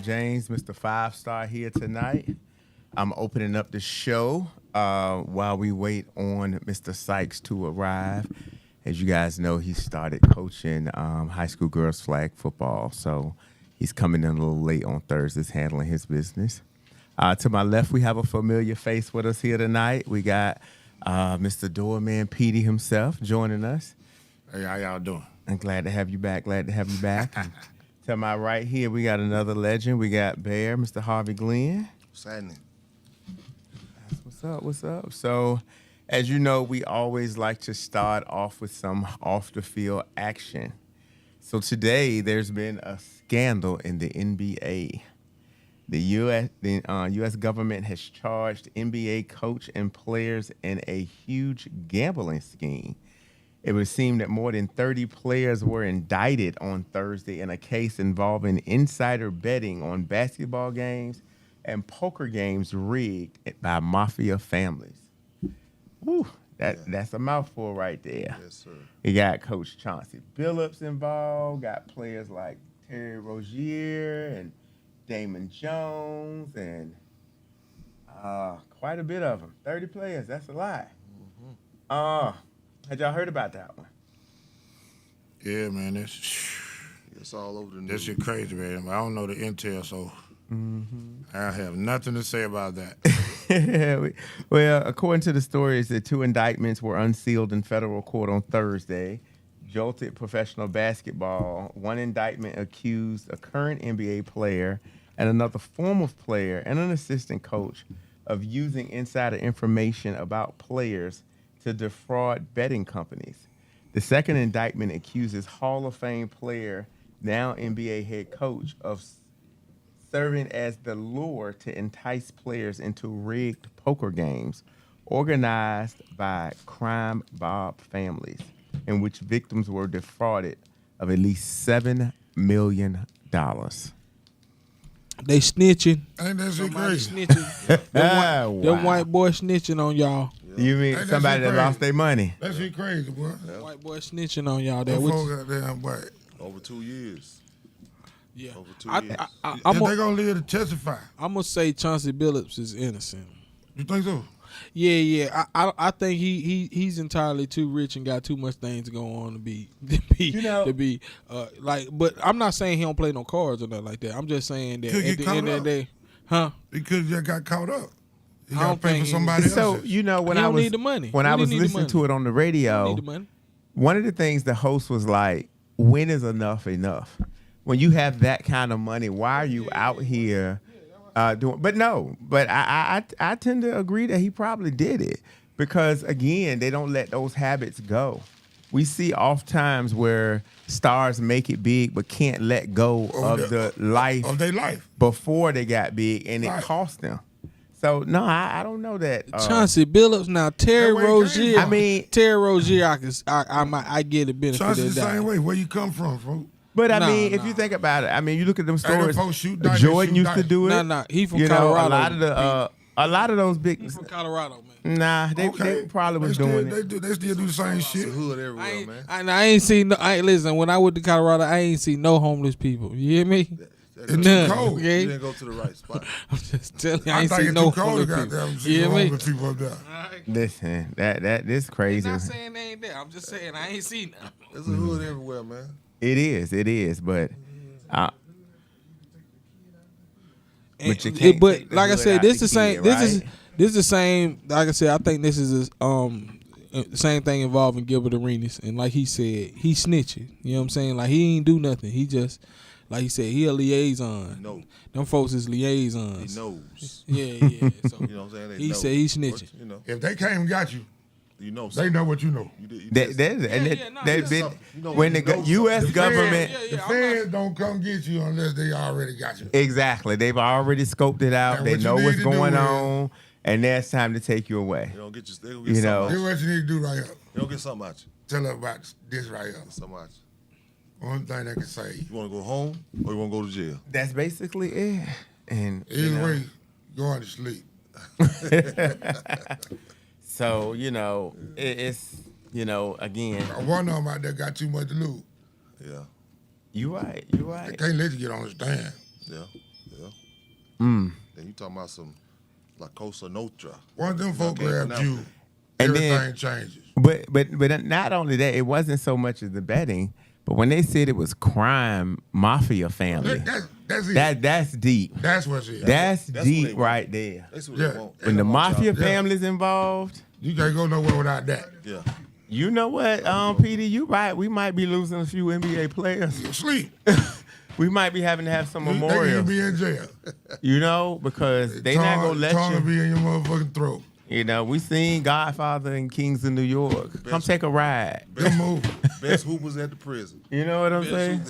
James, Mr. Five Star here tonight. I'm opening up the show while we wait on Mr. Sykes to arrive. As you guys know, he started coaching high school girls flag football, so he's coming in a little late on Thursdays, handling his business. To my left, we have a familiar face with us here tonight. We got Mr. Doorman Petey himself joining us. Hey, how y'all doing? I'm glad to have you back. To my right here, we got another legend. We got Bear, Mr. Harvey Glenn. What's happening? What's up? So, as you know, we always like to start off with some off-the-field action. So today, there's been a scandal in the NBA. The U.S. government has charged NBA coach and players in a huge gambling scheme. It would seem that more than 30 players were indicted on Thursday in a case involving insider betting on basketball games and poker games rigged by mafia families. Woo, that's a mouthful right there. Yes, sir. You got Coach Chauncey Billups involved, got players like Terry Rozier and Damon Jones, and quite a bit of them. 30 players, that's a lot. Mm-hmm. Had y'all heard about that one? Yeah, man, It's all over the news. That shit crazy, man. I don't know the intel, so I have nothing to say about that. Well, according to the stories, the two indictments were unsealed in federal court on Thursday. jolted professional basketball. One indictment accused a current NBA player and another former player and an assistant coach of using insider information about players to defraud betting companies. The second indictment accuses Hall of Fame player, now NBA head coach, of serving as the lure to entice players into rigged poker games organized by crime mob families, in which victims were defrauded of at least $7 million. They snitching. Ain't that shit Somebody crazy? snitching. Wow. Them white boys snitching on y'all. You mean Ain't that somebody shit that crazy? lost their money? That shit crazy, boy. White boys snitching on y'all. That That which, folk goddamn white. Over 2 years. yeah. Over 2 I, years. I, If I'm they gonna live to testify, gonna say Chauncey Billups is innocent. you think so? Yeah. I think he's entirely too rich and got too much things to go on to be like. But I'm not saying he don't play no cards or nothing like that. I'm just saying that Could at get the end caught of the day, huh? He could have just got caught up. He I got don't to pay for think he- somebody else. So you know when He I don't was need the money. when He I didn't was need the listening money. to it on the He radio, need the money. one of the things the host was like, "When is enough enough? When you have that kind of money, why are you out here doing?" But no, but I tend to agree that he probably did it because again, they don't let those habits go. We see oft times where stars make it big but can't let go of the life of their life. before they got big, and it Right. cost them. So no, I don't know that. Chauncey Billups now Terry That way it came Rozier. from. I mean- Terry Rozier. I get the benefit Chauncey of the that. same way. Where you come from, folks? But I Nah, mean, if nah. you think about it, I mean, you look at them them stories. folks shoot dice, they Jordan shoot used to dice. do it. Nah, he from You know, Colorado. a lot of those big. He from Colorado, man. Nah, they probably was doing it. They still do the same It's shit. a hood everywhere, man. I ain't seen no. Listen, when I went to Colorado, I ain't seen no homeless people. You hear me? It's too None. cold. You Okay, didn't go to the right spot. I'm just telling you, I I ain't think seen it's no too cold to homeless goddamn people. see You no hear me? homeless people up there. Listen, this I'm crazy. not saying they ain't there. I'm just saying I ain't seen them. There's a hood everywhere, man. It is, but. But you can't But take the like I hood said, out this the the same. kid, This is the same. Like I said, I think this is same thing involving Gilbert Arenas, and like he said, he snitching. You know what I'm saying? Like he ain't do nothing. He just, like he said, he a liaison. No, Them folks is liaisons. he knows. Yeah. So You know what I'm saying? They he know. said he snitching. You know, If they came and got you, you know. they something. know what you know. You did. You That, did they've been You know, when the you know U.S. something. government. Yeah, The I'm feds don't come get you unless they already got you. Exactly. They've already scoped it out. Now, They what you know need what's to do going is- on, and now it's time to take you away. They don't get you. They gonna get You something know. out Do you. what you need to do right here. They don't get something out you. Tell her about this right here. Something out you. One thing they can say. You want to go home or you want to go to jail? That's basically it. And Either way, going to sleep. so it's again, One of them out there got too much to lose. Yeah, you right. They can't let you get on the stand. yeah. Mm. Then you talking about some La Cosa Nostra. Once them folk can't grab pronounce you, it. And everything then- changes. But not only that, it wasn't so much as the betting, but when they said it was crime mafia family, That's it. that's deep. That's what's it. That's what deep they want. right there. That's what Yeah. they want. When They the don't want mafia y'all- family's involved, You can't go nowhere without that. Yeah. you know what, PD, you right. We might be losing a few NBA players. Sleep. We might be having to have some They can memorials, be in jail. because they not gonna let Tongue you. be in your motherfucking throat. We seen Godfather and Kings of New York. Come take a ride. Them move. Best hoopers at the prison. You know what I'm saying?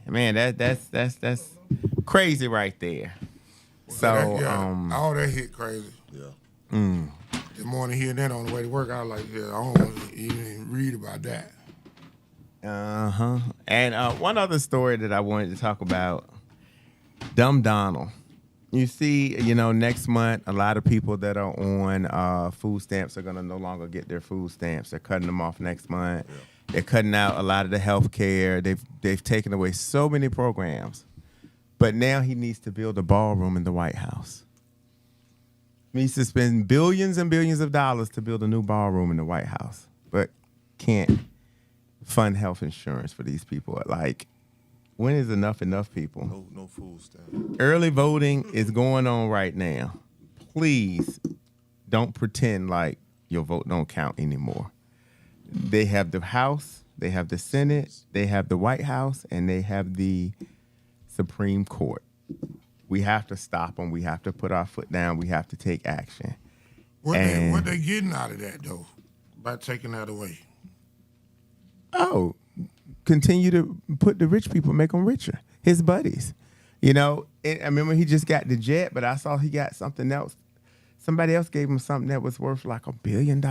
Man, that's crazy right there. So, all that hit crazy. Yeah. The morning hearing that on the way to work, I was like, I don't want to even read about that. And one other story that I wanted to talk about, Dumb Donald. You see, next month, a lot of people that are on food stamps are going to no longer get their food stamps. They're cutting them off next month. Yeah. They're cutting out a lot of the health care. They've taken away so many programs. But now he needs to build a ballroom in the White House. He needs to spend billions and billions of dollars to build a new ballroom in the White House, but can't fund health insurance for these people. Like, when is enough people? No food stamp. Early voting is going on right now. Please don't pretend like your vote don't count anymore. They have the House, they have the Senate, they have the White House, and they have the Supreme Court. We have to stop them. We have to put our foot down. We have to take action. What And- they getting out of that though by taking that away? Oh, continue to put the rich people, make them richer. His buddies. You know, I remember he just got the jet, but I saw he got something else. Somebody else gave him something that was worth like $1 billion.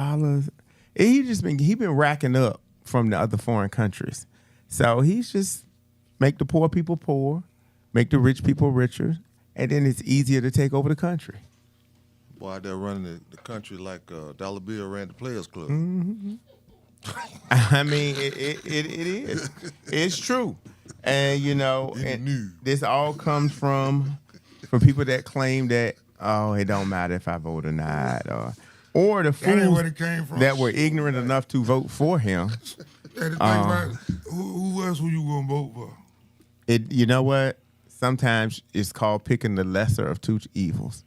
He been racking up from the other foreign countries. So he's just make the poor people poor, make the rich people richer, and then it's easier to take over the country. Boy, they're running the country like Dollar Bill ran the Players Club. I mean, it is. It's true. And, you know, this all comes from people that claim that, oh, it don't matter if I vote or not. Or the That ain't fools where it came from. that were ignorant enough to vote for him. And the thing about it, who else were you gonna vote for? You know what? Sometimes it's called picking the lesser of two evils.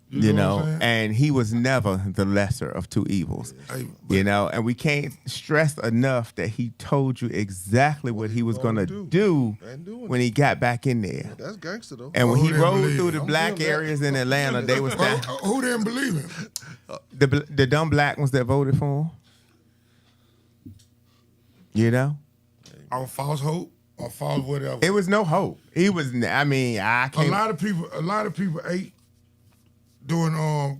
You know, what I'm saying? and he was never the lesser of two evils. Hey, You know, and we can't stress enough that he told you exactly what he was going to do And doing when he got back in there. That's gangster though. And when Who he didn't rode believe through it? the I'm black feeling that. areas in Atlanta, they was Well, down, who didn't believe him? the dumb black ones that voted for him. You know, Or false hope, or false whatever. it was no hope. He was. I mean, I A can't. lot of people ate during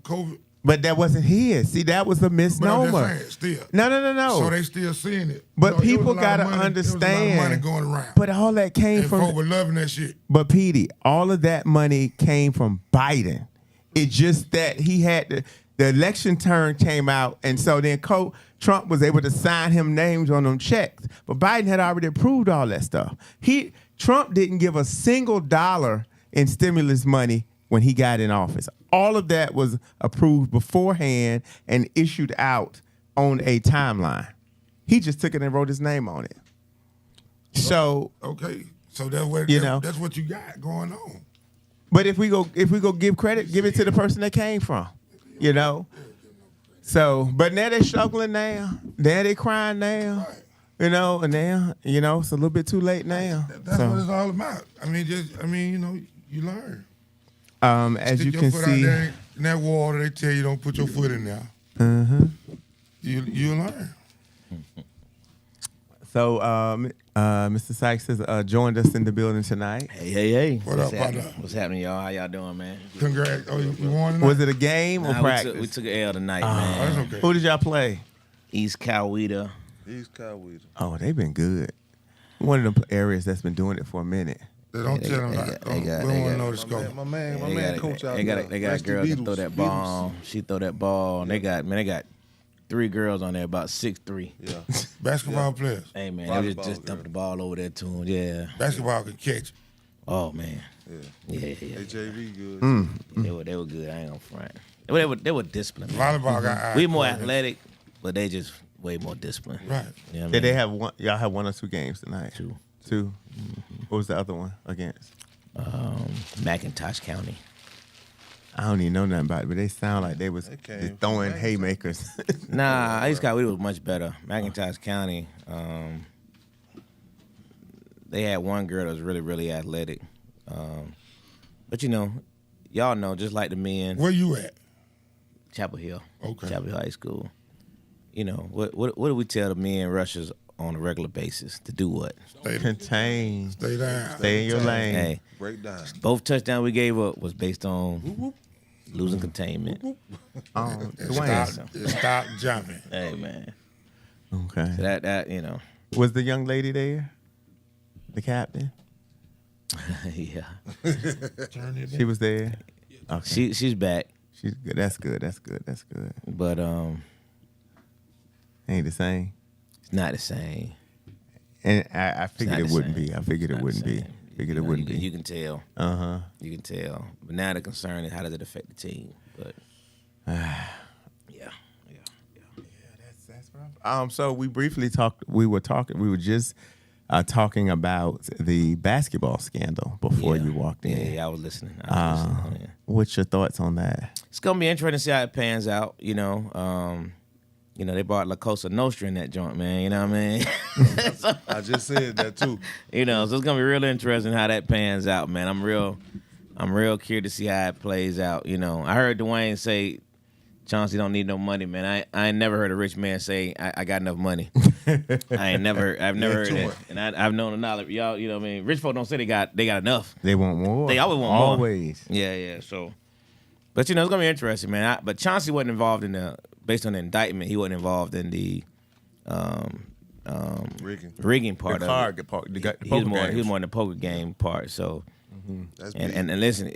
COVID. But that wasn't his. See, that was a But I'm misnomer. just saying, still. No. So they still seeing it. But You know, people there was a lot of gotta money- there was a lot of understand. money going around. But all that came And from. folk were loving that shit. But Petey, all of that money came from Biden. It's just that he had the election turn came out, and so then Trump was able to sign him names on them checks. But Biden had already approved all that stuff. Trump didn't give a single dollar in stimulus money when he got in office. All of that was approved beforehand and issued out on a timeline. He just took it and wrote his name on it. So, Okay. So that's what You know. that's what you got going on. but if we go give credit, give it to the person that came from, you know. So, but now they're struggling now. Now they crying now, you know, and now, you know, it's a little bit too late now. That's So, what it's all about. You know, you learn. as Stick you your can foot out see, there in that water, they tell you don't put your foot in there. You learn. so Mr. Sykes has joined us in the building tonight. Hey. What What's up, happening? partner? What's happening, y'all? How y'all doing, man? Congrats. Oh, you won tonight? Was it a game or Nah, practice? we took an L tonight, Oh, man. that's okay. Who did y'all play? East Coweta. He's Coweta. Oh, they've been good. One of the areas that's been doing it for a minute. They don't tell them that. they got- We don't want to they know the My scope. man, coach out They got there. a Rusty girl that Beatles. throw that ball. She throw that ball. And they got 3 girls on there about 6'3". Yeah. Basketball players. Hey man, they Volleyball just girl. dump the ball over there to them. Yeah. Basketball can catch. Oh man. Yeah. Yeah. AJV good. They were good. I ain't gonna front. They were disciplined. man. Volleyball got eyes. We more athletic, but they just way more disciplined. Right. You know what I Did they mean? have one? Y'all have 1 or 2 games tonight? 2. 2. What was the other one against? McIntosh County. I don't even know nothing about it, but they sound like they was They came just from throwing McIntosh. haymakers. Nah, East Coweta was much better. McIntosh County, they had one girl that was really, really athletic. But you know, y'all know, just like the men, Where you at? Chapel Hill, Okay. Chapel Hill High School. You know, what do we tell the men rushers on a regular basis to do? What? Contain. Stay down. Stay in your lane. Hey, Break down. both touchdowns we gave up was based on losing containment. Dwayne. Stop jumping. Hey man, Okay. so that you know, Was the young lady there? The captain? yeah, Turn it She was there? Okay. she's back, She's good. That's good. That's good. That's good. but Ain't the same. it's not the same. And I figured not it the wouldn't same. be. I figured it Not the wouldn't be. same. Figured You it know, wouldn't you, be. You can tell. Uh-huh. You can tell. But now the concern is how does it affect the team? But yeah. That's rough. So we briefly talked. We were just talking about the basketball scandal before Yeah. you walked in. Yeah, I was listening. I was listening. Yeah. What's your thoughts on that? it's gonna be interesting to see how it pans out. They brought La Cosa Nostra in that joint, man. You know what I mean? So, I just said that too. so it's gonna be real interesting how that pans out, man. I'm real curious to see how it plays out. I heard Dwayne say Chauncey don't need no money, man. I ain't never heard a rich man say I got enough money. I've never heard that, and I've known a lot of y'all. You know what I mean? Rich folk don't say they got enough. They want more. They always want always. more. Yeah. So, but it's gonna be interesting, man. But Chauncey wasn't involved in based on the indictment. He wasn't involved in the rigging part the of card it. part. He was more in the poker game part. So, That's big. and listen,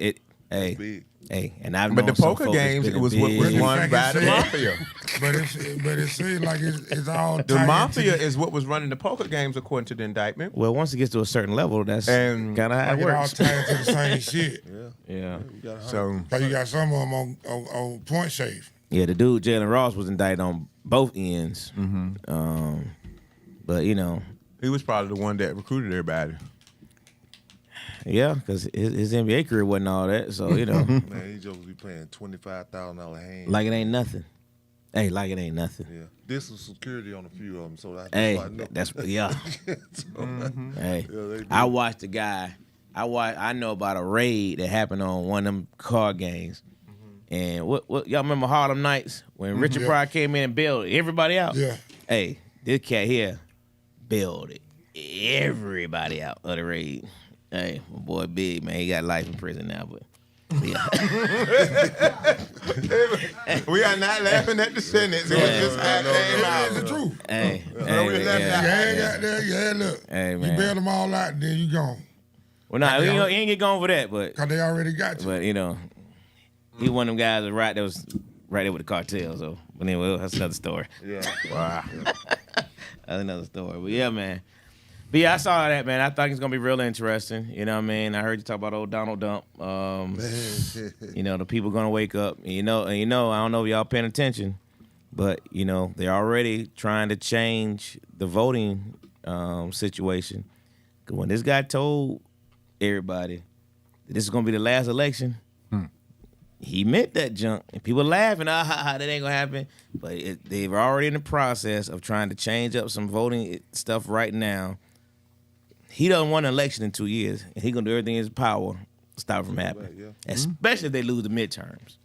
That's big. and I've But known the some poker folks games, that's it was been what was big. run by the mafia. But it seems like it's all The tied mafia into- is what was running the poker games according to the indictment. Well, once it gets to a certain level, that's kind And of how like it it all works. tied to the same shit. Yeah. You got So Cause you got some of them on point shave. Yeah, the dude Jalen Ross was indicted on both ends. But he was probably the one that recruited everybody. yeah, because his NBA career wasn't all that. So man, he just be paying $25,000 hand. like it ain't nothing. Hey, like it ain't nothing. Yeah, this was security on a few of them, so that's Hey, why I know. that's yeah. Hey, Yeah, they do. I watched the guy. I know about a raid that happened on one of them card games. And what y'all remember Harlem Nights when Richard Yeah. Pryor came in and bailed everybody out? Yeah. Hey, this cat here bailed everybody out of the raid. Hey, my boy Big, man, he got life in prison now, but yeah. We are not laughing at the sentence. It was just how it came It's the out. truth. Hey, You had got there, you had look. Hey, You man. bailed them all out, and then you gone. Well, nah, he ain't get going for that, but Cause they already got you. he one of them guys that was right there with the cartel. So, but anyway, that's another story. Yeah. Wow. That's another story. But yeah, man. But yeah, I saw that, man. I think it's gonna be real interesting. You know what I mean? I heard you talk about old Donald Dump. The people gonna wake up. And I don't know if y'all paying attention, but they're already trying to change the voting situation. 'Cause when this guy told everybody that this is gonna be the last election, he meant that junk. And people laughing, that ain't gonna happen. But they're already in the process of trying to change up some voting stuff right now. He doesn't want an election in 2 years, and he gonna do everything in his power to stop it from happening. Yeah. Especially if they lose the midterms.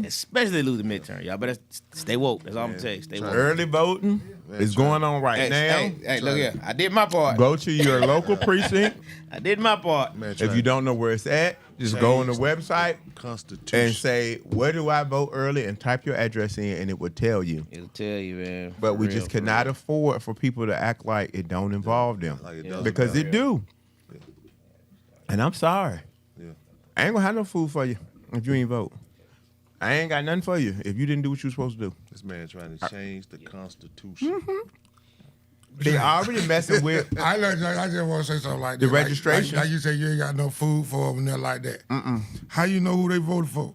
Especially if they lose the midterm. Y'all better stay woke. That's all I'm gonna tell you. Stay woke. Early voting is going on right now. Hey, look here. I did my part. Go to your local precinct. I did my part. Man, If you don't know where it's at, just go on the website Constitution. and say, where do I vote early? And type your address in, and it will tell you. It'll tell you, man. But For we real, just for cannot real. afford for people to act like it don't involve them. Like it doesn't Because it do. Yeah. And I'm sorry. Yeah. I ain't gonna have no food for you if you ain't vote. I ain't got nothing for you if you didn't do what you were supposed to do. This man trying to change the Constitution. They already messing with. I just want to say something like The that. registration? Like you said, you ain't got no food for them and nothing like that. How you know who they voted for?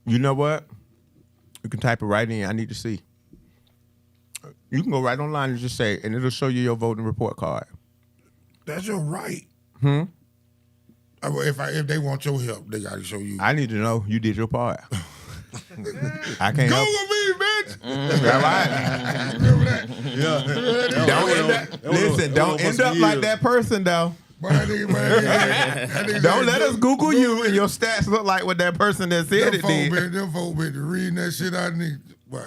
You know what? You can type it right in. I need to see. You can go right online and just say, and it'll show you your voting report card. That's your right. If they want your help, they gotta show you. I need to know you did your part. I can't Go help. with me, bitch. All right. Remember that? Don't end up. Listen, don't end up like that person though. Boy, that nigga Don't said, let us Google you and your stats look like what that person that said it did. Them folk been reading that shit out of niggas. Boy,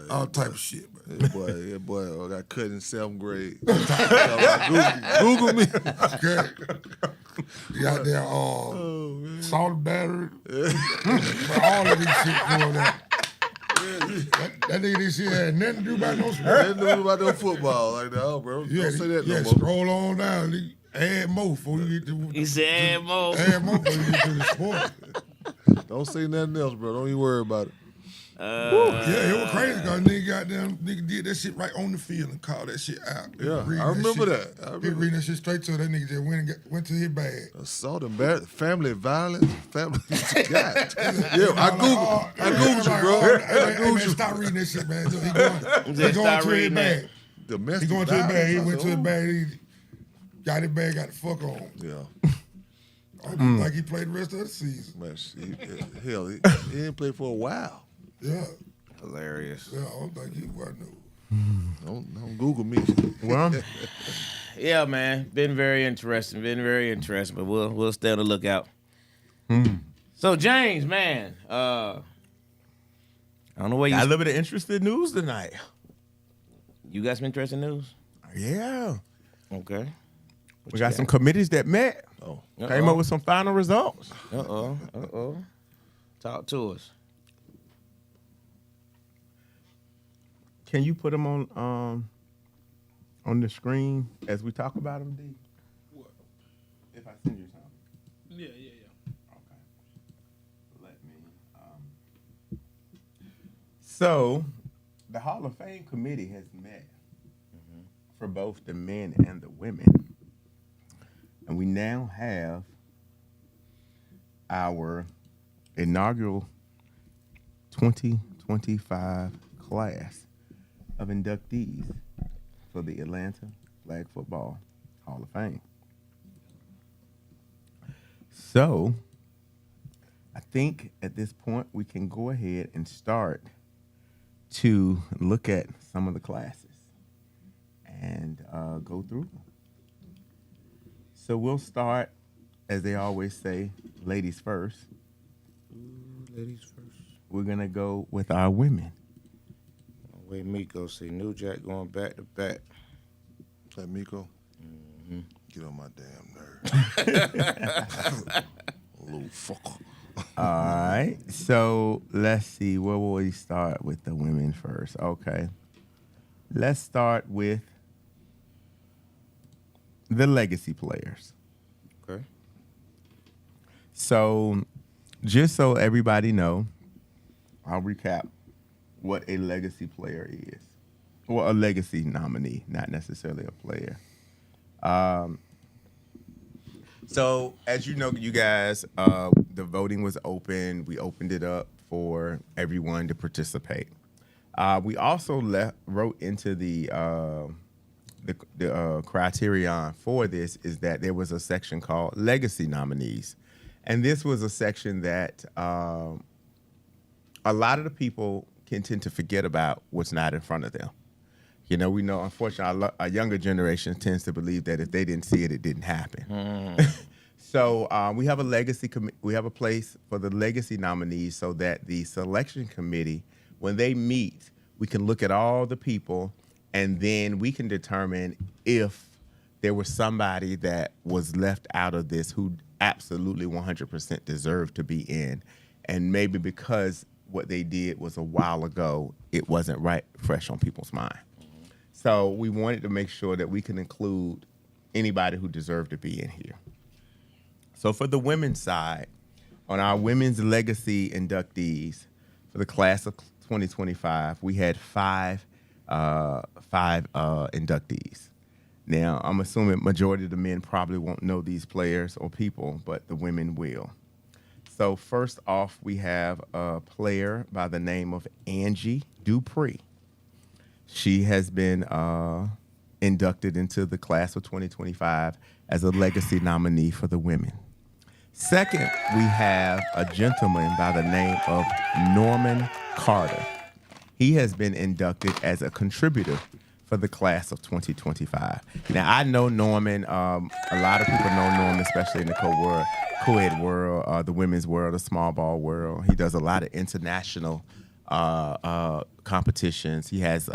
all type of shit. Yeah, boy, I got cut in 7th grade. Google me. Okay. You got there, salt battery. All of these shit going on. That nigga this shit had nothing to do about no I sport. didn't know about no football like that, oh, bro. Yeah, Don't say that yeah, no more. scroll on down. Nigga. Add more before you get to. He said more. Add more before you get to the sport. Don't say nothing else, bro. Don't even worry about it. Yeah, it was crazy because nigga did that shit right on the field and called that shit out. Yeah, Reading I remember shit. that. I He remember reading that shit straight to that nigga just went to his bag. assault, embarrassment, family violence, family. God. Yeah, I Googled you, bro. Hey, man, stop reading that shit, man. He going to his bag. Domestic He going to his violence. bag. He I went to said, his "Ooh." bag. He got his bag, got the fuck on. Yeah. I didn't think he played the rest of the season. Man, hell, he didn't play for a while. Yeah. Hilarious. Yeah, I don't think he wasn't. Don't Google me. Well, Yeah, man. Been very interesting. But we'll stay on the lookout. So James, man, I don't know where got a you little bit of interesting news tonight. got some interesting news. Yeah. Okay. We got some committees that met. Oh, Came up with some final results. Talk to us. Can you put them on the screen as we talk about them, D? What? If I send you something. Yeah. Okay. Let me. So, the Hall of Fame committee has met for both the men and the women. And we now have our inaugural 2025 class of inductees for the Atlanta Flag Football Hall of Fame. So, I think at this point we can go ahead and start to look at some of the classes and go through them. So we'll start, as they always say, ladies first. Ladies first. We're going to go with our women. Wait, Miko say New Jack going back to back. that Miko? Get on my damn nerves. Little fucker. All right. So let's see. Where will we start with the women first? Okay. Let's start with the legacy players. Okay. So just so everybody know, I'll recap what a legacy player is. Well, a legacy nominee, not necessarily a player. So as you know, you guys, the voting was open. We opened it up for everyone to participate. We also wrote into the criterion for this is that there was a section called legacy nominees. And this was a section that a lot of the people can tend to forget about what's not in front of them. You know, we know, unfortunately, our younger generation tends to believe that if they didn't see it, it didn't happen. So we have a legacy. We have a place for the legacy nominees so that the selection committee, when they meet, we can look at all the people, and then we can determine if there was somebody that was left out of this who absolutely 100% deserved to be in, and maybe because what they did was a while ago, it wasn't fresh on people's mind. So we wanted to make sure that we can include anybody who deserved to be in here. So for the women's side, on our women's legacy inductees for the class of 2025, we had five inductees. Now, I'm assuming majority of the men probably won't know these players or people, but the women will. So first off, we have a player by the name of Angie Dupree. She has been inducted into the class of 2025 as a legacy nominee for the women. Second, we have a gentleman by the name of Norman Carter. He has been inducted as a contributor for the class of 2025. Now, I know Norman. A lot of people know Norman, especially in the co-ed world, the women's world, the small ball world. He does a lot of international competitions. He has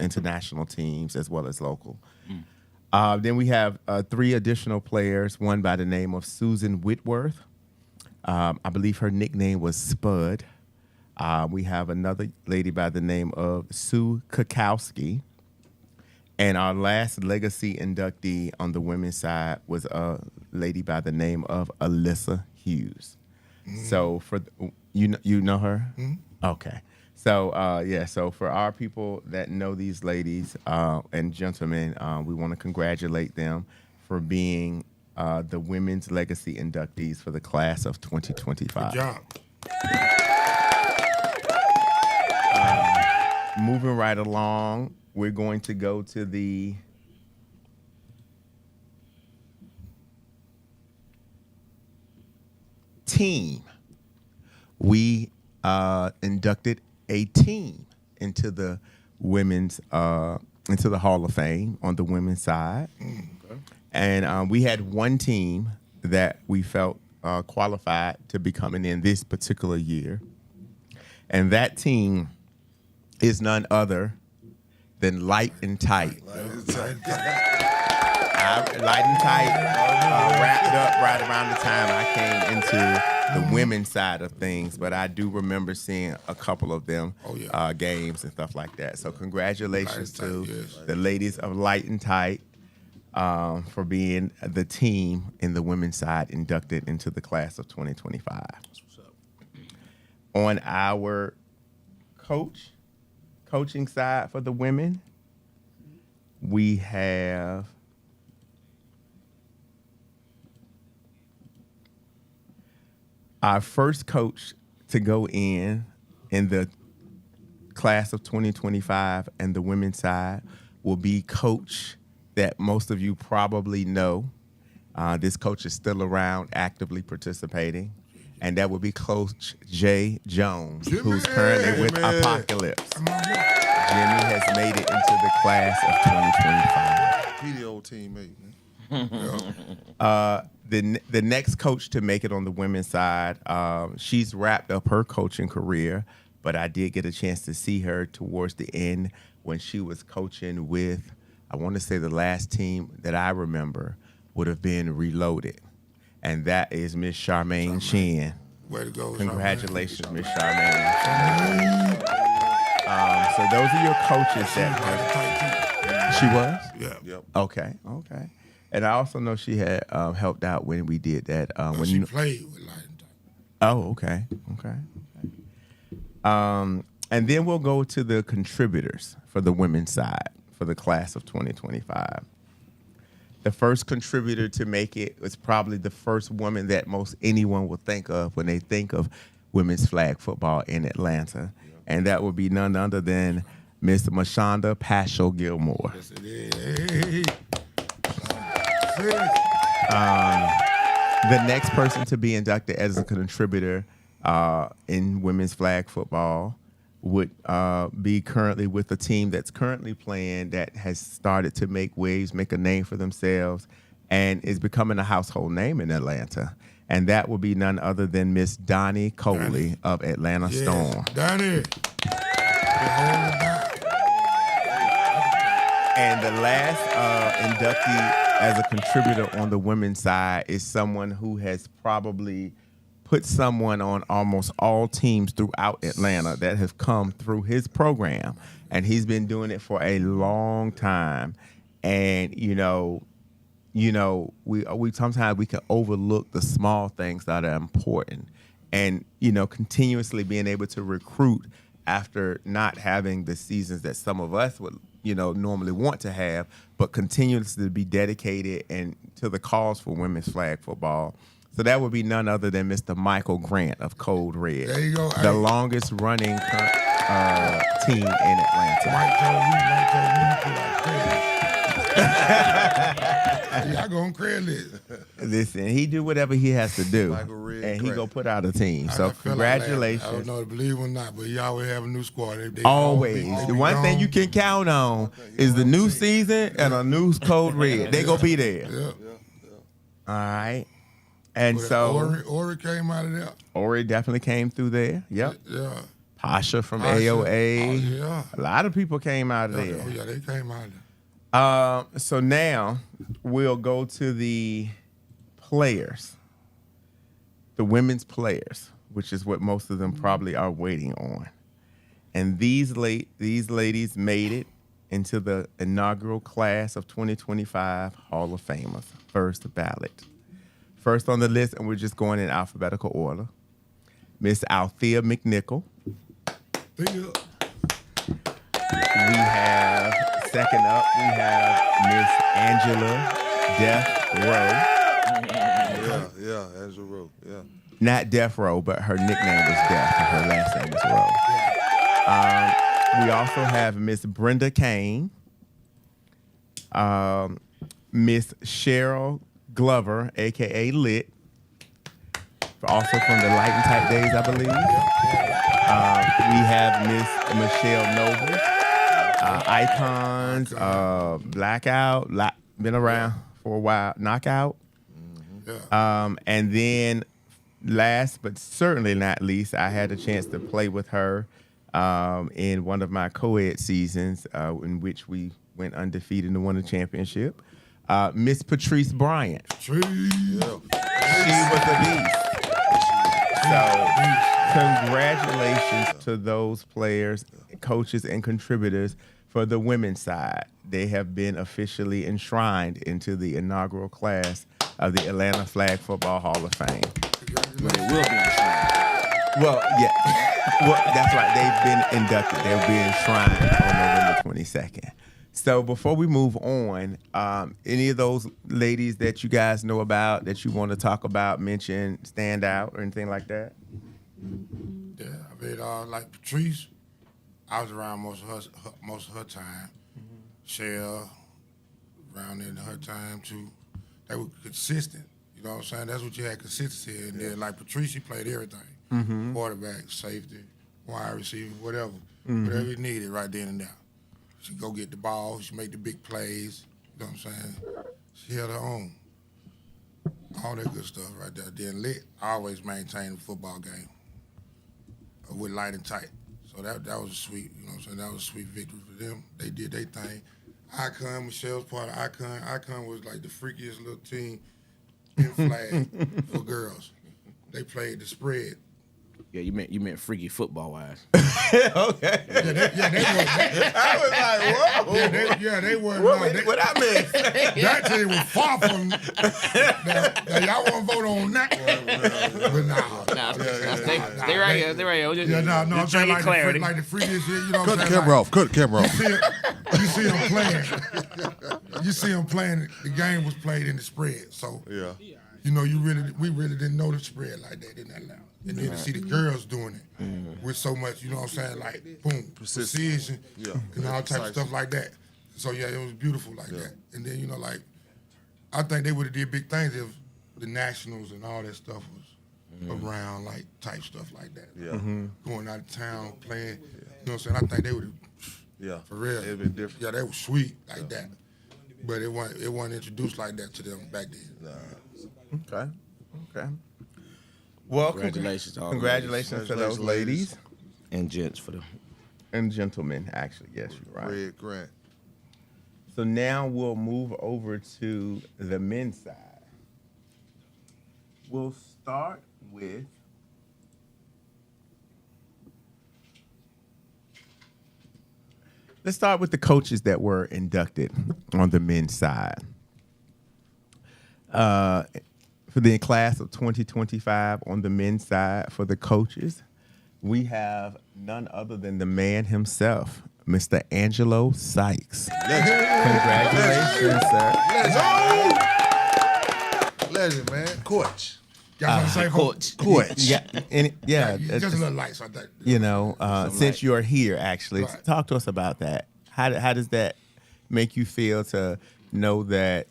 international teams as well as local. Then we have three additional players, one by the name of Susan Whitworth. I believe her nickname was Spud. We have another lady by the name of Sue Kukowski. And our last legacy inductee on the women's side was a lady by the name of Alyssa Hughes. So for you know her? Okay. So so for our people that know these ladies and gentlemen, we want to congratulate them for being the women's legacy inductees for the class of 2025. Good job. Moving right along, we're going to go to team, we inducted a team into the women's into the Hall of Fame on the women's side, and we had one team that we felt qualified to be coming in this particular year, and that team is none other than Light and Tight. Light and Tight wrapped up right around the time I came into the women's side of things, but I do remember seeing a couple of them games and stuff like that. So congratulations to the ladies of Light and Tight for being the team in the women's side inducted into the class of 2025. That's what's up. On our coaching side for the women, we have our first coach to go in the class of 2025 and the women's side will be coach that most of you probably know. This coach is still around, actively participating, and that would be Coach Jay Jones, who's currently with Apocalypse. Jimmy has made it into the class of 2025. He the old teammate, man. The next coach to make it on the women's side, she's wrapped up her coaching career, but I did get a chance to see her towards the end when she was coaching with, I want to say the last team that I remember would have been Reloaded, and that is Miss Charmaine Shin. Way to go, Congratulations, Miss Charmaine. So those are your coaches that she was? Yeah. Yep. Okay. And I also know she had helped out when we did that. When She played with Light and Tight. Oh, okay. And then we'll go to the contributors for the women's side for the class of 2025. The first contributor to make it was probably the first woman that most anyone will think of when they think of women's flag football in Atlanta. And that would be none other than Miss Mashonda Paschal Gilmore. Yes, it is. The next person to be inducted as a contributor in women's flag football would be currently with a team that's currently playing that has started to make waves, make a name for themselves, and is becoming a household name in Atlanta. And that will be none other than Miss Donnie Coley of Atlanta Storm. Donnie. And the last inductee as a contributor on the women's side is someone who has probably put someone on almost all teams throughout Atlanta that have come through his program. And he's been doing it for a long time. And, we sometimes we can overlook the small things that are important. And, continuously being able to recruit after not having the seasons that some of us would, normally want to have, but continuously be dedicated and to the cause for women's flag football. So that would be none other than Mr. Michael Grant of Code Red. There you go. The longest running team in Atlanta. Mike told me to like y'all going Craigslist. Listen, he do whatever he has to do, Michael Red and he Grant. go put out a team. I So feel like congratulations. I don't know to believe or not, but y'all will have a new squad. They Always. all The be one thing gone. you can count on is the new season and a new Code Red. They gonna be there. Yeah. All right. And But so Ori came out of there. Ori definitely came through there. Yep. Yeah. Pasha from Pasha. AOA. Oh, yeah. A lot of people came out of Oh, there. yeah, they came out of there. So now we'll go to the players, the women's players, which is what most of them probably are waiting on. And these ladies made it into the inaugural class of 2025 Hall of Famers, first ballot. First on the list, and we're just going in alphabetical order, Miss Althea McNichol. Yeah. We have, second up, we have Miss Angela Death Row. Yeah, Angela Rowe. Yeah. Not Death Row, but her nickname was Death, and her last name is Row. We also have Miss Brenda Kane, Miss Cheryl Glover, a.k.a. Lit, also from the Light and Tight days, I believe. We have Miss Michelle Noble, Icons, Blackout, been around for a while, Knockout. And then last but certainly not least, I had a chance to play with her in one of my co-ed seasons in which we went undefeated and won the championship. Miss Patrice Bryant. She was a beast. So congratulations to those players, coaches, and contributors for the women's side. They have been officially enshrined into the inaugural class of the Atlanta Flag Football Hall of Fame. Well, they will be enshrined. Well, yeah. Well, that's right. They've been inducted. They'll be enshrined on November 22nd. So before we move on, any of those ladies that you guys know about that you want to talk about, mention, stand out, or anything like that? Yeah, I mean, like Patrice, I was around most of her time. Shell, around in her time too. They were consistent. You know what I'm saying? That's what you had, consistency. And then like Patrice, she played everything. Quarterback, safety, wide receiver, whatever. Whatever you needed right then and there. She go get the ball, she make the big plays. You know what I'm saying? She held her own. All that good stuff right there. Then Lit always maintained the football game with Light and Tight. So that was a sweet, you know what I'm saying? That was a sweet victory for them. They did their thing. Icon, Michelle's part of Icon. Icon was like the freakiest little team in flag for girls. They played the spread. Yeah, you meant freaky football wise. Okay. They were. I was like, whoa. They were. What I missed? That team was far from. Now y'all want to vote on that? But nah. Stay right here. Stay right here. Yeah, no. I'm saying like clarity. the freakiest shit. You know what Cut I'm the saying? camera off. Cut the camera off. You see them playing. You see them playing. The game was played in the spread. So Yeah. you know, we really didn't know the spread like that in that loud. And then to see the girls doing it with so much, you know what I'm saying, like boom, precision, and all type of stuff like that. So yeah, it was beautiful like that. And then you know, like I think they would have did big things if the nationals and all that stuff was around, like type stuff like that. Yeah. Going out of town playing, you know what I'm saying. I think they would have, Yeah. for real. It'd been different. Yeah, they were sweet like that, but it wasn't introduced like that to them back then. Okay. Well, Congratulations to all the congratulations to those ladies and gents for the and gentlemen. Actually, yes, you're right. Red Grant. So now we'll move over to the men's side. We'll start with let's start with the coaches that were inducted on the men's side. For the class of 2025 on the men's side, for the coaches, we have none other than the man himself, Mr. Angelo Sykes. Congratulations, sir. Legend, man. Coach. Y'all want to say coach. Coach. Yeah, just a little light, so that you know, since you're here, actually, Right. talk to us about that. How does that make you feel to know that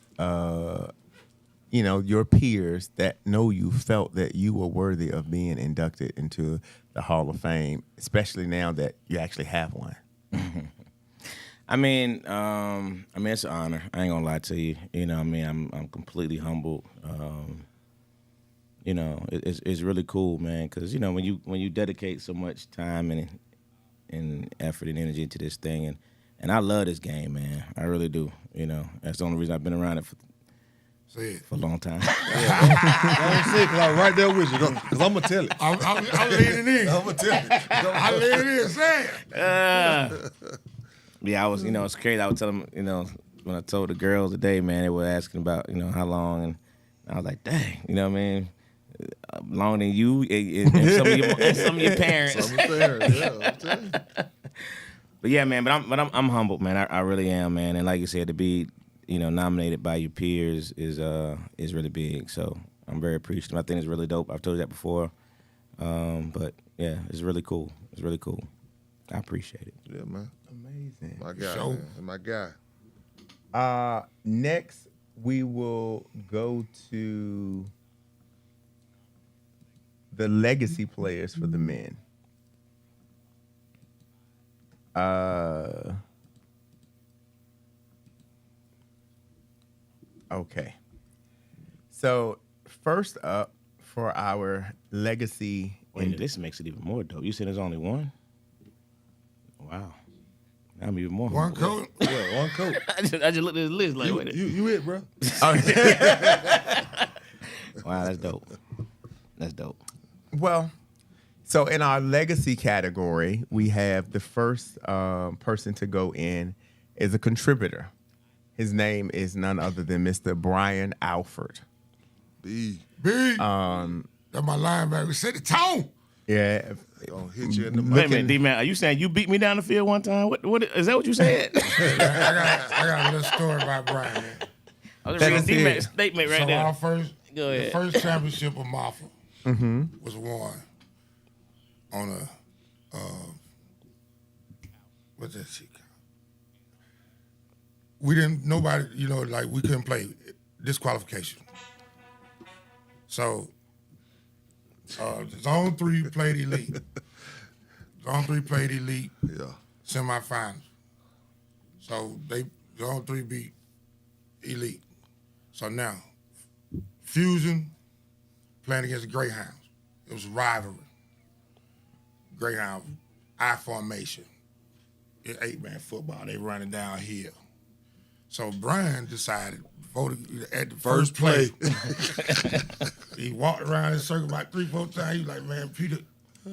you know, your peers that know you felt that you were worthy of being inducted into the Hall of Fame, especially now that you actually have one? I mean, it's an honor. I ain't gonna lie to you. You know, I'm completely humbled. You know, it's really cool, man. Because you know, when you dedicate so much time and effort and energy into this thing, and I love this game, man. I really do. You know, that's the only reason I've been around it for a long time. I'm sick, because I'm right there with you. Because I'm going to tell it. I'm leaning in. I'm going to tell it. I'm leaning in, say it. Yeah, I was, you know, it's crazy. I was telling them, you know, when I told the girls today, man, they were asking about, you know, how long, and I was like, dang, you know what I mean? Longer than you and some of your parents. I'm telling you. But yeah, man, but I'm humbled, man. I really am, man. And like you said, to be, you know, nominated by your peers is really big. So I'm very appreciative. I think it's really dope. I've told you that before. But yeah, it's really cool. It's really cool. I appreciate it. Yeah, man. Amazing. My guy, So- man. My guy. Next, we will go to the legacy players for the men. Okay. So first up for our legacy. Wait, this makes it even more dope. You said there's only one? Wow. I'm even more. One coat. Yeah, one coat. I just looked at the list like, wait. You it, bro. Wow, that's dope. That's dope. Well, so in our legacy category, we have the first person to go in is a contributor. His name is none other than Mr. Brian Alford. B. That's my linebacker. Set the tone. Yeah. Gonna hit you in the Wait a minute, D-Man. Are you saying you beat me down the field one time? What is that what you said? I got a little story about Brian, man. I was reading D-Man's statement right So there. our first, Go ahead. the first championship of Marfa was won on a what's that shit called? We didn't nobody, like we couldn't play disqualification. So Zone 3 played elite. Zone 3 played elite Yeah. semifinals. So Zone 3 beat elite. So now Fusion playing against the Greyhounds. It was a rivalry. Greyhound I formation. It's 8-man football. They running downhill. So Brian decided voted at the first play. He walked around in a circle about 3-4 times. He was like, man, Peter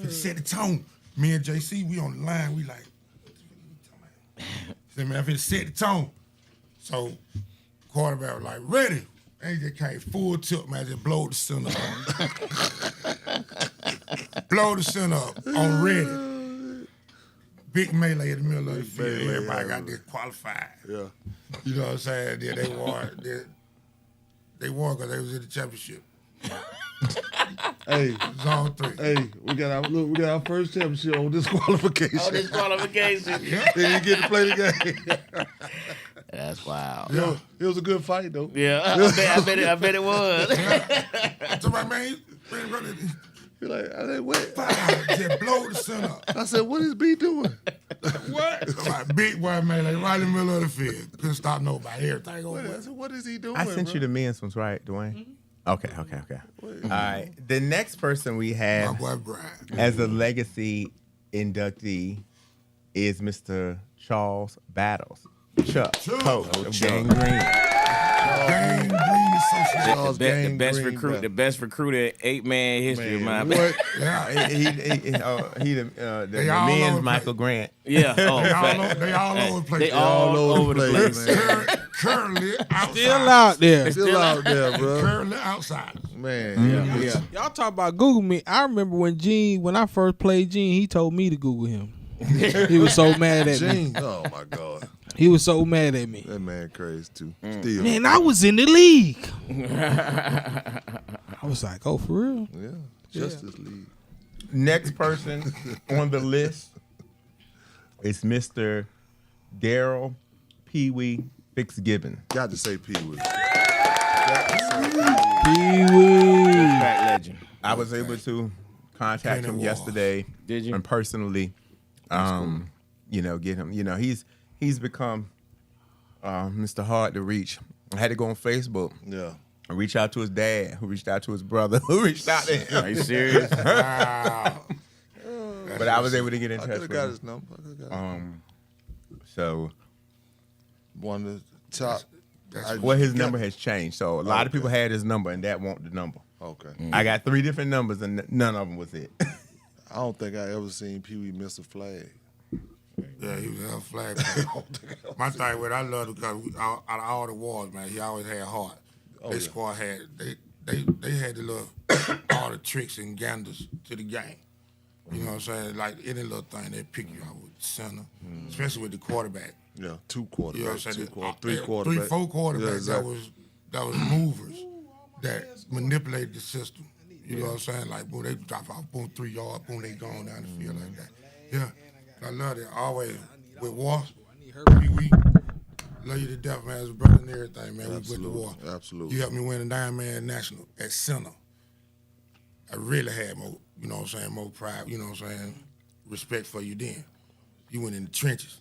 set the tone. Me and JC, we on the line. We like, he said, man, I'm finna set the tone. So quarterback was like, ready. And he just came full tilt, man, just blow the center up. Blow the center up on ready. Big melee in the middle of the field. Melee, Everybody yeah. got disqualified. Yeah. You know what I'm saying? Then they won. They won because they was in the championship. Hey, Zone 3. hey, we got our first championship on disqualification. Oh, disqualification. They didn't get to play the game. That's wild. Yo, it was a good fight though. Yeah, I bet it was. So my man, You're like, I said, what? just blow the center up. I said, what is B doing? What? Like big boy melee right in the middle of the field. Couldn't stop nobody. Everything over. I said, what is he doing? I sent bro? you the men's ones, right, Dwayne? Okay. All right. The next person we My have boy Brian. as a legacy inductee is Mr. Charles Battles. Chuck, coach of Gang Green. Gang Green Association. Charles Gang Green, The best recruiter 8-man history of my What? Yeah. He the They all over men's the Michael Grant. Yeah. Oh, They all over the place. They all over the place. man. Currently outside. Still out there. Still out there, bro. Currently outside. Man. Yeah. Y'all talk about Google me. I remember when I first played Gene, he told me to Google him. He was so mad at me. Gene. Oh my God. He was so mad at me. That man crazy too. Still. Man, I was in the league. I was like, oh, for real? Yeah. Justice League. Next person on the list is Mr. Daryl Pee Wee Fitzgibbon. Got to say Pee Wee. Pee-wee. Back legend. I was able to contact him yesterday. Did you? And personally, get him. He's become Mr. Hard to reach. I had to go on Facebook. Yeah. I reached out to his dad, who reached out to his brother, who reached out to him. Are you serious? Wow. But I was able to get in I touch could have with got him. his number. I could have got So, one of the top. well, his number has changed. So a lot of people had his number, and that won't the number. Okay. I got 3 different numbers, and none of them was it. I don't think I ever seen Pee Wee miss a flag. Yeah, he was a flag player. My thing with I love him because out of all the wars, man, he always had heart. They squad had they had the little all the tricks and ganders to the game. You know what I'm saying? Like any little thing, they pick you out with the center, especially with the quarterback. Yeah, 2 quarterbacks, You know what I'm saying? 3 3, quarterbacks. 4 quarterbacks. Yeah, exactly. That was movers that manipulated the system. You know what I'm saying? Like boom, they drop off, boom, 3 yards, boom, they going down the field like that. Yeah, I love it. Always with war, we love you to death, man. As a brother and everything, man. We went to war. Absolutely. You helped me win a 9-man national at center. I really had more, you know what I'm saying, more pride, you know what I'm saying, respect for you then. You went in the trenches.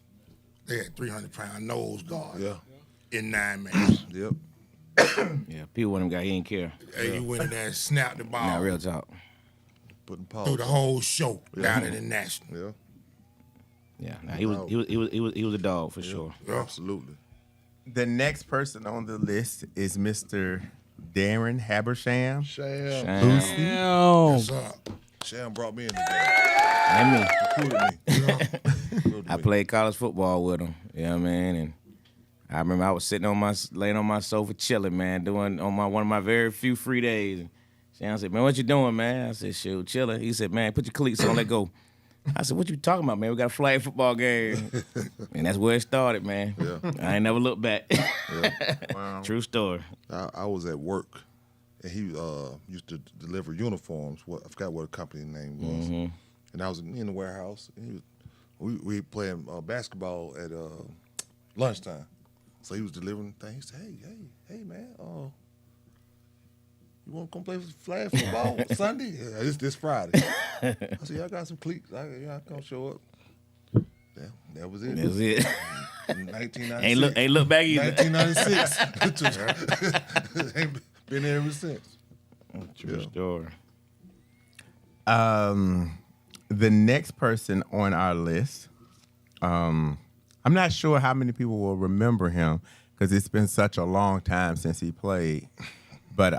They had 300-pound nose guard in 9 minutes. Yep. Yeah, people with him guy, he didn't care. Hey, you went in there and snapped the ball. Not real talk. Putting pause. Through the whole show down at the National. Yeah. Yeah, nah, he was a dog for sure. Yeah. Absolutely. The next person on the list is Mr. Darren Habersham. Sham. Damn. What's up? Sham brought me in the game. And me. Recruited me. I played college football with him. You know what I mean? And I remember I was laying on my sofa chilling, man, doing on one of my very few free days. And Shan said, "Man, what you doing, man?" I said, "Shoot, chilling." He said, "Man, put your cleats on, let go." I said, "What you talking about, man? We got a flag football game." And that's where it started, man. Yeah. I ain't never looked back. Wow. True story. I was at work, and he used to deliver uniforms. I forgot what the company name was. Mm-hmm. And I was in the warehouse, and we playing basketball at lunchtime. So he was delivering things. He said, hey, man, you want to come play flag football Sunday? Yeah, this Friday. I said, yeah, I got some cleats. I come show up. Yeah, that was it. That was it. 1996. ain't look back either. 1996. Ain't been there ever since. True story. The next person on our list, I'm not sure how many people will remember him because it's been such a long time since he played. But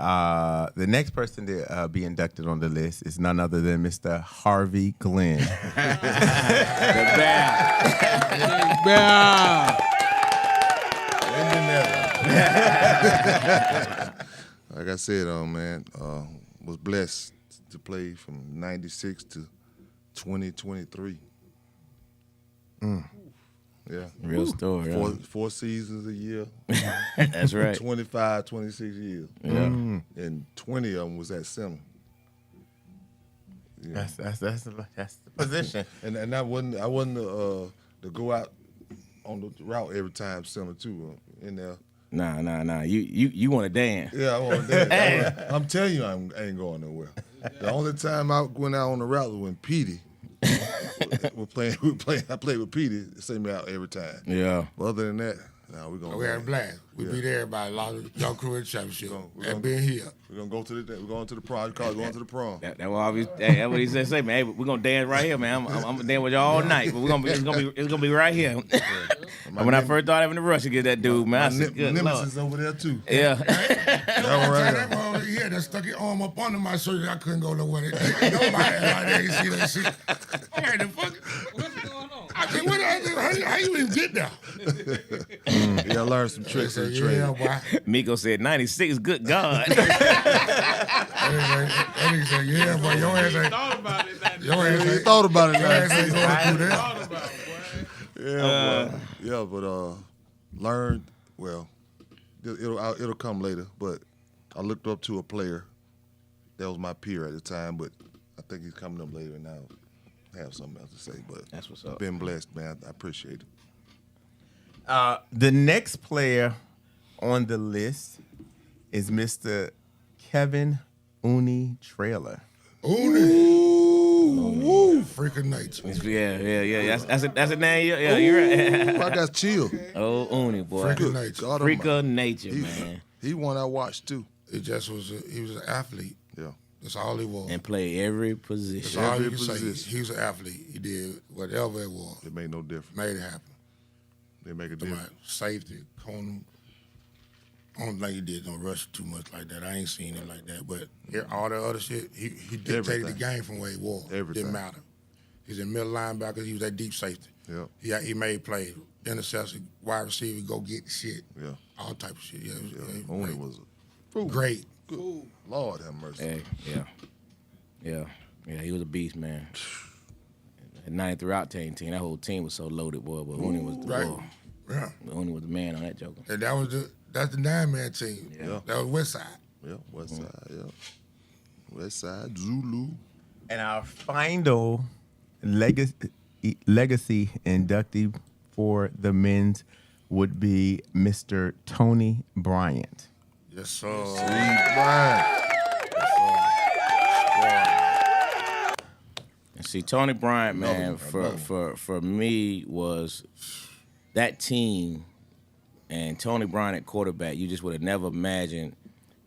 the next person to be inducted on the list is none other than Mr. Harvey Glenn. Like I said, man, was blessed to play from 96 to 2023. Yeah. Real story. Four seasons a year. That's right. 25, 26 years. Yeah. And 20 of them was at center. Yeah. That's the position. And I wasn't to go out on the route every time center too. In there. Nah. You want to dance? Yeah, I want to dance. I'm telling you, I ain't going nowhere. The only time I went out on the route was when Petey. I played with Petey. Send me out every time. Yeah. But other than that, We had a blast. We beat everybody. A lot of young crew in the championship. And being here. We're going to going to the prom. You call it going to the prom. That's what he said. Say, man, hey, we're gonna dance right here, man. I'm gonna dance with you all night, but it's gonna be right here. When I first thought having to rush to get that dude, man, I said, good Nemesis Lord. over there too. Yeah. That stuck his arm up under my shirt. I couldn't go nowhere. Nobody out there see that shit. I'm like, the fuck? What's going on? I said, how you even get there? Yeah, I learned some tricks in the trade. Yeah, boy. Miko said 96. Good God. That nigga said, yeah, boy, your ass ain't. Thought about it. Thought about it. Your ass ain't going through that. Thought about it, boy. Yeah, but learned well. It'll come later. But I looked up to a player that was my peer at the time, but I think he's coming up later, and I'll have something else to say. But That's what's I've up. been blessed, man. I appreciate it. The next player on the list is Mr. Kevin Uni Trailer. Ooh, freaking nature. Yeah. That's a name. Yeah, you're right. I got chill. Oh, Uni boy. Freaking nature. God Freak Almighty. of nature, man. He one I watched too. It just was. He was an athlete. Yeah. That's all he was. And play every That's position. all every you can say. position. He was an athlete. He did whatever it was. It made no difference. Made it happen. They make a Right. difference. Safety, corner. I don't think he did no rush too much like that. I ain't seen it like that. But all the other shit, he dictated Everything. the game from where he was. Everything. Didn't matter. He's a middle linebacker. He was that deep safety. Yeah. He made plays. Interception, wide receiver, go get the shit. Yeah. All type of shit. Yeah, Only was great. good. Lord have mercy. Hey, yeah. He was a beast, man. At 93 Octane team, that whole team was so loaded, boy. But Uni was the Right. boy. Yeah. Uni was the man on that joker. And that's the 9-man team. Yeah. That was West Side. Yeah, West Side, yeah. West Side, Zulu. And our final legacy inductee for the men's would be Mr. Tony Bryant. Yes, sir. Steve Bryant. And see, Tony Bryant, man, Another for me was that team and Tony Bryant at quarterback. You just would have never imagined,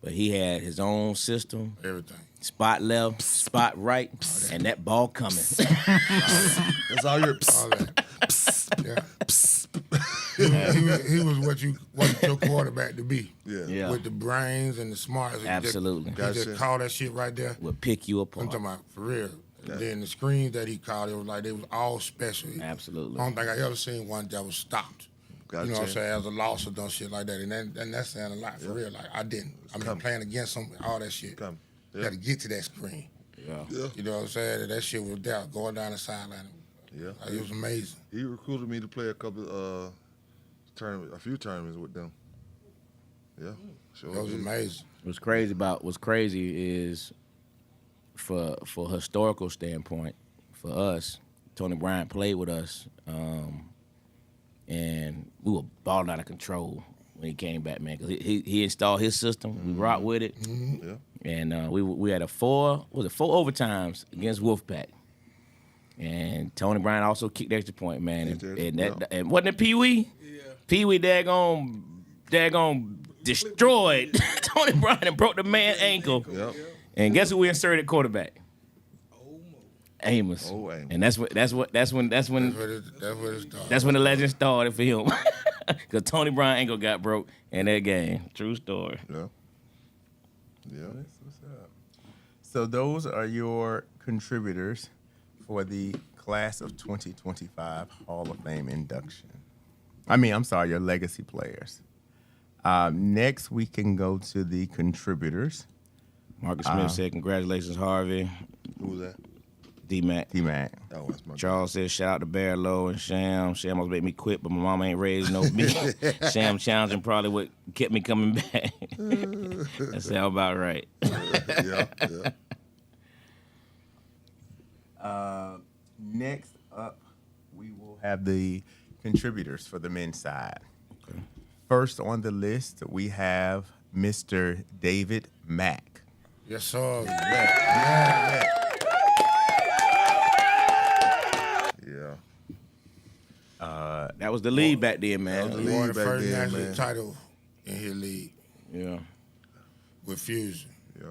but he had his own system. Everything. Spot left, spot right, and that ball coming. That's all you're. All that. Yeah. He was what you wanted your quarterback to be. Yeah. Yeah. With the brains and the smarts. Absolutely. He just called that shit right there. Would pick you I'm apart. talking about for real. And then the screens that he called, it was like they was all special. Absolutely. I don't think I ever seen one that was stopped. Gotcha. You know what I'm saying? As a loss or done shit like that. And that's saying a lot for real. Like I didn't. I mean playing against him, all that shit. Come. You got to get to that screen. Yeah. You know what I'm saying? That shit was there, going down the sideline. Yeah. Like, it was amazing. He recruited me to play a few tournaments with them. Yeah. Sure. That was did. amazing. What's crazy is for historical standpoint, for us, Tony Bryant played with us, and we were balling out of control when he came back, man. Because he installed his system, we rocked with it, Yeah. and we had four overtimes against Wolfpack, and Tony Bryant also kicked the extra point, man, and wasn't it Pee Wee? Yeah. Pee Wee daggone destroyed Tony Bryant and broke the man's ankle. Yep. And guess who we inserted at quarterback? Amos. Oh, Amos. And that's when That's what it started. that's when the legend started for him. Because Tony Bryant ankle got broke in that game. True story. Yeah. Yeah. That's what's up. So those are your contributors for the class of 2025 Hall of Fame induction. I'm sorry, your legacy players. Next, we can go to the contributors. Marcus Smith said, congratulations, Harvey. Who was that? D-Mac. T-Mac. Oh, that's my Charles said, shout out to Bear Low and Sham. Sham must make me quit, but my mama ain't raised no me. Sham challenging probably what kept me coming back. That sound about right. Yeah. Next up, we will have the contributors for the men's side. Okay. First on the list, we have Mr. David Mack. Yes, sir. Yeah. That was the lead back then, man. That was He won the back first then, national man. title in his league Yeah. with Fusion. Yeah.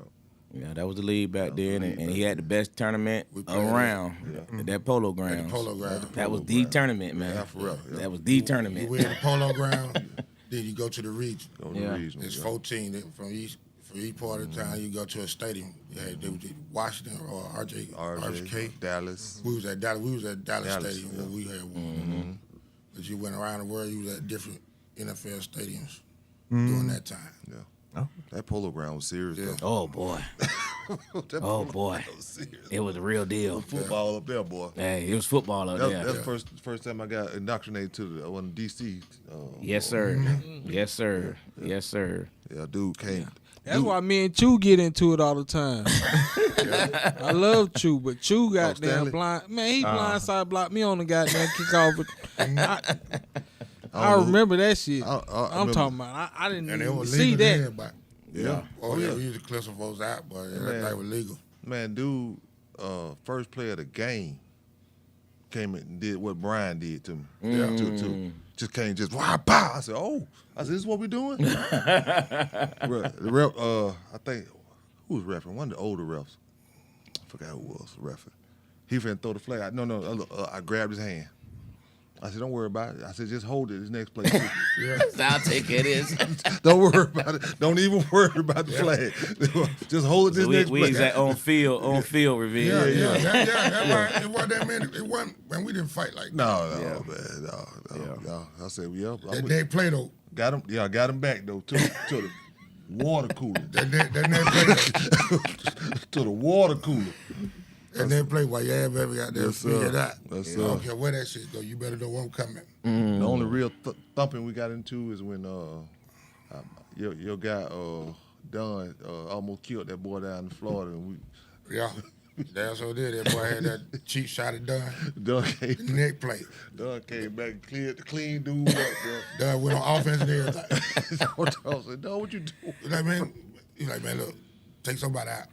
Yeah, that was the lead back then, and he had the best tournament We played around at that polo At ground. the Polo Ground. That was the tournament, man. Yeah, for real. Yeah. That was the You tournament. win the Polo Ground, then you go to the region. Go to Yeah. the regional. It's Yeah. 14 from each part of the town. You go to a stadium. They was at Washington or RFK. Dallas. We was at Dallas. We was at Dallas Dallas, Stadium yeah. when we had one. But you went around the world. You was at different NFL stadiums during that time. Yeah. Oh. That polo ground was serious, Yeah. though. Oh boy, That oh polo boy, ground was serious. it was the real deal. Football up there, boy. Hey, it was football up there. That's the first time I got indoctrinated to the one DC. Yes, sir. Yes, sir. Yes, sir. Yeah, dude came. That's why me and Chew get into it all the time. I love Chew, but Chew goddamn Stanley? blind. Man, he blindside blocked me on the goddamn kickoff. I don't know. remember that shit. I I'm remember- talking about. I didn't And it even was see legal that. then, but Yeah. oh yeah, we used to clear some folks out, but that was legal. Man, dude, first play of the game came and did what Brian did to me. Yeah. To just came just wow, pow. I said, oh, this is what we doing? The ref, I think who was refereeing? One of the older refs. I forgot who was refereeing. He finna throw the flag. I grabbed his hand. I said, don't worry about it. I said, just hold it. This next play. I'll take it. Is Don't worry about it. Don't even worry about the flag. Just hold it this next we play. use that on field review. Yeah. That's why it wasn't that many. It wasn't when we didn't fight like that. No, man, no. I said, yeah. They play though. Got him. Yeah, I got him back though to the water cooler. That play. To the water cooler. And they play while your baby out there Yes, sir. figure it out. Yes, I sir. don't care where that shit go. You better know when I'm coming. The only real thumping we got into is when your guy Don almost killed that boy down in Florida, and Yeah. That's what did. That boy had that cheap shot at Dunn. Don came, Neck play. Don came back and clean dude up, bro. Dunn went on offense and everything. I said, Don, what you doing? You know what I mean? He's like, man, look, take somebody out.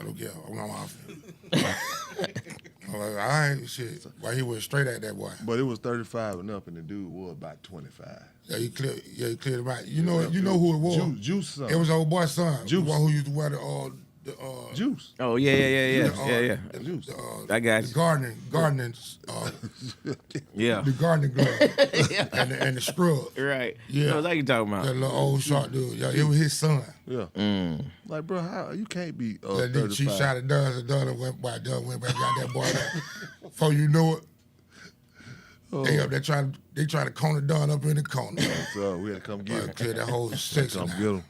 I don't care. I'm on offense. I'm like, all right, shit. Why he went straight at that boy? But it was 35 and up, and the dude was about 25. Yeah, he cleared him out. You know who it was. Juice son. It was old boy's son. Juice. The one who used to wear the Juice. Oh yeah. Juice. I got the you. gardening, Yeah. the gardening glove, and the scrub. Right. Yeah. What you talking That about? little old short dude. Yeah, it was his son. Yeah. Mm. Like, bro, how you can't be That nigga 35. cheap shot at Dunn and Dunn went back, got that boy there. Before you know it, they up there trying to corner Dunn up in the corner. So we had to come get him. Clear that whole section Come out. get him.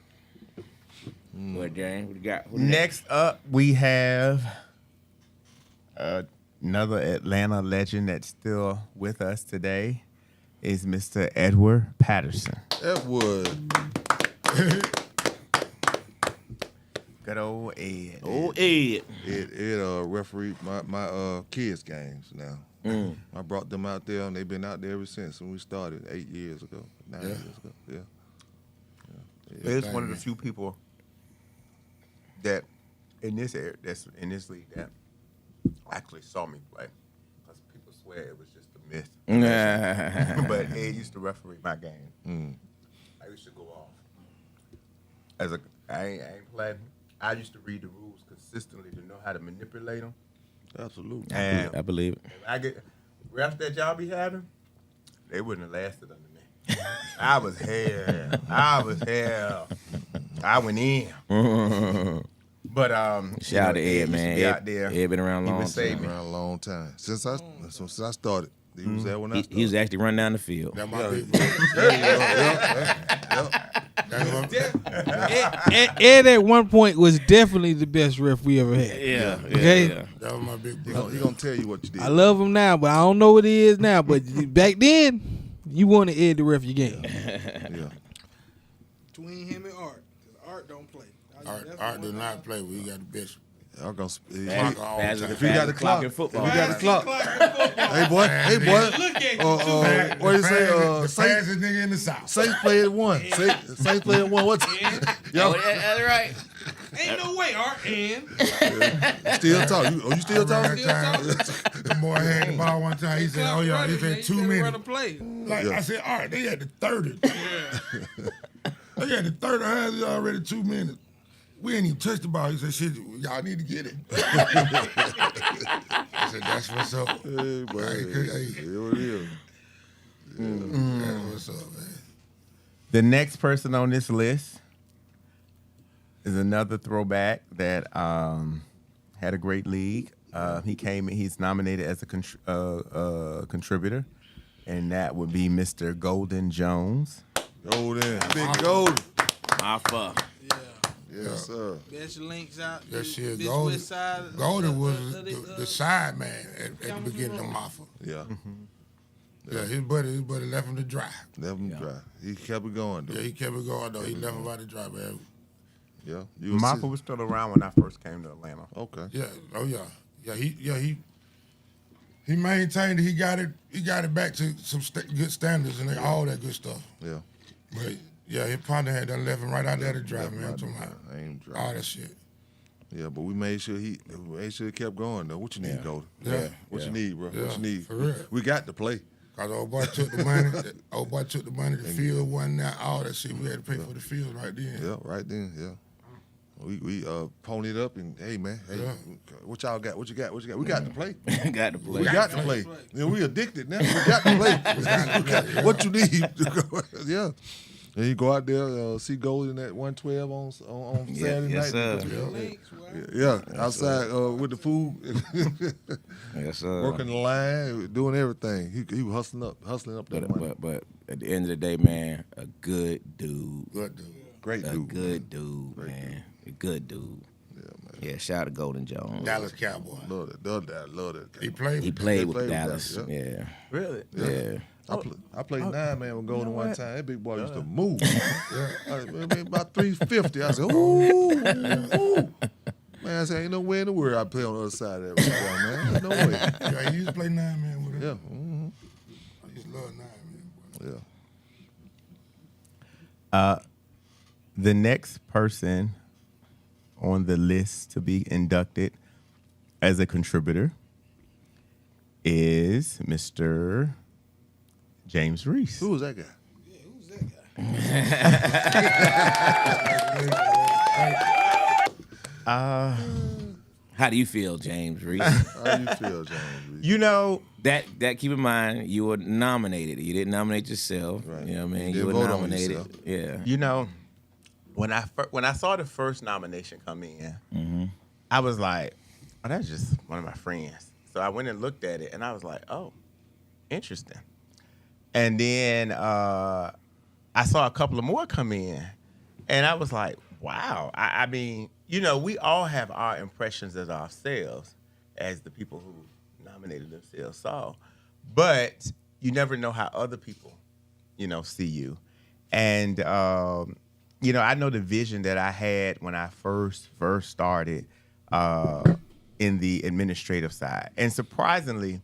What, James? What you got? Who Next up, we have another Atlanta legend that's still with us today. Is Mr. Edward Patterson. Edward. Good old Ed. Oh, Ed. Ed refereed my kids' games now. I brought them out there, and they've been out there ever since when we started 8 years ago, 9 years ago. Yeah. It's one of the few people that in this area, that's in this league, that actually saw me play. Because people swear it was just a myth. But Ed used to referee my game. I used to go off. I ain't playing. I used to read the rules consistently to know how to manipulate them. Absolutely. And I believe it. if I get refs that y'all be having, they wouldn't have lasted under me. I was hell. I went in. But Shout out to Ed, man. Out there. Ed been around a He long would save time. me. Around a long time. Since I started. He was there when I started. He was actually running down the field. That my big brother. Ed at one point was definitely the best ref we ever had. Yeah. Okay? That was my big brother. He gonna tell you what you did. I love him now, but I don't know what he is now. But back then, you wanted Ed to ref your game. Yeah. Between him and Art, 'cause Art don't play. Art did not play. We got the best. Y'all gonna. Mark all the time. If you got the clock in football. If you got the clock. Hey boy. What do you say? The Saints fastest nigga in the South. played at 1. Saints played at 1. What? Y'all That's right. Ain't no way, Art. And still talking? You still talking? The boy had the ball one time. He said, "Oh yeah," he said 2 minutes. Play. Like I said, all right, they had the 30. They had the 30 hands already 2 minutes. We ain't even touched the ball. He said, "Shit, y'all need to get it." I said, "That's what's up." Hey, boy. Hey. Here it is. That's what's up, man. The next person on this list is another throwback that had a great league. He's nominated as a contributor, and that would be Mr. Golden Jones. Golden. Big Golden. Alpha. Yes, sir. Best links out. That shit, this Golden. west side Golden was of the side man at the beginning of Mafia. Yeah. Yeah, his buddy left him to dry. Left him dry. He kept it going, though. Yeah, he kept it going though. He left him out to dry, man. Yeah. Mafia was still around when I first came to Atlanta. Okay. Yeah, oh yeah, he maintained it. He got it back to some good standards and all that good stuff. Yeah. But yeah, his partner had done left him right out there to dry, man. I'm talking about I ain't dry. all that shit. Yeah, but we made sure he kept going, though. What you need, Golden? Yeah. What you need, bro? Yeah, What you need? for real. We got to play. Cause old boy took the money. The field wasn't there, all that shit. We had to pay for the field right then. Yeah, right then. Yeah. We ponied up and hey man, what y'all got? What you got? We got to play. Got to play. We got to play. You know, we addicted now. We got to play. What you need? Yeah. And you go out there, see Golden at 112 on Saturday yes, night. sir. Yeah, outside with the food, Yes, sir. working the line, doing everything. He was hustling up that money. But at the end of the day, man, a good dude. Good dude. Great A dude. good dude, man. A good dude. Yeah, man. Yeah, shout out to Golden Jones. Dallas Cowboy. Love that. Love that. He played. He played with played with Dallas. Dallas, Yeah. Really? Yeah. I played 9-man with Golden one what? time. That big boy used to move. About 350. I said, ooh. Man, I said, ain't no way in the world I play on the other side of that right there, man. Ain't no way. Yeah, he used to play 9-man with him. Yeah. Mm-hmm. I used to love 9-man. Yeah. The next person on the list to be inducted as a contributor is Mr. James Reese. Who was that guy? How do you feel, James Reese? How you feel, James? Reese? You know, that keep in mind, you were nominated. You didn't nominate yourself. Right. You know what I mean? You You were didn't vote on nominated. yourself. Yeah. you know, when I saw the first nomination come in, I was like, oh, that's just one of my friends. So I went and looked at it, and I was like, oh, interesting. And then I saw a couple of more come in, and I was like, wow. I mean, you know, we all have our impressions of ourselves as the people who nominated themselves saw. But you never know how other people, you know, see you. And, you know, I know the vision that I had when I first started in the administrative side. And surprisingly,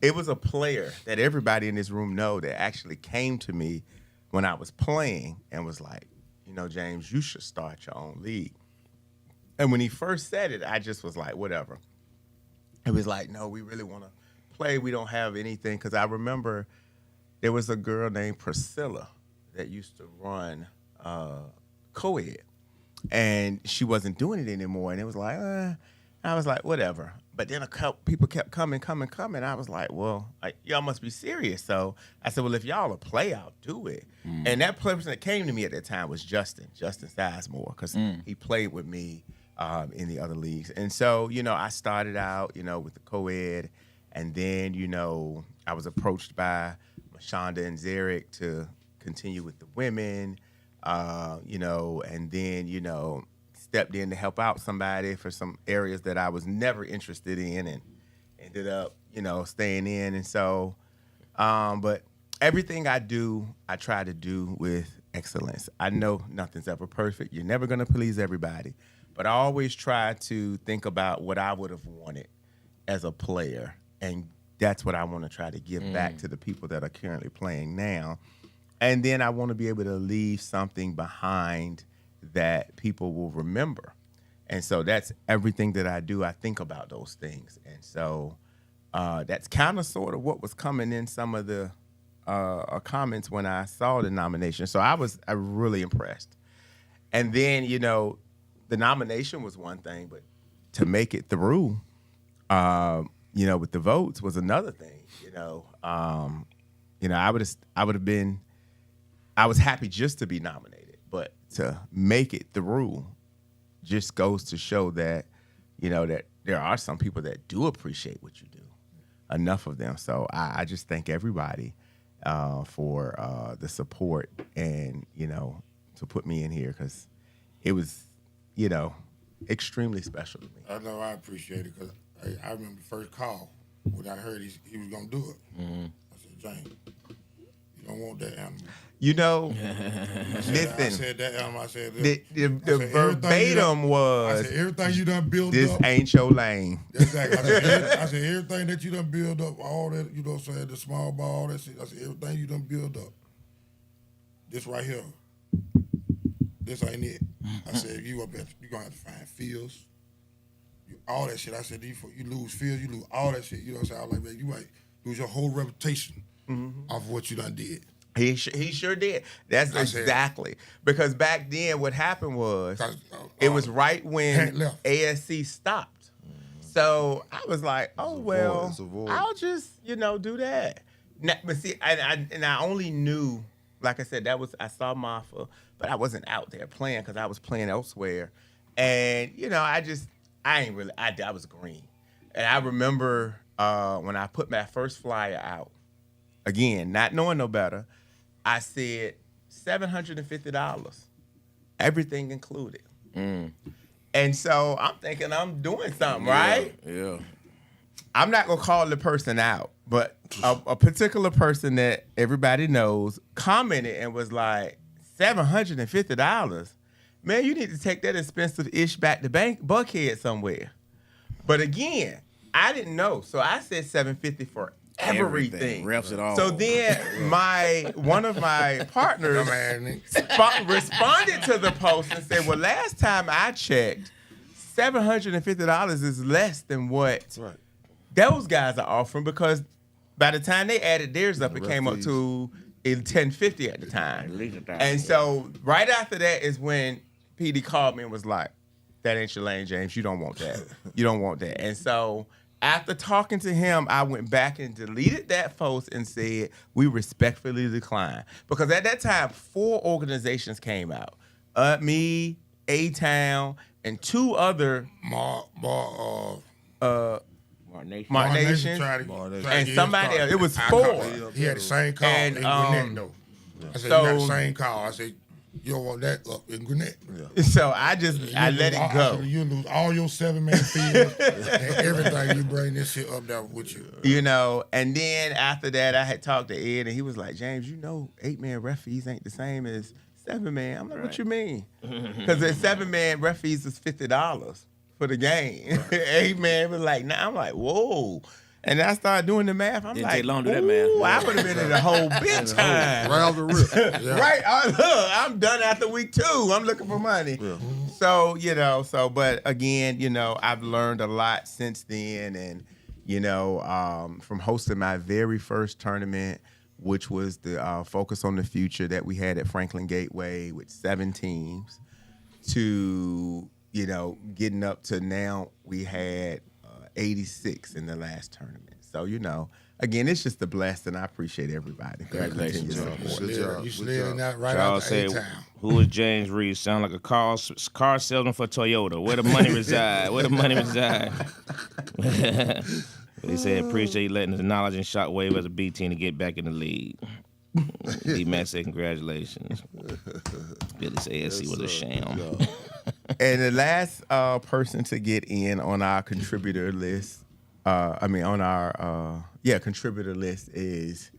it was a player that everybody in this room know that actually came to me when I was playing and was like, you know, James, you should start your own league. And when he first said it, I just was like, whatever. It was like, no, we really want to play. We don't have anything. Because I remember there was a girl named Priscilla that used to run co-ed. And she wasn't doing it anymore. And it was like, I was like, whatever. But then a couple people kept coming. I was like, well, y'all must be serious. So I said, well, if y'all will play, I'll do it. And that person that came to me at that time was Justin Sizemore, because he played with me in the other leagues. And so, you know, I started out, you know, with the co-ed. And then, you know, I was approached by Mashonda and Zarek to continue with the women, you know, and then, you know, stepped in to help out somebody for some areas that I was never interested in and ended up, you know, staying in. And so, but everything I do, I try to do with excellence. I know nothing's ever perfect. You're never going to please everybody. But I always try to think about what I would have wanted as a player. And that's what I want to try to give back to the people that are currently playing now. And then I want to be able to leave something behind that people will remember. And so that's everything that I do. I think about those things. And so that's kind of sort of what was coming in some of the comments when I saw the nomination. So I was really impressed. And then, you know, the nomination was one thing, but to make it through, you know, with the votes was another thing. You know, I would have been, I was happy just to be nominated, but to make it through just goes to show that, you know, that there are some people that do appreciate what you do, enough of them. So I just thank everybody for the support and, you know, to put me in here, because it was, you know, extremely special to me. I know I appreciate it, because I remember the first call when I heard he was going to do it. I said, James, you don't want that animal. You know, I listen, said that animal. I said the verbatim was, I said, everything you done built this up. ain't your lane. Exactly. I said, everything that you done build up, all that, you know what I'm saying, the small ball, all that shit. I said, everything you done build up, this right here, this ain't it. I said, you up there, you gonna have to find fields, all that shit. I said, you lose fields, you lose all that shit. You know what I'm saying? I was like, man, you might lose your whole reputation off of what you done did. He sure did. That's exactly. Because back then what happened was, it was right when ASC stopped. So I was like, oh, well, I'll just, you know, do that. Now, but see, and I only knew, like I said, I saw Marfa, but I wasn't out there playing because I was playing elsewhere. And, you know, I was green. And I remember when I put my first flyer out, again, not knowing no better, I said $750, everything included. And so I'm thinking I'm doing something, right? Yeah. I'm not going to call the person out, but a particular person that everybody knows commented and was like, $750? Man, you need to take that expensive ish back to Buckhead somewhere. But again, I didn't know. So I said $750 for everything. Reps it all. So then one of my partners responded to the post and said, well, last time I checked, $750 is less than what those guys are offering because by the time they added theirs up, it came up to $10.50 at the time. And so right after that is when PD called me and was like, "That ain't your lane, James. You don't want that. You don't want that." And so after talking to him, I went back and deleted that post and said, "We respectfully decline." Because at that time, 4 organizations came out. Me, A-Town, and 2 other Mark Nation. And somebody else. It was 4. He had the same call And, in Gwinnett, though. I said, you got the same call. I said, you don't want that up in Gwinnett. So I let it go. You lose all your 7-man field and everything. You bring this shit up there with you. You know, and then after that, I had talked to Ed, and he was like, "James, 8-man ref fees ain't the same as 7-man." I'm like, "What you mean?" Because the 7-man ref fees was $50 for the game. 8-man was like, "Nah." I'm like, "Whoa." And I started doing the math. I'm Didn't like, take long to do that math. I would have been in the whole big time. Right off the rip. Right. I'm done after week 2. I'm looking for money. Yeah. So, but again, I've learned a lot since then. And, from hosting my very first tournament, which was the Focus on the Future that we had at Franklin Gateway with 7 teams, to, getting up to now we had 86 in the last tournament. So, again, it's just a blessing. I appreciate everybody. Congratulations. Good job. You slid in that right Charles out said, the A-Town. "Who is James Reed? Sound like a car salesman for Toyota. Where the money reside? Where the money reside?" He said, "Appreciate you letting the knowledge and shockwave as a B team to get back in the league." D-Mac said, "Congratulations." Billy said SC was a sham. And the last person to get in on our contributor list, contributor list is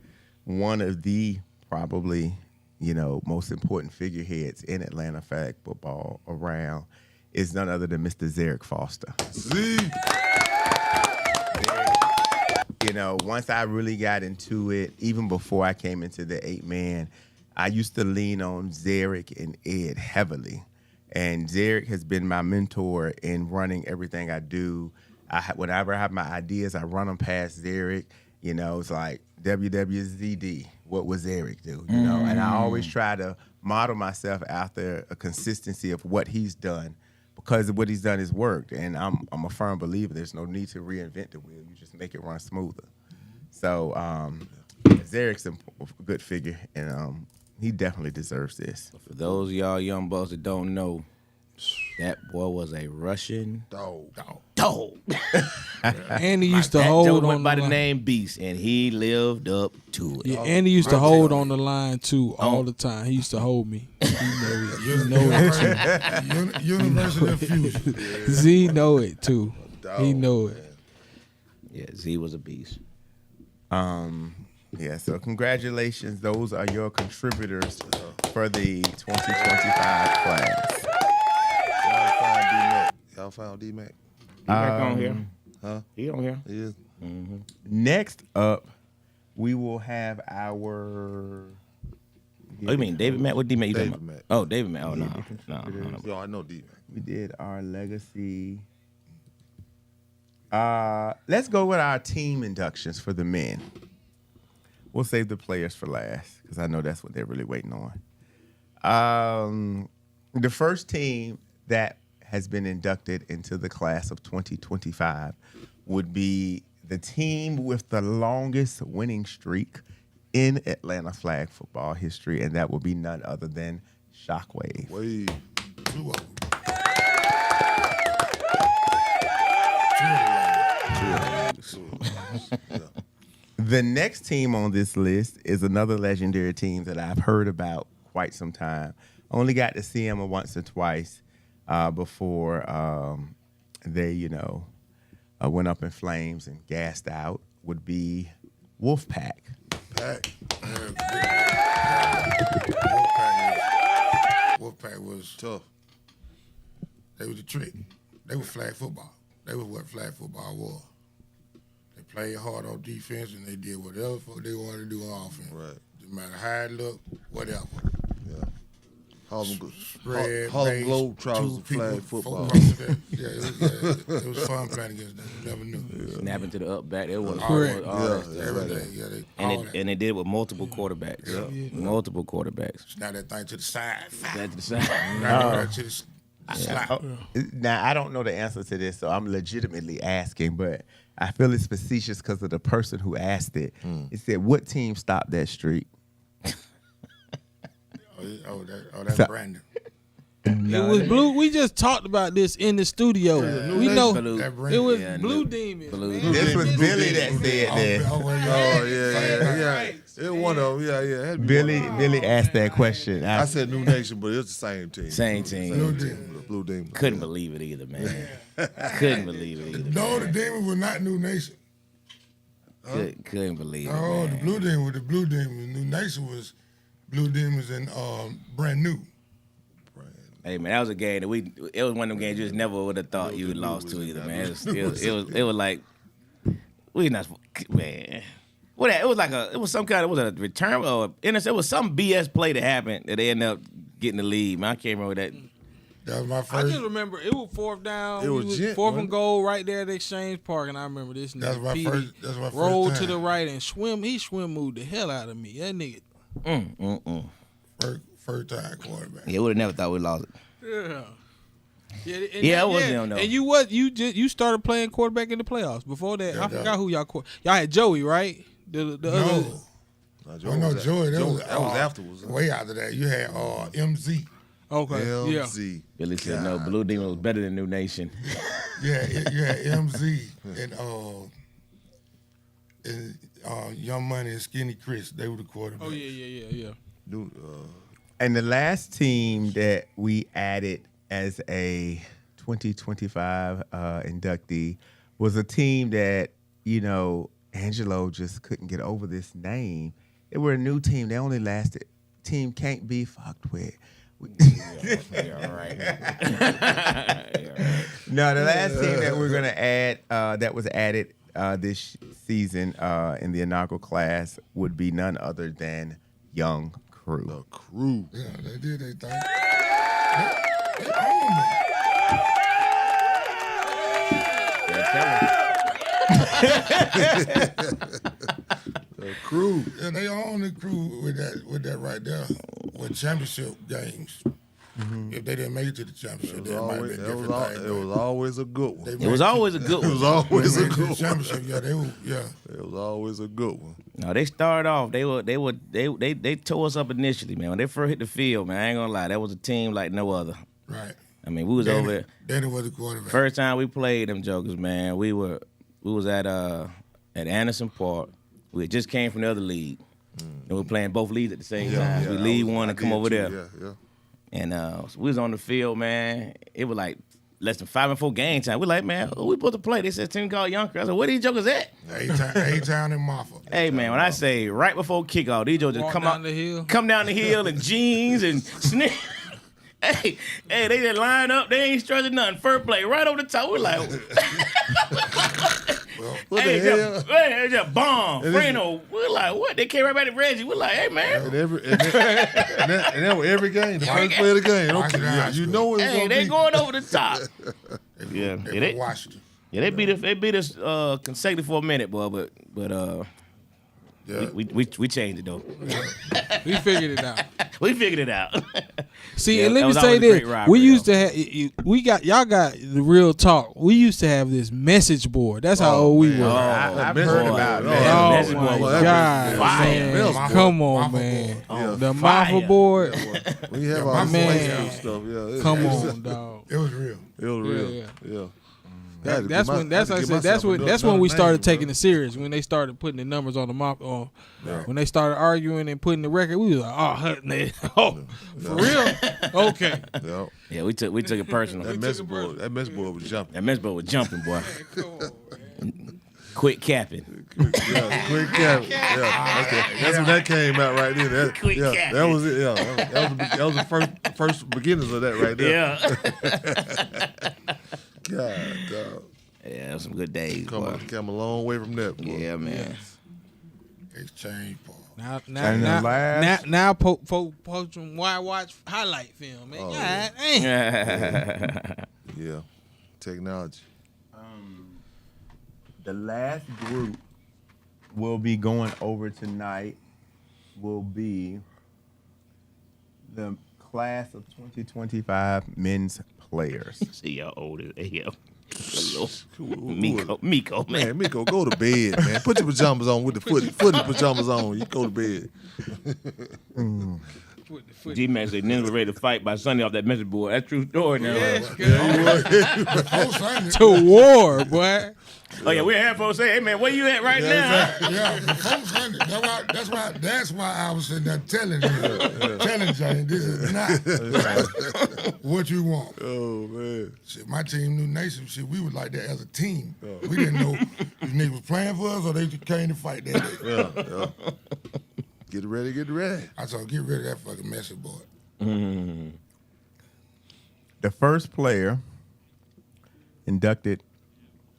one of the probably, most important figureheads in Atlanta flag football around, is none other than Mr. Zarek Foster. Once I really got into it, even before I came into the 8-man, I used to lean on Zarek and Ed heavily. And Zarek has been my mentor in running everything I do. Whenever I have my ideas, I run them past Zarek. It's like WWZD. What would Zarek do? And I always try to model myself after a consistency of what he's done, because what he's done has worked. And I'm a firm believer there's no need to reinvent the wheel. You just make it run smoother. So Zarek's a good figure, and he definitely deserves this. For those of y'all young bucks that don't know, that boy was a Russian dog. And he used to That hold joke on went by the line. name Beast, and he lived up to it. Yeah, and he used to hold on the line too all the time. He used to hold me. He know it too. University of Fusion. Z know it too. He know it. Yeah, Z was a beast. So congratulations. Those are your contributors for the 2025 class. Y'all found D-Mac? He back on here. Huh? He on here. He is. Next up, we will have our... Oh, you mean David Mack? What D-Mac you talking David about? Mack. Oh, David Mack. Oh, no. Yo, I know D-Mac. We did our legacy. Let's go with our team inductions for the men. We'll save the players for last, because I know that's what they're really waiting on. The first team that has been inducted into the class of 2025 would be the team with the longest winning streak in Atlanta flag football history, and that will be none other than Shockwave. Wait. 2 of them. The next team on this list is another legendary team that I've heard about quite some time. Only got to see them once or twice before they, went up in flames and gassed out. Would be Wolfpack. Wolfpack was Tough. They was the trick. They was flag football. They was what flag football was. They played hard on defense and they did whatever they wanted to do on offense. Right. Didn't matter how it looked, whatever. Yeah. Spread, Harlem base, Globetrotters 2 of people, flag 4 football. across the back. It was fun playing against them. You never knew. Snapping to the up back. It was Correct. all that stuff. Every day, they And all that. they did it with multiple quarterbacks. Multiple quarterbacks. Snap that thing to the side. Back to the side. Right to the slot. Now I don't know the answer to this, so I'm legitimately asking, but I feel it's facetious because of the person who asked it. It said, "What team stopped that streak?" That's Brandon. It was blue. We just talked about this in the studio. We know Blue. it was Yeah, Blue Blue. Demons. Blue. man. This was Blue Billy that Demons. said this. Oh yeah. It one of them. Yeah. It had to be one of them. Billy asked that question. I said New Nation, but it's the same team. Same team. Blue Demons. Couldn't believe it either, man. Couldn't believe it either. No, the Demons were not New Nation. Couldn't believe it. No, Man. the Blue Demons were the Blue Demons. New Nation was Blue Demons and Brand New. Hey man, that was a game that it was one of them games you just never would have thought you would lost to either, man. It was like we not man. What that? It was some kind of a return or intercept. It was some BS play that happened that they ended up getting the lead. Man, I can't remember that. That was my I first. just remember it was 4th down. It was We was Gent, 4th wasn't and it? goal right there at Exchange Park, and I remember this That's nigga my Petey first. That's my first rolled time. to the right and swim moved the hell out of me. That nigga. First time quarterback. Yeah, would have never thought we lost it. Yeah. Yeah, it was them, though. And you started playing quarterback in the playoffs. Before that, I Yeah. forgot who y'all had Joey, right? The other. No. No, Joey. That was afterwards. Way after that, you had MZ. Okay. Yeah. LZ. Billy said no. Blue Demon was better than New Nation. You had MZ and Young Money and Skinny Chris. They were the quarterbacks. Oh yeah. New, And the last team that we added as a 2025 inductee was a team that, Angelo just couldn't get over this name. They were a new team. They only lasted. Team can't be fucked with. Yeah, right. No, the last team that we're going to add that was added this season in the inaugural class would be none other than Young Crew. the crew. Yeah, they did their thing. They owned it. The crew. Yeah, they own the crew with that right there. With championship games. If they didn't make it to the championship, that might be a different thing. It was always a good one. It was always a good It was one. always a They made it to good the one. championship. Yeah, they were. Yeah. It was always a good one. No, they started off. They tore us up initially, man. When they first hit the field, man, I ain't gonna lie, that was a team like no other. Right. I mean, we was over there. Danny was the quarterback. First time we played them jokers, man, we was at Anderson Park. We had just came from the other league. And we were playing both leagues at the same time. We lead one and come over there. Yeah. And so we was on the field, man. It was like less than 5 and 4 game time. We're like, man, who we supposed to play? They said team called Young Crew. I said, where these jokers at? A-Town and Marfa. Hey man, when I say right before kickoff, these jokers Walk come down out the hill. come down the hill in jeans and sniff. Hey, they just line up. They ain't stretching nothing. First play, right over the top. We're like, What hey, the hell? just bomb. Freno. We're like, what? They came right back to Reggie. We're like, hey man. And that was every game. The first play of the game. Washington Okay, High yeah, you School. know it's Hey, gonna they be. going over the top. Yeah, They were Washington. Yeah, they beat us consecutive for a minute, boy. But Yeah. we changed it though. We figured it out. We figured it out. See, Yeah, and let that me was say always a this: great rivalry, we used though. to have, y'all got the real talk. We used to have this message board. That's how old we man. were. I've Message heard board. about Oh, that. Message Oh board my was God, fire. man! Mafia- Come on, Mafia man! board. The Fire. Mafia board. We have my our man. stuff. Yeah, Come on, dog. It was real. It was real. Yeah. Yeah. That's when that's when we started taking it serious. When they started putting the numbers on the mop. When they started arguing and putting the record, we was like, for real? Okay. Yeah. Yeah, we took it personal. That mess board was jumping. That mess boy was jumping, boy. Come on, man. Quit capping. Yeah, quick cap. Yeah, that's when that came out right there. That, Quick yeah, cap. that was it. Yeah, that was the first beginnings of that right there. Yeah. God, dog. Yeah, those some good days, boy. Come a long way from that. Boy. Yeah, man. Exchange ball. Now, poach them. Why watch highlight film, man? God dang. Yeah, technology. The last group we'll be going over tonight will be the class of 2025 men's players. See y'all old as hell. Miko, man. Man, Miko, go to bed, man. Put your pajamas on with the footy pajamas on. You go to bed. G-Man said niggas were ready to fight by Sunday off that message board. That's true story now. To war, boy. Oh yeah, we had folks say, "Hey man, where you at right now?" Yeah, before Sunday. That's why I was sitting there telling Jane, this is not what you want. Oh man. Shit, my team, New Nation, shit, we was like that as a team. We didn't know if niggas was playing for us or they just came to fight that day. Yeah. Get ready. I told get rid of that fucking message board. The first player inducted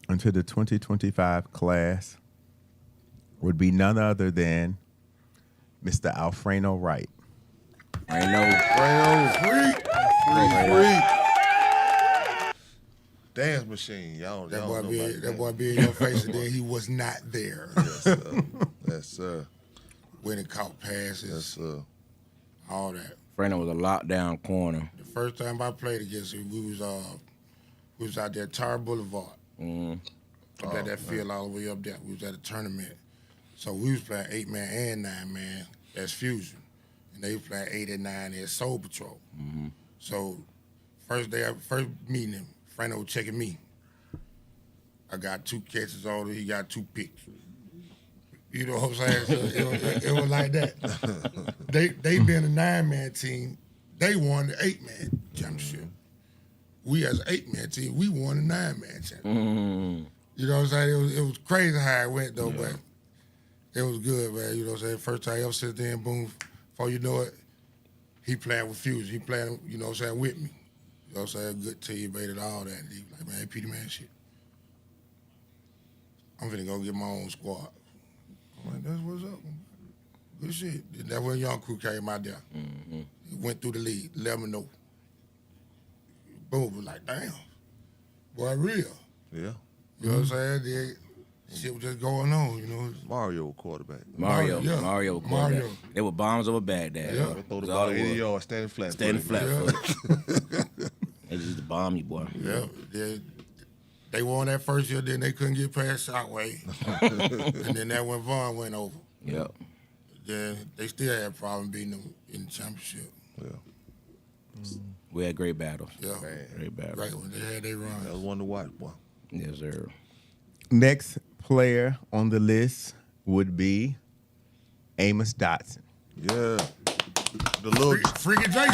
into the 2025 class would be none other than Mr. Alfredo Wright. Free. Dance machine. Y'all That know boy about be in your face and then he was not there. Yes, sir. When it caught passes, Yes, sir. all that. Fernando was a lockdown corner. The first time I played against him, we was out there at Tar Boulevard. Up at that field all the way up there. We was at a tournament. So we was playing 8-man and 9-man as Fusion. And they was playing 8 and 9 as Soul Patrol. So first meeting him, Fernando was checking me. I got 2 catches on him, he got 2 picks. You know what I'm saying? So it was like that. They being a 9-man team, they won the 8-man championship. We as an 8-man team, we won the 9-man championship. You know what I'm saying? It was crazy how it went though, but it was good, man. You know what I'm saying? First time I ever sit there and boom, before you know it, he playing with Fusion. He playing, you know what I'm saying, with me. You know what I'm saying? Good teammate and all that. He was like, man, Peter, man, shit. I'm finna go get my own squad. I'm like, that's what's up. Good shit. And that's when Young Crew came out there. He went through the league, let me know. Boom, was like, damn. Boy, real. Yeah. You know what I'm saying? Then shit was just going on, you know. Mario quarterback. Mario Mario. quarterback. They were bombs over Baghdad. Yeah. They throw the That's ball all it 80 was. yards, standing flat. Standing flat. Yeah. They just used to bomb you, boy. Yeah. They won that first year, then they couldn't get past Shotway. And then that when Vaughn went over. Yep. Then they still had a problem beating them in the championship. Yeah. We had great battles. Yeah. Great battles. Right when they had their run. That was one to watch, boy. Yes, sir. Next player on the list would be Amos Dotson. Yeah. The little Freaky Jason.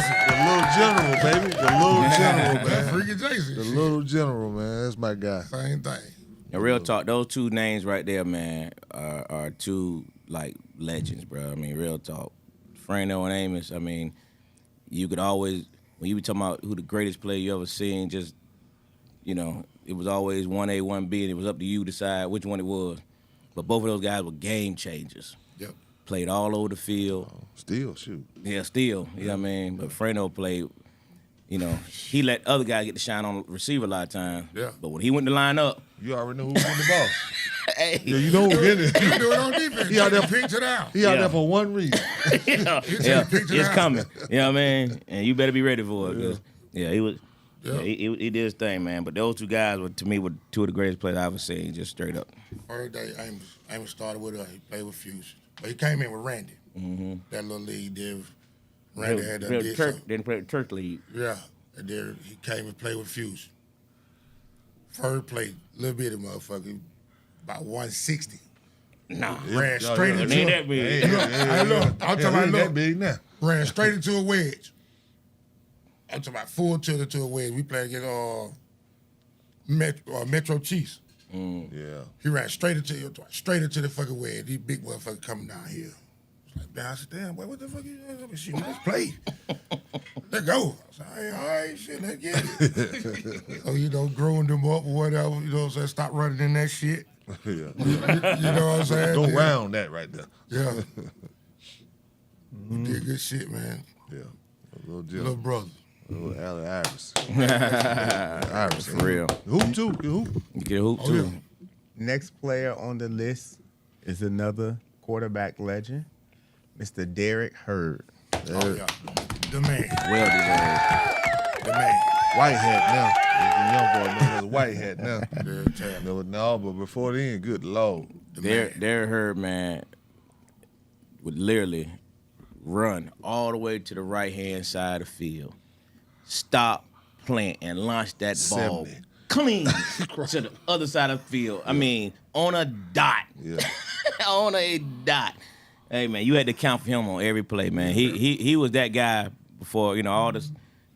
general, baby. The little general, man. Freaky Jason. The shit. little general, man. That's my guy. Same thing. And real talk, those 2 names right there, man, are 2 like legends, bro. I mean, real talk. Frano and Amos, I mean, you could always, when you be talking about who the greatest player you ever seen, just, you know, it was always 1A, 1B, and it was up to you to decide which one it was. But both of those guys were game changers. Yep. Played all over the field. Still, shoot. Yeah, still, you know what I mean? But Frano played, you know, he let other guys get the shine on receiver a lot of times. Yeah. But when he went to line up, You already know who's in the ball. hey, Yeah, you know who in it. He do it on defense. He out there- Pinch it out. He out Yeah. there for one reason. yeah, picked it it's out. coming. You know what I mean? And you better be ready for it. 'Cause, he was. Yeah. Yeah, he did his thing, man. But those 2 guys were, to me, were 2 of the greatest players I've ever seen, just straight up. First day, Amos started with us. He played with Fusion. But he came in with Randy. That little league did. Randy had done did something. Didn't play the church league. Yeah. And then he came and played with Fusion. First play, little bitty motherfucker, about 160. Nah. Ran straight It into ain't a, that big. Hey, look, I'm talking about Ain't that look, big now. ran straight into a wedge. I'm talking about full tilt to a wedge. We played against Metro Chiefs. Yeah. He ran straight into the fucking wedge. These big motherfuckers coming down here. Like, man, I said, damn, boy, what the fuck you doing? Shit, let's play. Let's go. I said, hey, all right, shit, let's get it. So, you know, growing them up or whatever, you know what I'm saying? Stop running in that shit. Yeah. You know what I'm saying? Go Yeah. round that right there. Yeah. We did good shit, man. Yeah. A little Jim. Little brother. A little Allen Iris. Iris, for real. Hoop too. Good hoop. You get a hoop Oh, too. yeah. Next player on the list is another quarterback legend, Mr. Derek Hurd. Oh, yeah. The man. Well deserved. The man. White hat now. The young boy known as white hat now. The talent. No, but before then, good Lord. Derek Hurd, man, would literally run all the way to the right-hand side of the field, stop playing, and launch that ball 70. clean to the other side of the field. I mean, on a dot. Yeah. On a dot. Hey, man, you had to count for him on every play, man. He was that guy before, all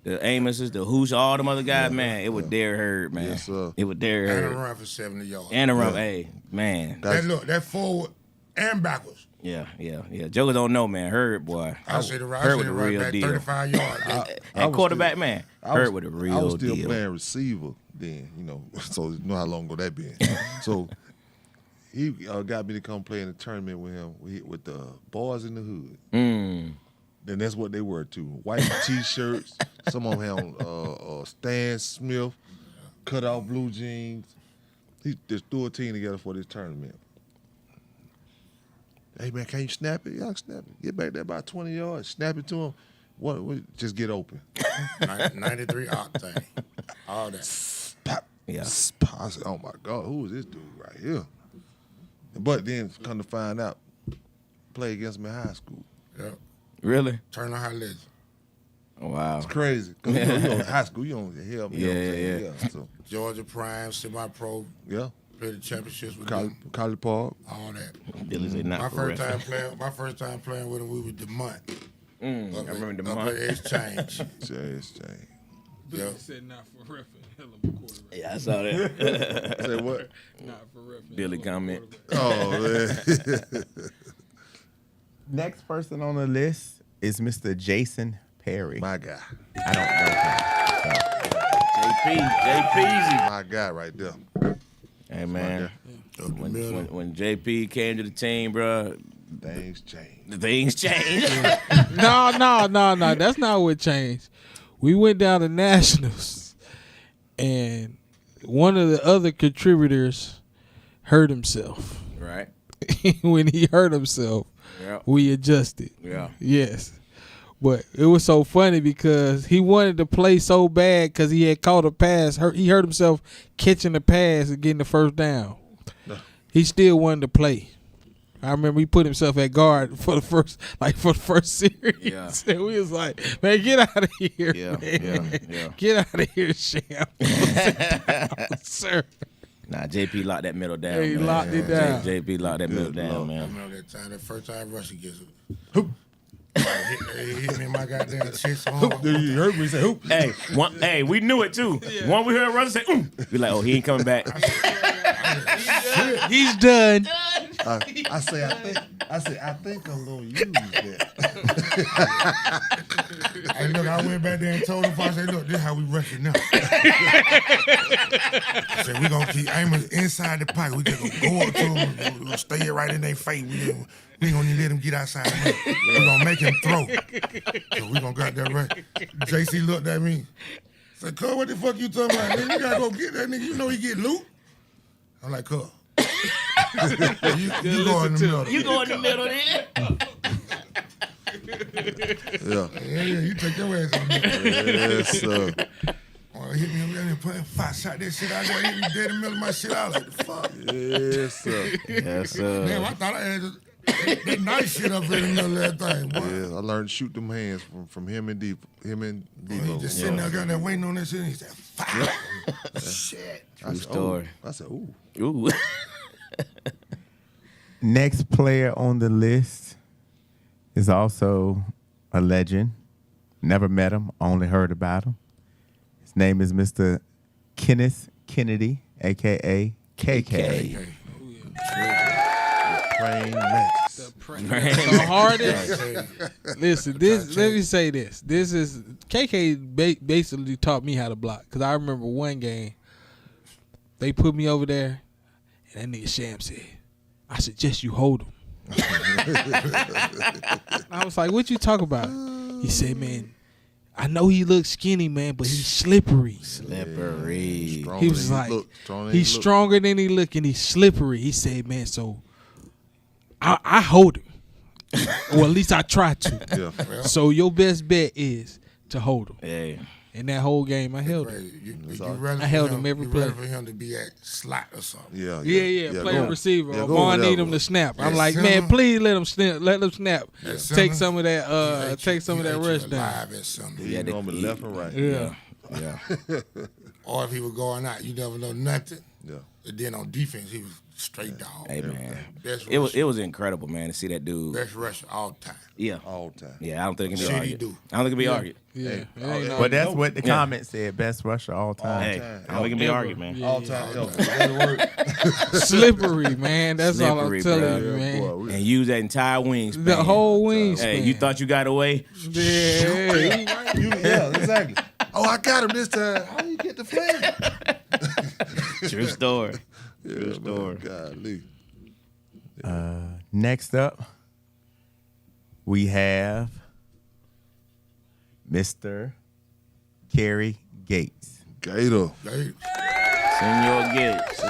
the Amoses, the Hoosh, all them other guys, man. It was Derek Hurd, man. Yes, sir. It was Derek And a Hurd. run for 70 yards. And a run, hey, man. That forward and backwards. Yeah. Jokers don't know, man. Hurd, boy. I say the right, Hurd with the real back deal. 35 yards. And quarterback, man. Hurd with a real I was still deal. playing receiver then, so you know how long ago that been. So he got me to come play in a tournament with him with the boys in the hood. Then that's what they were too. White T-shirts. Some of them had on Stan Smith, cut off blue jeans. He just threw a team together for this tournament. Hey man, can you snap it? Yeah, I can snap it. Get back there about 20 yards. Snap it to him. What? Just get open. 93 octane. All that. Pop. Yeah. I said, oh my God, who is this dude right here? But then come to find out, play against me in high school. Yep. Really? Turner High Legend. Oh, wow. It's crazy. 'Cause you know, in high school, you don't hear me. Yeah. So, Georgia Prime, semi-pro, yeah. played the championships with College them. Park. All that. Billy said not My for first reference. time playing with him, we were DeMont. I remember the Up month. at Exchange. Jazz. Yep. said not for reference. Hell of a quarterback. Yeah, I saw that. Say what? Not for reference. Billy hell of a comment. quarterback. Oh, man. Next person on the list is Mr. Jason Perry. My guy. I don't know him. JPZ. My guy right there. Hey, man. Up the middle. When JP came to the team, bro, Things change. the things changed. No. That's not what changed. We went down to Nationals, and one of the other contributors hurt himself. Right. When he hurt himself, Yeah. we adjusted. Yeah. Yes. But it was so funny because he wanted to play so bad because he had caught a pass. He hurt himself catching the pass and getting the first down. He still wanted to play. I remember he put himself at guard for the first series. Yeah. And we was like, man, get out of here, Yeah, man. yeah. Get out of here, Sham. Sit down, sir. Nah, JP locked that middle down. He man. locked it down. JP locked that middle down, Lord. I man. remember that time, that first time Russia gets it. Hoop. He hit me in my goddamn chest. You heard me say hoop. Hey, we knew it too. One we heard Russell say, we like, oh, he ain't coming back. He's done. I think I'm gonna use that. Hey, look, I went back there and told him, I said, look, this is how we rush it now. I said, we gonna keep aiming inside the pocket. We just gonna go up to them, we gonna stay right in their face. We ain't gonna let him get outside. We gonna make him throw. So we gonna got that right. JC looked at me, said, cuz, what the fuck you talking about? Nigga, you gotta go get that nigga. You know he get loot. I'm like, cuz. you go in the middle. You go in the middle there. Yeah. Yeah, you take your ass on there. Yes, sir. Oh, hit me and putting 5 shot that shit out there, hit me dead in the middle of my shit. I was like, the fuck? Yes, sir. Yes, Damn, I thought I had that nice shit up in the middle of that thing, boy. Yeah, I learned to shoot them hands from him and He Debo. just sitting there waiting on that shit, and he said, fire. Shit. True story. I said, ooh. Ooh. Next player on the list is also a legend. Never met him, only heard about him. His name is Mr. Kenneth Kennedy, a.k.a. KK. Praying matches. The hardest. Listen, let me say this. This is KK basically taught me how to block. Because I remember one game, they put me over there, and that nigga Sham said, I suggest you hold him. I was like, what you talk about? He said, man, I know he looks skinny, man, but he's slippery. Slippery. Stronger He was than like, look, stronger than he's he look. stronger than he look, and he's slippery. He said, man, so I hold him. Or at least I try to. Yeah. So your best bet is to hold him. Yeah. In that whole game, I held him. I held him every play. for him to be at slot or something. Yeah, play a receiver. Yeah, Or go Vaughn whatever. need him to snap. I'm At like, center, man, please let him snap. Let him snap. At Take center, some of that. he Take some of that ate you rush down. alive at center. Yeah, they gonna be left and right. Yeah. Yeah. Or if he was going out, you never know nothing. Yeah. And then on defense, he was straight dog. Hey man. Best It rusher, was incredible, man, to see that dude. best rusher all time. Yeah. All the time. Yeah, I don't think it can be Shit he argued. do. I don't think it can be argued. Yeah. Hey, It ain't oh, no- But that's what the Yeah. comment said. Best rusher all time. Hey, time. I don't think it can be Ever. argued, man. Yeah. All time. Ever. That'll work. Slippery, man. That's all I'm Slippery, telling bro. you, man. Boy, we- And use that entire wingspan. The whole wingspan. Hey, you thought you got away? Yeah. yeah, exactly. Oh, I got him this time. How you get the flag? True story. Yeah, True story. Golly. Next up, we have Mr. Kerry Gates. Gator. They Senor Gates.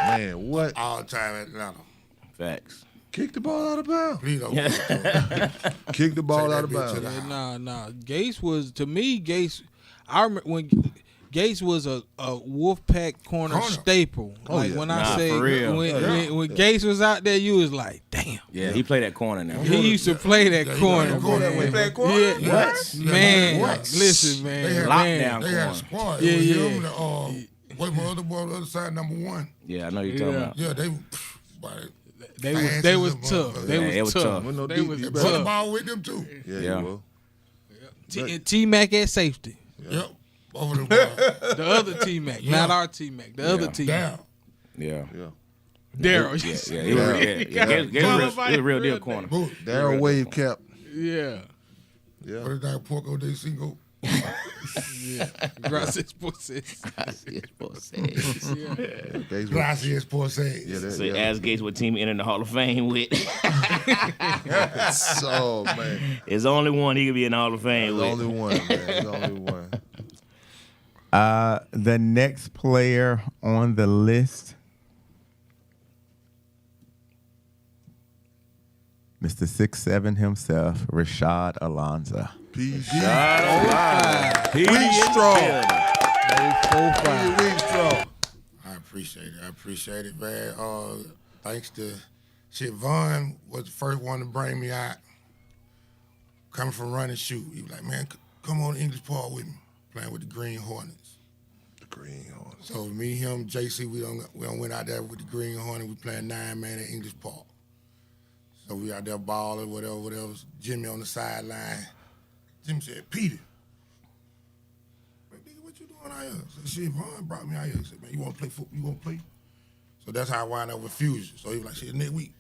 Man, what? all time at Atlanta. Facts. Kick the ball out of bounds. Please don't. Kick the ball Take out of that bitch to bounds. the Nah. Gates was, to me, I remember when Gates was a Wolfpack corner staple. Oh, Like yeah. when Nah, I say for real. when Gates was out there, you was like, damn. Yeah, he played that corner now. He used to play that Yeah, he corner. played that man. corner. He played corner? Yeah. What? Man, What? listen, man. They had Lockdown They had a corner. squad. Yeah, It was yeah. him, what my other boy on the other side, number one. Yeah, I know you're talking Yeah. about. Yeah, they They was Fast as a tough. motherfucker. They Yeah, it was was tough. tough. With no They deep, was you brought the tough. ball with them too. Yeah, Yeah. you will. T-Mac at safety. Yep. Both of them boys. The other T-Mac, not our T-Mac. The other T-Mac. Down. Yeah. Yeah. Daryl. Yeah, he was a real deal corner. Boom. Darryl wave cap. Yeah. Yeah. What is that? Porco de Cinco. Gracias por ser. Gates was- Gracias por seis. Yeah, that, So yeah. ask Gates what team he entered the Hall of Fame with. So, man. It's only one he could be in the Hall of Fame The with. only one, man. The only one. The next player on the list, Mr. 6'7" himself, Rashad Alonzo. PG. Weak strong. 4-5. Weak strong. I appreciate it, man. Thanks to Vaughn was the first one to bring me out. Coming from run and shoot. He was like, man, come on to English Park with me. Playing with the Green Hornets. The Greenhorns. So me, him, JC, we don't went out there with the Green Hornet. We playing 9-man at English Park. So we out there balling, whatever. Jimmy on the sideline. Jimmy said, Peter. Nigga, what you doing out here? I said, shit, Vaughn brought me out here. He said, man, you want to play football? You want to play? So that's how I wound up with Fusion. So he was like, shit, next week,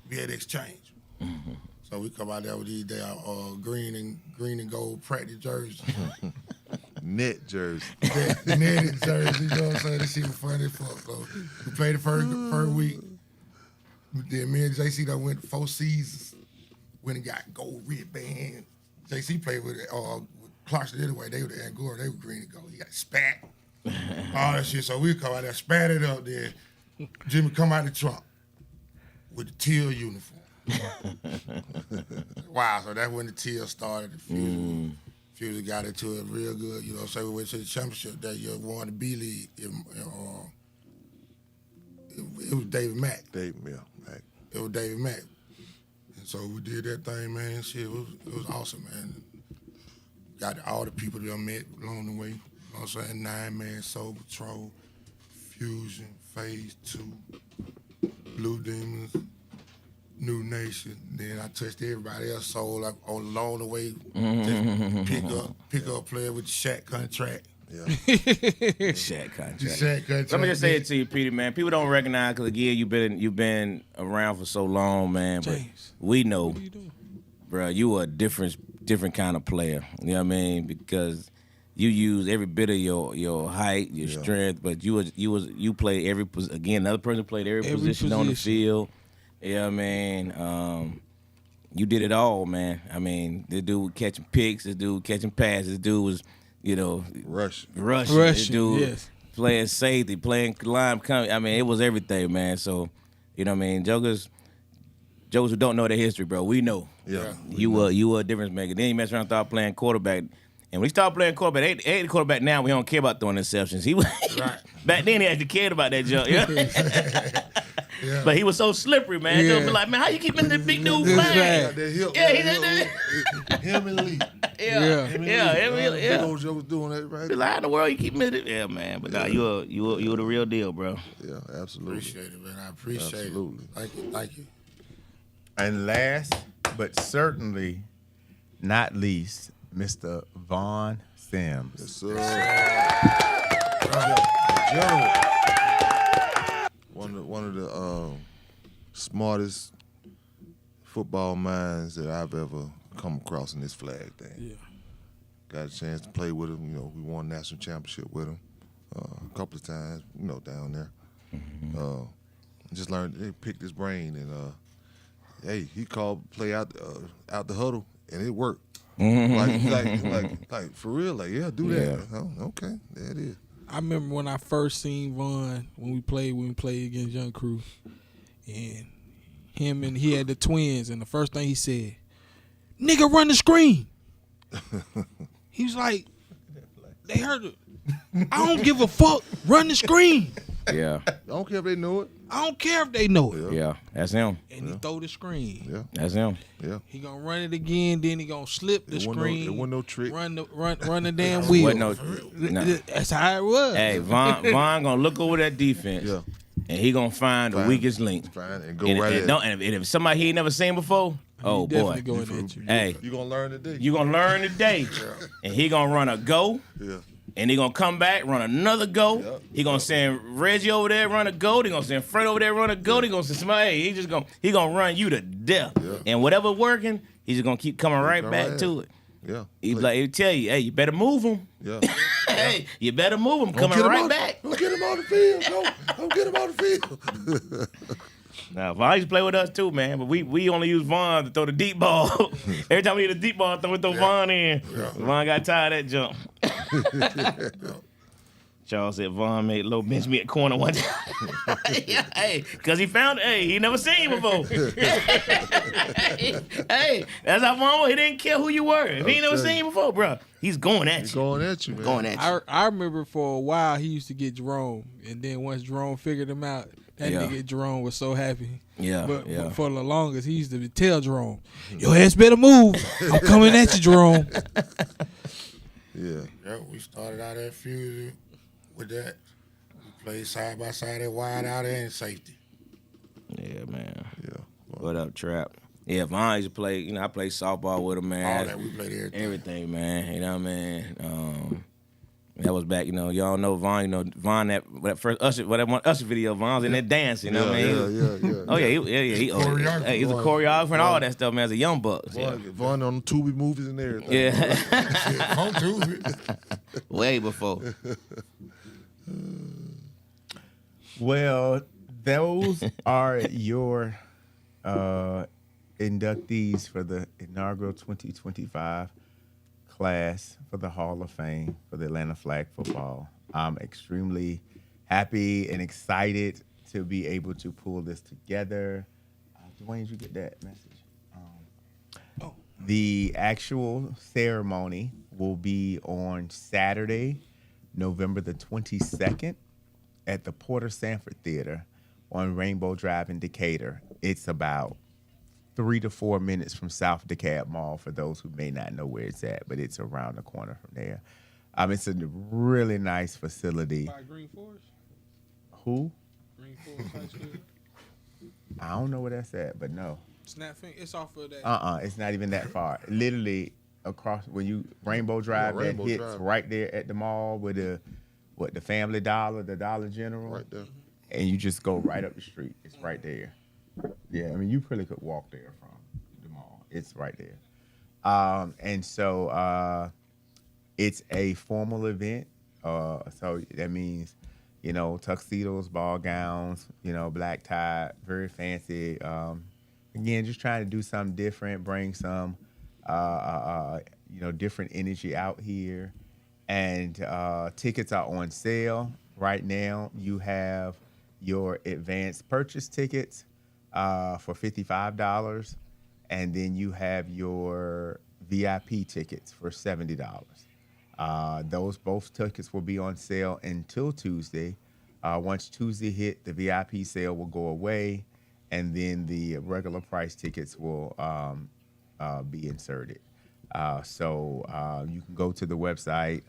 we had exchange. Mm-hmm. So we come out there with these green and gold practice jerseys. Net jersey. Netted jersey, you know what I'm saying? This shit was funny as fuck. So we played the first week. Then me and JC done went 4 seasons. Went and got gold wristband. JC played with Clarkson anyway. They were the Angora. They were green and gold. He got spat. All that shit. So we come out there, spat it up there. Jimmy come out the trunk with the teal uniform. Wow, so that's when the teal started. The Fusion. Fusion got into it real good. You know, so we went to the championship that year, won the B League. It was David Mack. Dave Mill. Right. It was David Mack. And so we did that thing, man. Shit, it was awesome, man. Got all the people that I met along the way. You know what I'm saying? 9-man, Soul Patrol, Fusion, Phase 2, Blue Demons, New Nation. Then I touched everybody else. Soul along the way. Just pick up player with the Shaq contract. Yeah. Shaq contract. The Shaq contract. Let me just say it to you, Peter, man. People don't recognize because again, you've been around for so long, man. But James, we know, what are you doing? bro, you are a different kind of player. You know what I mean? Because you use every bit of your height, your strength, but you play every again. Another person played every position on the field. Yeah, I mean, you did it all, man. I mean, this dude was catching picks, this dude catching passes, this dude was, Rush. rushing. This dude yes. playing safety, playing line. I mean, it was everything, man. So, you know what I mean? Jokers who don't know their history, bro, we know. Yeah. You were a difference maker. Then you mess around and start playing quarterback. And when he started playing quarterback, ain't the quarterback now, we don't care about throwing interceptions. He was back then he actually cared about that jump. Yeah. But he was so slippery, man. Yeah. They'll be like, man, how you keep letting the big dude This fly? right. That hip, Yeah, he that did hip, him and Lee. Yeah. Big Yeah. old Joe was doing that right. Be like, how in the world you keep missing it? Yeah, man. But nah, you were the real deal, bro. Yeah, absolutely. Appreciate it, man. I appreciate Absolutely. it. Thank you. And last but certainly not least, Mr. Vaughn Sims. Yes, sir. General. One of the smartest football minds that I've ever come across in this flag thing. Yeah. Got a chance to play with him. We won national championship with him a couple of times. Down there. Just learned. They picked his brain and hey, he called play out the huddle and it worked. Like for real. Like yeah, do that. Yeah. Oh, okay, there it is. I remember when I first seen Vaughn when we played against Young Crew, and he had the twins, and the first thing he said, "Nigga, run the screen." He was like, "They heard it. I don't give a fuck. Run the screen. Yeah. I don't care if they know it. I don't care if they know it." Yeah. That's him. And he throw the screen. Yeah, That's him. yeah. He gonna run it again, then he gonna slip the It wasn't screen. it wasn't no trick. Run the damn wheel. Wasn't no. That's how it was. Hey, Vaughn gonna look over that defense. Yeah. And he gonna find the weakest link. Fine, and go And, right and, at don't, and if somebody he ain't never seen before, oh He definitely boy. going at you. Hey, You gonna learn today. you gonna learn today. And he gonna run a go. Yeah. And he gonna come back, run another go. Yep. He gonna send Reggie over there, run a go. He gonna send Fred over there, run a go. He gonna send somebody. Hey, he gonna run you to death. Yeah. And whatever working, he's just gonna keep coming right come back right to it. Yeah. He'll tell you, hey, you better move him. Yeah. Hey, you better move him. Don't Coming get him right out- back. Don't get him on the field. Don't get him on the field. Now, Vaughn used to play with us too, man. But we only use Vaughn to throw the deep ball. Every time we need a deep ball, throw Vaughn in. Vaun got tired of that jump. Charles said Vaughn made low bench me at corner one time. Yeah, hey, because he found it. Hey, he never seen you before. Hey, that's how Vaughn was. He didn't care who you were. If he ain't never seen you before, bro, he's going at He's you. going at you, man. Going at you. I remember for a while he used to get Jerome, and then once Jerome figured him out, that Yeah. nigga Jerome was so happy. Yeah, But yeah. for the longest, he used to tell Jerome, "Your ass better move. I'm coming at you, Jerome." Yeah. Yeah, we started out at Fusion with that. We played side by side at wide out there in safety. Yeah, man. Yeah. What up, Trap? Yeah, Vaughn used to play, I played softball with him, All man. that, we played everything. Everything, man. You know what I mean? That was back, y'all know Vaughn, Vaun that first Usher, that one Usher video, Vaughn's in that dance, you know what I mean? Yeah. Oh yeah, he's a choreographer and all that stuff, man. As a young buck, yeah. Vaughn on Tubi movies and everything. Yeah. Shit, home too. Way before. Well, those are your inductees for the inaugural 2025 class for the Hall of Fame for the Atlanta Flag Football. I'm extremely happy and excited to be able to pull this together. Dwayne, did you get that message? The actual ceremony will be on Saturday, November the 22nd at the Porter Sanford Theater on Rainbow Drive in Decatur. It's about 3 to 4 minutes from South DeKalb Mall for those who may not know where it's at, but it's around the corner from there. It's a really nice facility. By Green Forest? Who? Green Forest High School? I don't know where that's at, but no. It's off of that. It's not even that far. Literally across when you Rainbow Drive, Yeah, Rainbow that hits Drive. right there at the mall with the Family Dollar, the Dollar General. Right there. And you just go right up the street. It's right there. Yeah, you probably could walk there from the mall. It's right there. And so it's a formal event. So that means tuxedos, ball gowns, black tie, very fancy. Again, just trying to do something different, bring some, different energy out here. And tickets are on sale right now. You have your advanced purchase tickets for $55, and then you have your VIP tickets for $70. Those both tickets will be on sale until Tuesday. Once Tuesday hit, the VIP sale will go away, and then the regular price tickets will be inserted. So you can go to the website,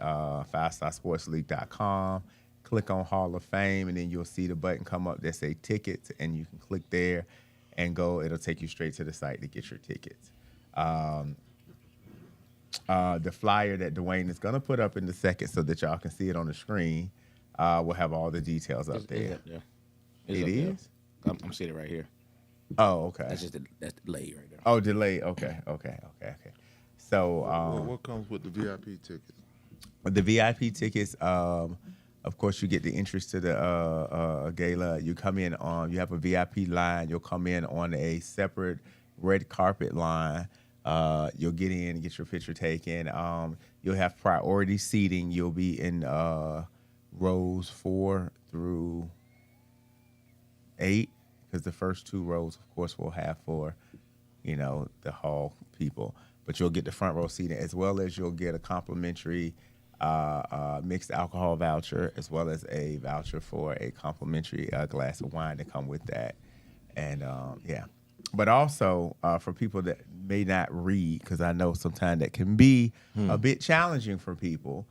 5starsportsleague.com, click on Hall of Fame, and then you'll see the button come up that say tickets, and you can click there and go. It'll take you straight to the site to get your tickets. The flyer that Dwayne is going to put up in the second so that y'all can see it on the screen will have all the details up there. It is? I'm seeing it right here. Oh, okay. That's the delay right there. Oh, delay. Okay. So, what comes with the VIP tickets? the VIP tickets, of course, you get the entrance to the gala. You come in on, you have a VIP line. You'll come in on a separate red carpet line. You'll get in and get your picture taken. You'll have priority seating. You'll be in rows 4 through 8, because the first 2 rows, of course, will have for, the hall people. But you'll get the front row seating, as well as you'll get a complimentary mixed alcohol voucher, as well as a voucher for a complimentary glass of wine to come with that. And yeah. But also for people that may not read, because I know sometimes that can be a bit challenging for people,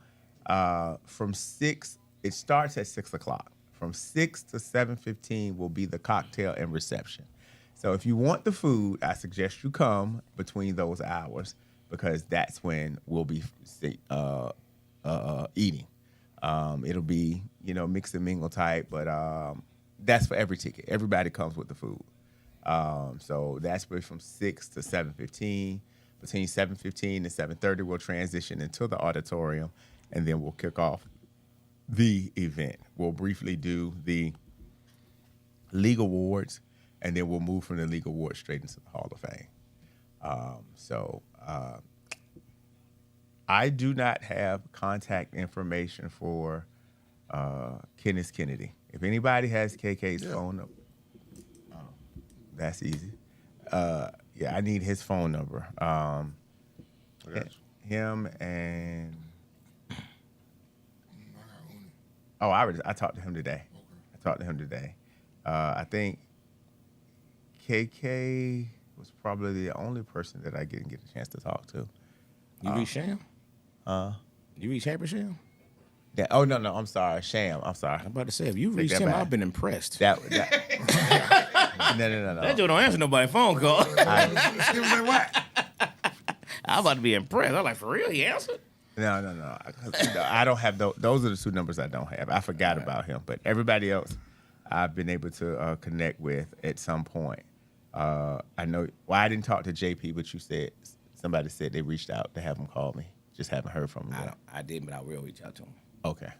from 6, it starts at 6 o'clock. From 6 to 7:15 will be the cocktail and reception. So if you want the food, I suggest you come between those hours, because that's when we'll be eating. It'll be, mix and mingle type, but that's for every ticket. Everybody comes with the food. So that's from 6 to 7:15. Between 7:15 and 7:30, we'll transition into the auditorium, and then we'll kick off the event. We'll briefly do the league awards, and then we'll move from the league awards straight into the Hall of Fame. I do not have contact information for Kenneth Kennedy. If anybody has KK's phone number, that's easy. Yeah, I need his phone number. Him and I talked to him today. I think KK was probably the only person that I didn't get a chance to talk to. You reach Sham? You reach Happy Sham? No, I'm sorry, Sham. I'm sorry. I'm about to say, if you reached him, I've been impressed. No. That dude don't answer nobody's phone call. I'm about to be impressed. I'm like, for real, he answered? No. I don't have those. Those are the 2 numbers I don't have. I forgot about him, but everybody else I've been able to connect with at some point. I know. Well, I didn't talk to JP, but somebody said they reached out to have him call me. Just haven't heard from him yet. I did, but I will reach out to him. Okay.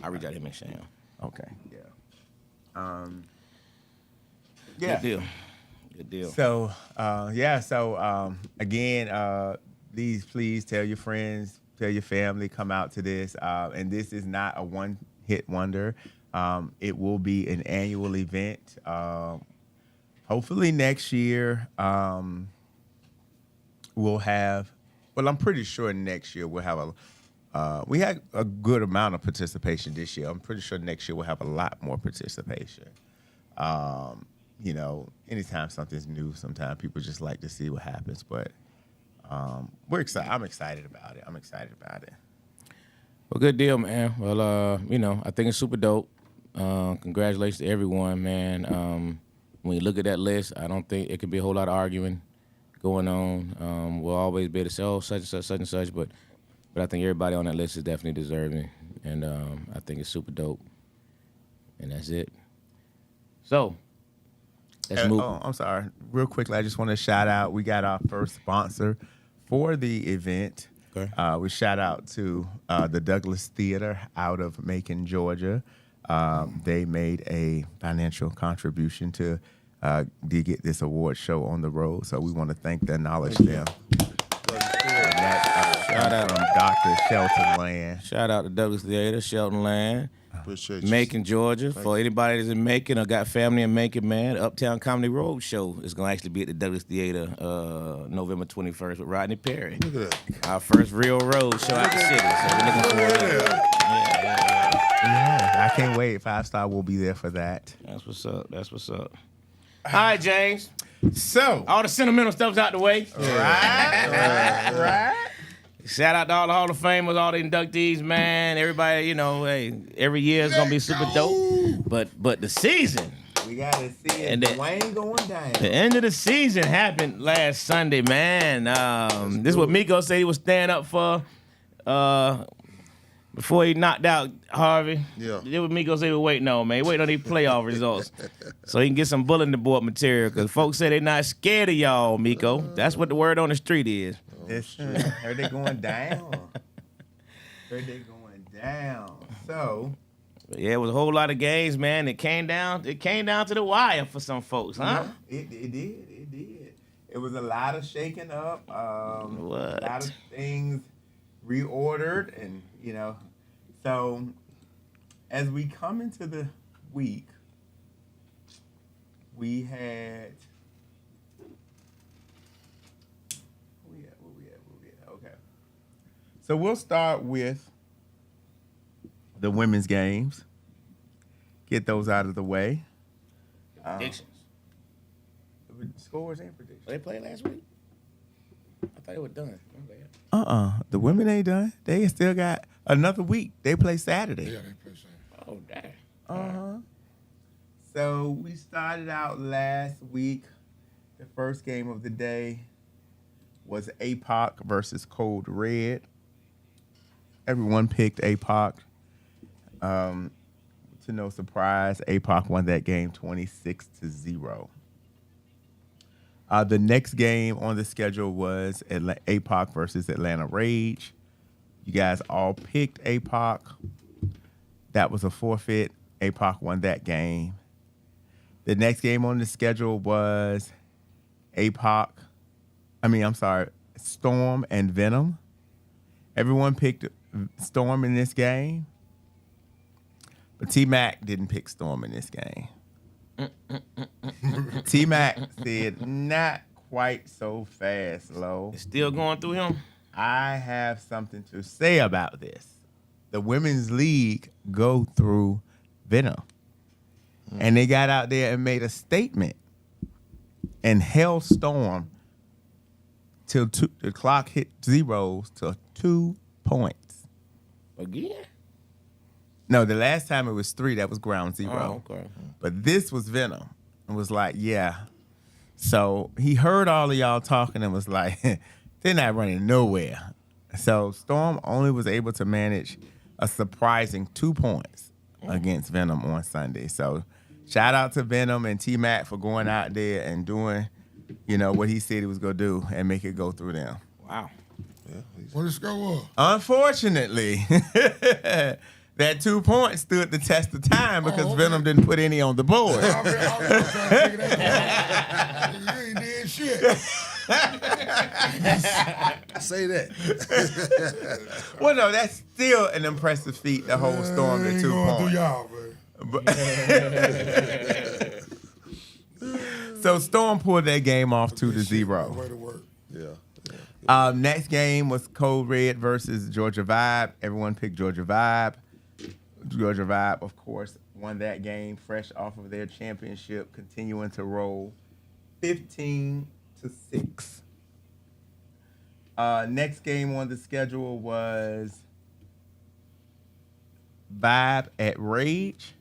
I reach out to him and Sham. Okay. Yeah. Good deal. So, again, please tell your friends, tell your family, come out to this. And this is not a one-hit wonder. It will be an annual event. Hopefully next year, we'll have, I'm pretty sure next year we'll have we had a good amount of participation this year. I'm pretty sure next year we'll have a lot more participation. Anytime something's new, sometimes people just like to see what happens. But we're excited. I'm excited about it. Well, good deal, man. Well, I think it's super dope. Congratulations to everyone, man. When you look at that list, I don't think it could be a whole lot of arguing going on. We'll always be able to say, oh, such and such, but I think everybody on that list is definitely deserving, and I think it's super dope. And that's it. So, let's move. Oh, I'm sorry. Real quickly, I just want to shout out. We got our first sponsor for the event. Okay. We shout out to the Douglas Theater out of Macon, Georgia. They made a financial contribution to get this award show on the road. So we want to thank them, acknowledge them. Shout out from Dr. Shelton Land. Shout out to Douglas Theater, Shelton Land, Appreciate you. Macon, Georgia. For anybody that's in Macon or got family in Macon, man, Uptown Comedy Road Show is going to actually be at the Douglas Theater November 21st with Rodney Perry. Look at that. Our first real road show out the city. So we're looking forward to that. Yeah, I can't wait. 5 Star will be there for that. That's what's up. That's what's up. All right, James. So, All the sentimental stuff's out the way. right. Shout out to all the Hall of Famers, all the inductees, man. Everybody, you know, hey, every year is gonna be super dope. But the season, We got to see it. And that- Dwayne going down. the end of the season happened last Sunday, man. This is what Miko said he was staying up for before he knocked out Harvey. Yeah. This what Miko said he was waiting on, man. Waiting on these playoff results so he can get some bulletin board material. Because folks say they're not scared of y'all, Miko. That's what the word on the street is. Heard they going down. Heard they going down. So, Yeah, it was a whole lot of games, man. It came down to the wire for some folks, huh? it did. It did. It was a lot of shaking up. A lot of things reordered, and so as we come into the week, we had. Where we at? Okay. So we'll start with the women's games. Get those out of the way. Predictions. Scores and predictions. They played last week? I thought they were done. The women ain't done. They still got another week. They play Saturday. Yeah, they play Saturday. Oh, dang. So we started out last week. The first game of the day was APOC versus Code Red. Everyone picked APOC. To no surprise, APOC won that game 26-0. The next game on the schedule was APOC versus Atlanta Rage. You guys all picked APOC. That was a forfeit. APOC won that game. The next game on the schedule was Storm and Venom. Everyone picked Storm in this game. But T-Mac didn't pick Storm in this game. T-Mac said, not quite so fast, Lo. It's still going through him? I have something to say about this. The women's league go through Venom. And they got out there and made a statement and held Storm till the clock hit zeros to 2 points. Again? No, the last time it was 3. That was ground zero. Oh, okay. But this was Venom. It was like, yeah. So he heard all of y'all talking and was like, they're not running nowhere. So Storm only was able to manage a surprising 2 points against Venom on Sunday. So shout out to Venom and T-Mac for going out there and doing, what he said he was going to do and make it go through them. Wow. What the score was? Unfortunately, that 2 points stood the test of time because okay. Venom didn't put any on the board. I was trying to figure that out. You ain't did shit. Say that. Well, no, that's still an impressive feat to hold Storm to Ain't 2 going points. through y'all, man. So Storm pulled that game off 2-0. Way to work. Yeah. Next game was Code Red versus Georgia Vibe. Everyone picked Georgia Vibe. Georgia Vibe, of course, won that game fresh off of their championship, continuing to roll 15-6. Next game on the schedule was Vibe at Rage.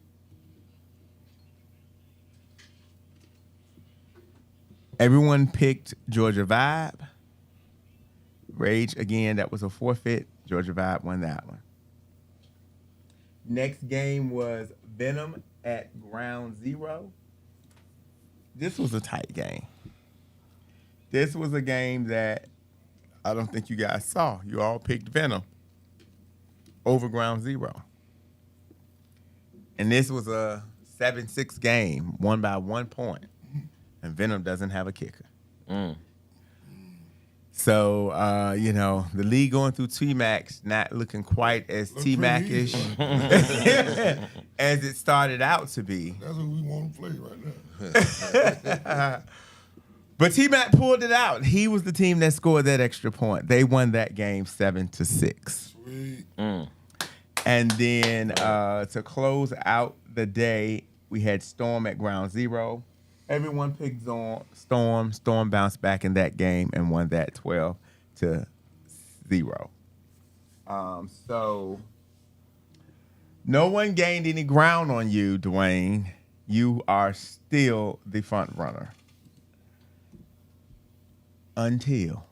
Everyone picked Georgia Vibe. Rage, again, that was a forfeit. Georgia Vibe won that one. Next game was Venom at Ground Zero. This was a tight game. This was a game that I don't think you guys saw. You all picked Venom over Ground Zero. And this was a 7-6 game, won by 1 point. And Venom doesn't have a kicker. So, the league going through T-Mac's not looking quite as T-Mac-ish as it started out to be. That's what we want to play right now. But T-Mac pulled it out. He was the team that scored that extra point. They won that game 7-6. Sweet. And then to close out the day, we had Storm at Ground Zero. Everyone picked Storm. Storm bounced back in that game and won that 12-0. So no one gained any ground on you, Dwayne. You are still the front runner. Until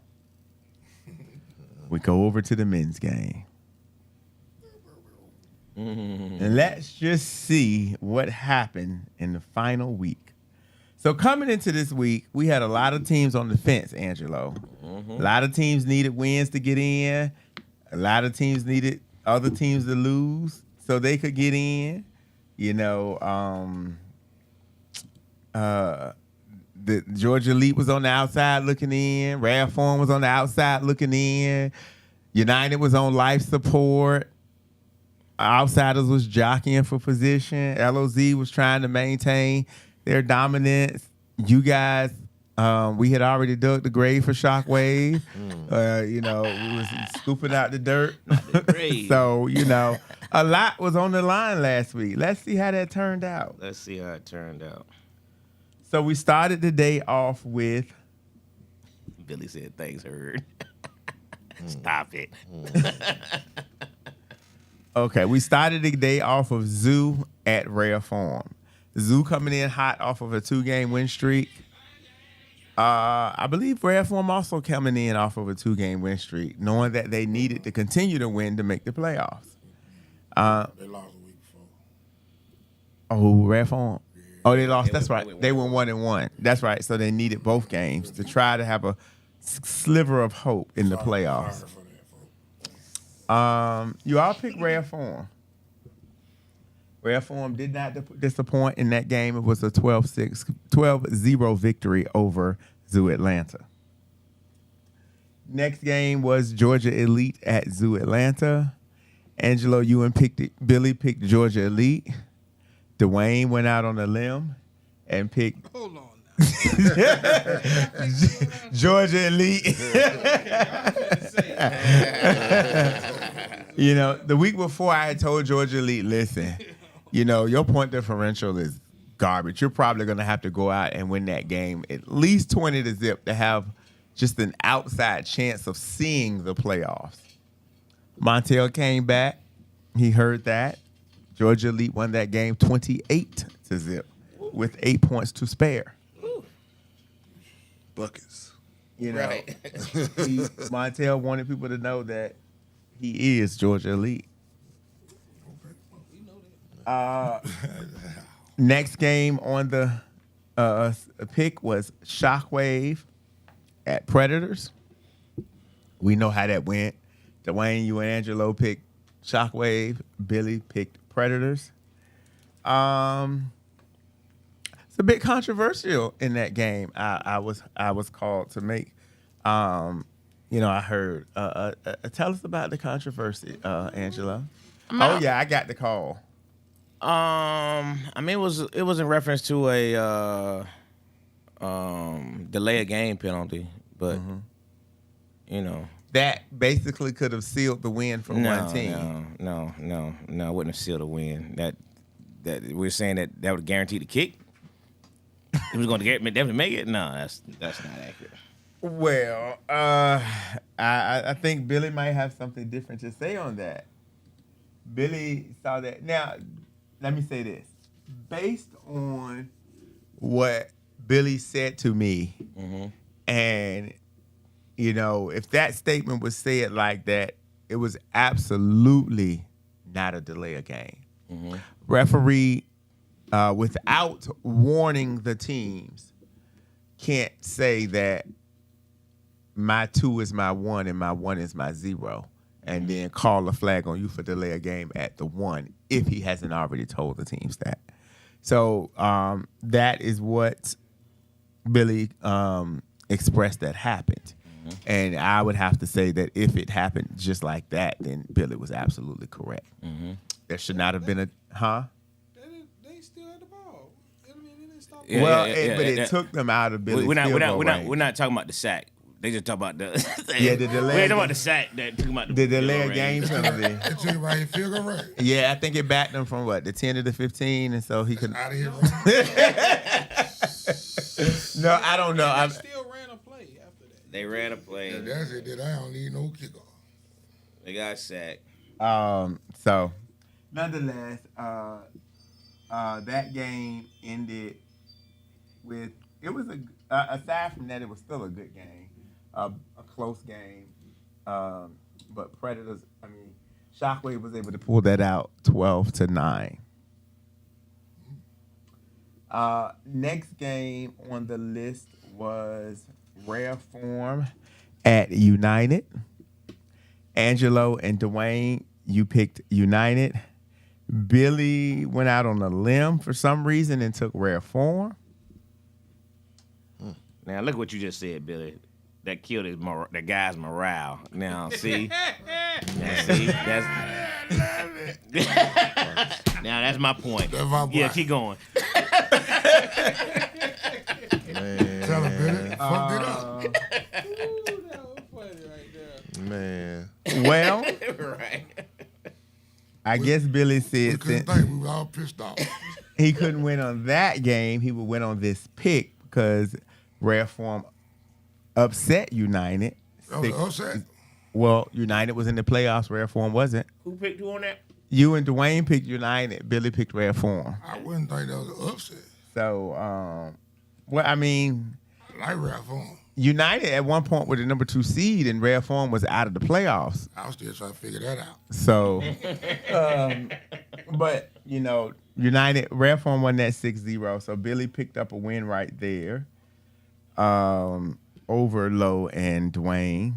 we go over to the men's game. And let's just see what happened in the final week. So coming into this week, we had a lot of teams on the fence, Angelo. A lot of teams needed wins to get in. A lot of teams needed other teams to lose so they could get in. The Georgia Elite was on the outside looking in. Reform was on the outside looking in. United was on life support. Outsiders was jockeying for position. LOZ was trying to maintain their dominance. You guys, we had already dug the grave for Shockwave. We was scooping out the dirt. So, a lot was on the line last week. Let's see how that turned out. So we started the day off with... Billy said things hurt. Stop it. Okay, we started the day off of Zoo at Rare Farm. Zoo coming in hot off of a 2-game win streak. I believe Rare Farm also coming in off of a 2-game win streak, knowing that they needed to continue to win to make the playoffs. They lost a week before. Oh, Rare Farm. Oh, they lost. That's right. They went 1-1. That's right. So they needed both games to try to have a sliver of hope in the playoffs. Sorry for that, folks. You all picked Rare Farm. Rare Farm did not disappoint in that game. It was a 12-0 victory over Zoo Atlanta. Next game was Georgia Elite at Zoo Atlanta. Angelo, you and Billy picked Georgia Elite. Dwayne went out on a limb and picked Hold on now. Georgia Elite. The week before I had told Georgia Elite, listen, your point differential is garbage. You're probably going to have to go out and win that game at least 20-0 to have just an outside chance of seeing the playoffs. Montel came back. He heard that. Georgia Elite won that game 28-0 with 8 points to spare. Buckets. Right. Montel wanted people to know that he is Georgia Elite. Next game on the pick was Shockwave at Predators. We know how that went. Dwayne, you and Angelo picked Shockwave. Billy picked Predators. It's a bit controversial in that game. I was called to make. I heard. Tell us about the controversy, Angelo. I got the call. It was in reference to a delay of game penalty, but that basically could have sealed the win for one team. No, wouldn't have sealed the win. That we're saying that would guarantee the kick. It was going to definitely make it. No, that's not accurate. Well, I think Billy might have something different to say on that. Billy saw that. Now, let me say this. Based on what Billy said to me, and, if that statement was said like that, it was absolutely not a delay of game. Referee, without warning the teams, can't say that my 2 is my 1 and my 1 is my 0. and then call a flag on you for delay a game at the 1 if he hasn't already told the teams that. So that is what Billy expressed that happened. And I would have to say that if it happened just like that, then Billy was absolutely correct. There should not have been a They still had the ball. I mean, they didn't stop. but it took them out of Billy's We're range. not talking about the sack. They just talk about the the delay. We're talking about the sack that took them out The delay of game range. penalty. It took him right here, field goal range. Yeah, I think it backed him from the 10 to the 15, and so he could. Out of here, right? No, I don't know. They still ran a play after that. They ran a play. Yeah, that's it. That I don't need no kickoff. They got sacked. So, nonetheless, that game ended with it was aside from that, it was still a good game, a close game. But Predators, Shockwave was able to pull that out 12-9. Next game on the list was Rare Form at United. Angelo and Dwayne, you picked United. Billy went out on a limb for some reason and took Rare Form. Now look what you just said, Billy. That killed that guy's morale. Now see, that's now that's my point. That's my point. Yeah, keep going. Man. Tell him, Billy. Fucked it up. Ooh, that was funny right there. Man. Well, Right. I guess Billy We said couldn't since think. We were all pissed off. he couldn't win on that game, he would win on this pick because Rare Form upset United. That was upset. Well, United was in the playoffs. Rare Form wasn't. Who picked who on that? You and Dwayne picked United. Billy picked Rare Form. I wouldn't think that was an upset. So, I like Ralph on. United at one point were the number 2 seed, and Rare Form was out of the playoffs. I was still trying to figure that out. So, but United Rare Form won that 6-0. So Billy picked up a win right there, over Lowe and Dwayne.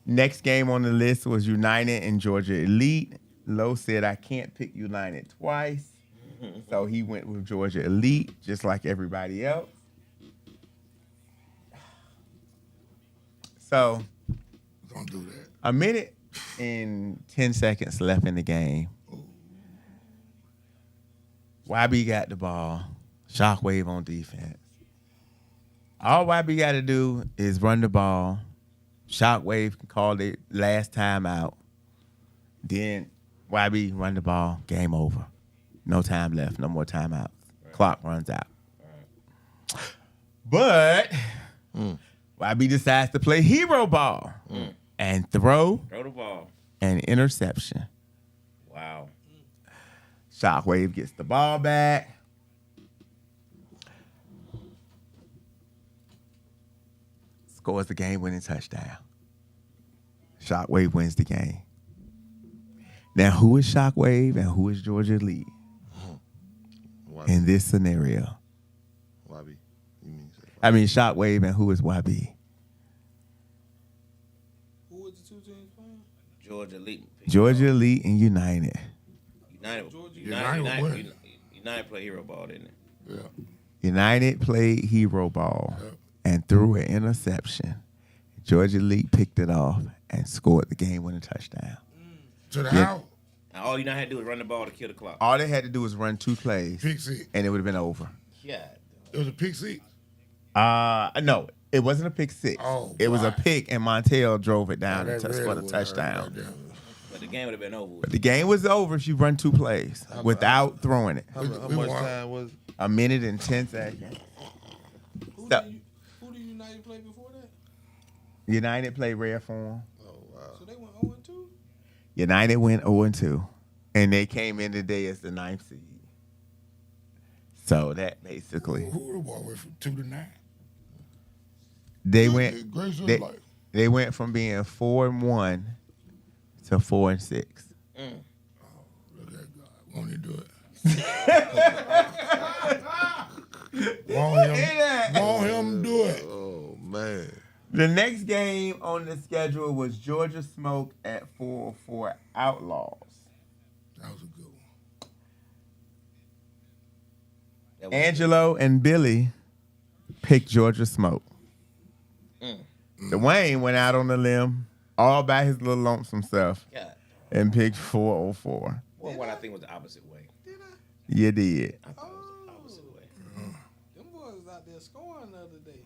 Next game on the list was United and Georgia Elite. Lowe said, I can't pick United twice. So he went with Georgia Elite, just like everybody else. So, Don't do that. a minute and 10 seconds left in the game. YB got the ball. Shockwave on defense. All YB got to do is run the ball. Shockwave can call the last time out. Then YB run the ball. Game over. No time left. No more timeouts. Clock runs out. But YB decides to play hero ball and throw Throw the ball. an interception. Wow. Shockwave gets the ball back. Scores the game-winning touchdown. Shockwave wins the game. Now, who is Shockwave and who is Georgia Elite YB. in this scenario? YB. You mean say Shockwave and who is YB? Who was the two teams playing? Georgia Elite. Georgia Elite and United. United play hero ball, didn't it? Yeah. United played hero ball Yep. and threw an interception. Georgia Elite picked it off and scored the game-winning touchdown. To the Yeah. house. Now, all United had to do was run the ball to kill the clock. All they had to do was run 2 plays, Pick six. and it would have been over. Yeah. It was a pick six. No, it wasn't a pick 6. Oh, it was a right. pick, and Montel drove it down That and really scored a was touchdown. right there. But the game would have been over. But the game was over if you run 2 plays without throwing it. how We much won. time was it? A minute and 10 seconds. Who So- did United play before that? United played Rare Form. Oh wow. So they went 0-2? United went 0-2, and they came in today as the 9th seed. So that basically Who the ball went from 2 to 9? they Good went gracious they, life. they went from being 4-1 to 4-6. Look at God. Won't he do it? Want him do it. Oh man. The next game on the schedule was Georgia Smoke at 404 Outlaws. That was a good one. Angelo and Billy picked Georgia Smoke. Dwayne went out on the limb all by his little lonesome self God. and picked 404. Well, what I think was the opposite way. You did. I thought it was the opposite way. Them boys was out there scoring the other day.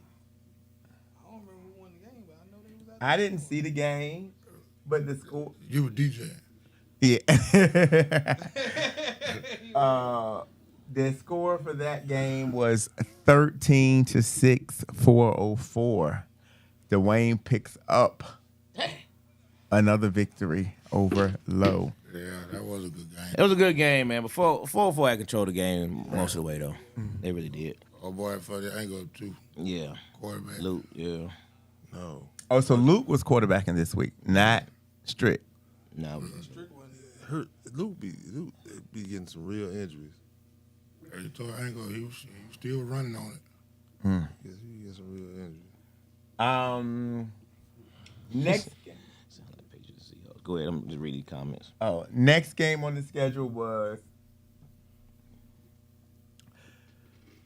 I don't remember who won the game, but I know they was out there. I didn't see the game, but the score. You were DJing. Yeah. The score for that game was 13-6, 404. Dwayne picks up another victory over Lowe. Yeah, that was a good game. It was a good game, man. But 404 had control of the game most of the way, though. They really did. Oh boy, for the angle too. Yeah. Quarterback. Luke, yeah. No. Oh, so Luke was quarterbacking this week, not Strick. No. Hurt. Luke be getting some real injuries. You told Angle he was still running on it. Yes, he get some real injuries. Next. Sound like Patriots Seahawks. Go ahead. I'm just reading the comments. Oh, next game on the schedule was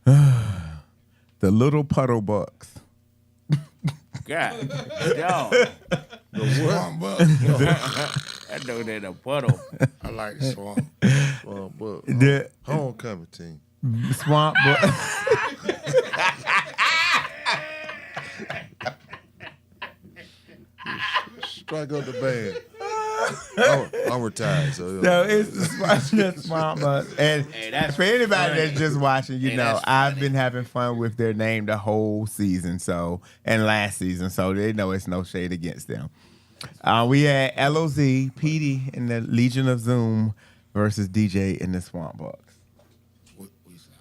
the Little Puddle Bucks. God. Yo. Swamp Buck. I know that a puddle. I like the swamp. But The homecoming team. Swamp Buck. Strike up the band. I'm retired, so No, it's the Swamp Bucks. And Hey, that's for anybody funny. that's just watching, you Hey, know, that's I've funny. been having fun with their name the whole season, and last season, so they know it's no shade against them. We had LOZ, PD, and the Legion of Zoom versus DJ and the Swamp Bucks. We sorry.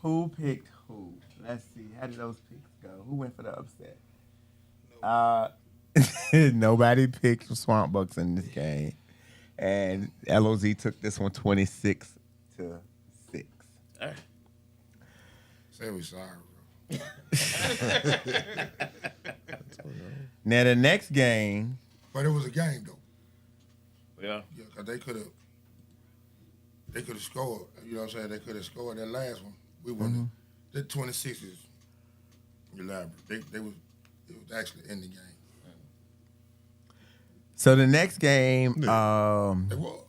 Who picked who? Let's see. How did those picks go? Who went for the upset? Nobody picked Swamp Bucks in this game. And LOZ took this one 26-6. Say we sorry, bro. Now the next game, But it was a game though. Yeah. Yeah, cause they could have scored. You know what I'm saying? They could have scored that last one. We won. The 26 is elaborate. It was actually in the game. so the next game, They was.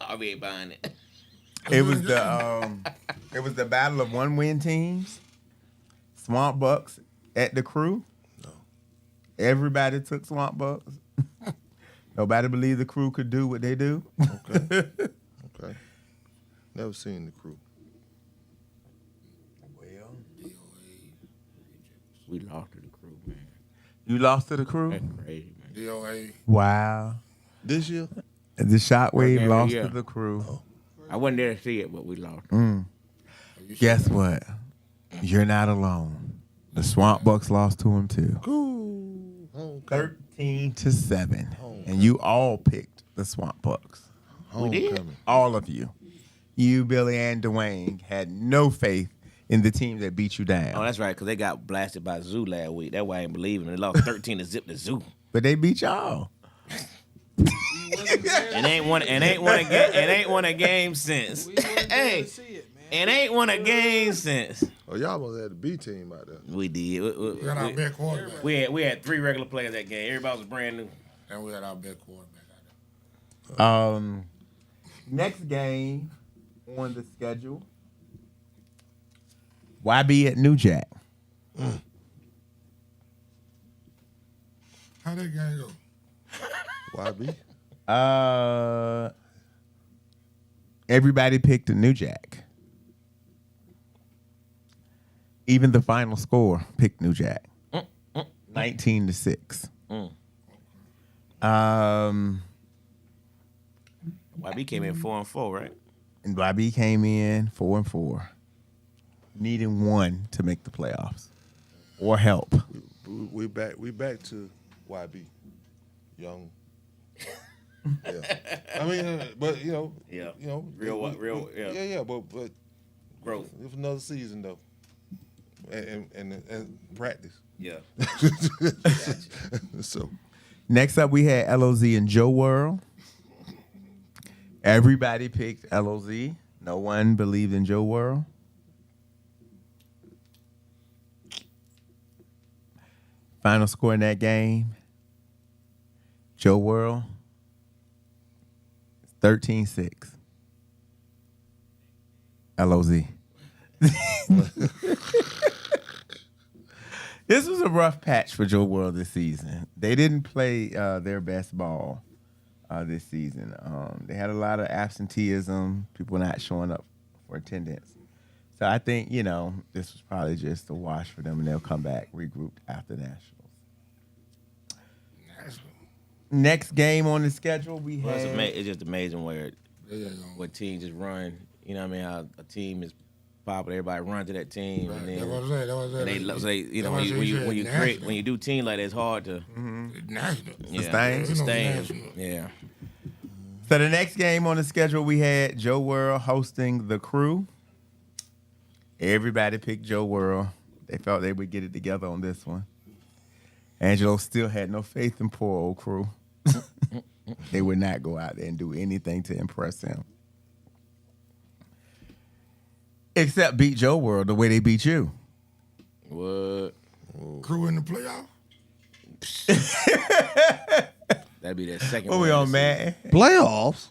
I'll be buying it. it was the battle of one-win teams. Swamp Bucks at the Crew. No. Everybody took Swamp Bucks. Nobody believed the Crew could do what they do. Okay. Never seen the Crew. Well, We lost to the Crew, man. you lost to the Crew? That's crazy, man. DOA. Wow. This year? The Shockwave Okay, lost yeah. to the Crew. I wasn't there to see it, but we lost. Guess what? You're not alone. The Swamp Bucks lost to him too. Cool. Homecoming. 13-7. And you all picked the Swamp Bucks. Homecoming. All of you. You, Billy, and Dwayne had no faith in the team that beat you down. Oh, that's right, because they got blasted by Zoo last week. That's why I ain't believing. They lost 13 to zip the Zoo. But they beat y'all. And ain't won a game since. We wasn't there Hey, to see it, man. and ain't won a game since. Oh, y'all must have had the B team out there. We did. We had our best quarterback. We had 3 regular players that game. Everybody was brand new. And we had our best quarterback out there. Next game on the schedule, YB at New Jack. How that game go? YB? Everybody picked a New Jack. Even the final score picked New Jack. 19-6. YB came in 4-4, right? And YB came in 4-4, needing one to make the playoffs or help. We back to YB. Young. Yeah. I mean, but Yeah. real. Yeah. Yeah, but Growth. it's another season though, and practice. Yeah. So Next up, we had LOZ and Joe World. Everybody picked LOZ. No one believed in Joe World. Final score in that game, Joe World, 13-6. LOZ. This was a rough patch for Joe World this season. They didn't play their best ball this season. They had a lot of absenteeism, people not showing up for attendance. So I think, this was probably just a wash for them, and they'll come back regrouped after Nationals. Next game on the schedule, we Well, have... it's just amazing what teams just run. You know what I mean? How a team is popular, everybody run to that team, and then when you do team like that, it's hard to sustain. Yeah. So the next game on the schedule, we had Joe World hosting the Crew. Everybody picked Joe World. They felt they would get it together on this one. Angelo still had no faith in poor old Crew. They would not go out there and do anything to impress him. Except beat Joe World the way they beat you. What? Crew in the playoff? That'd be that second What one. we on, man? playoffs.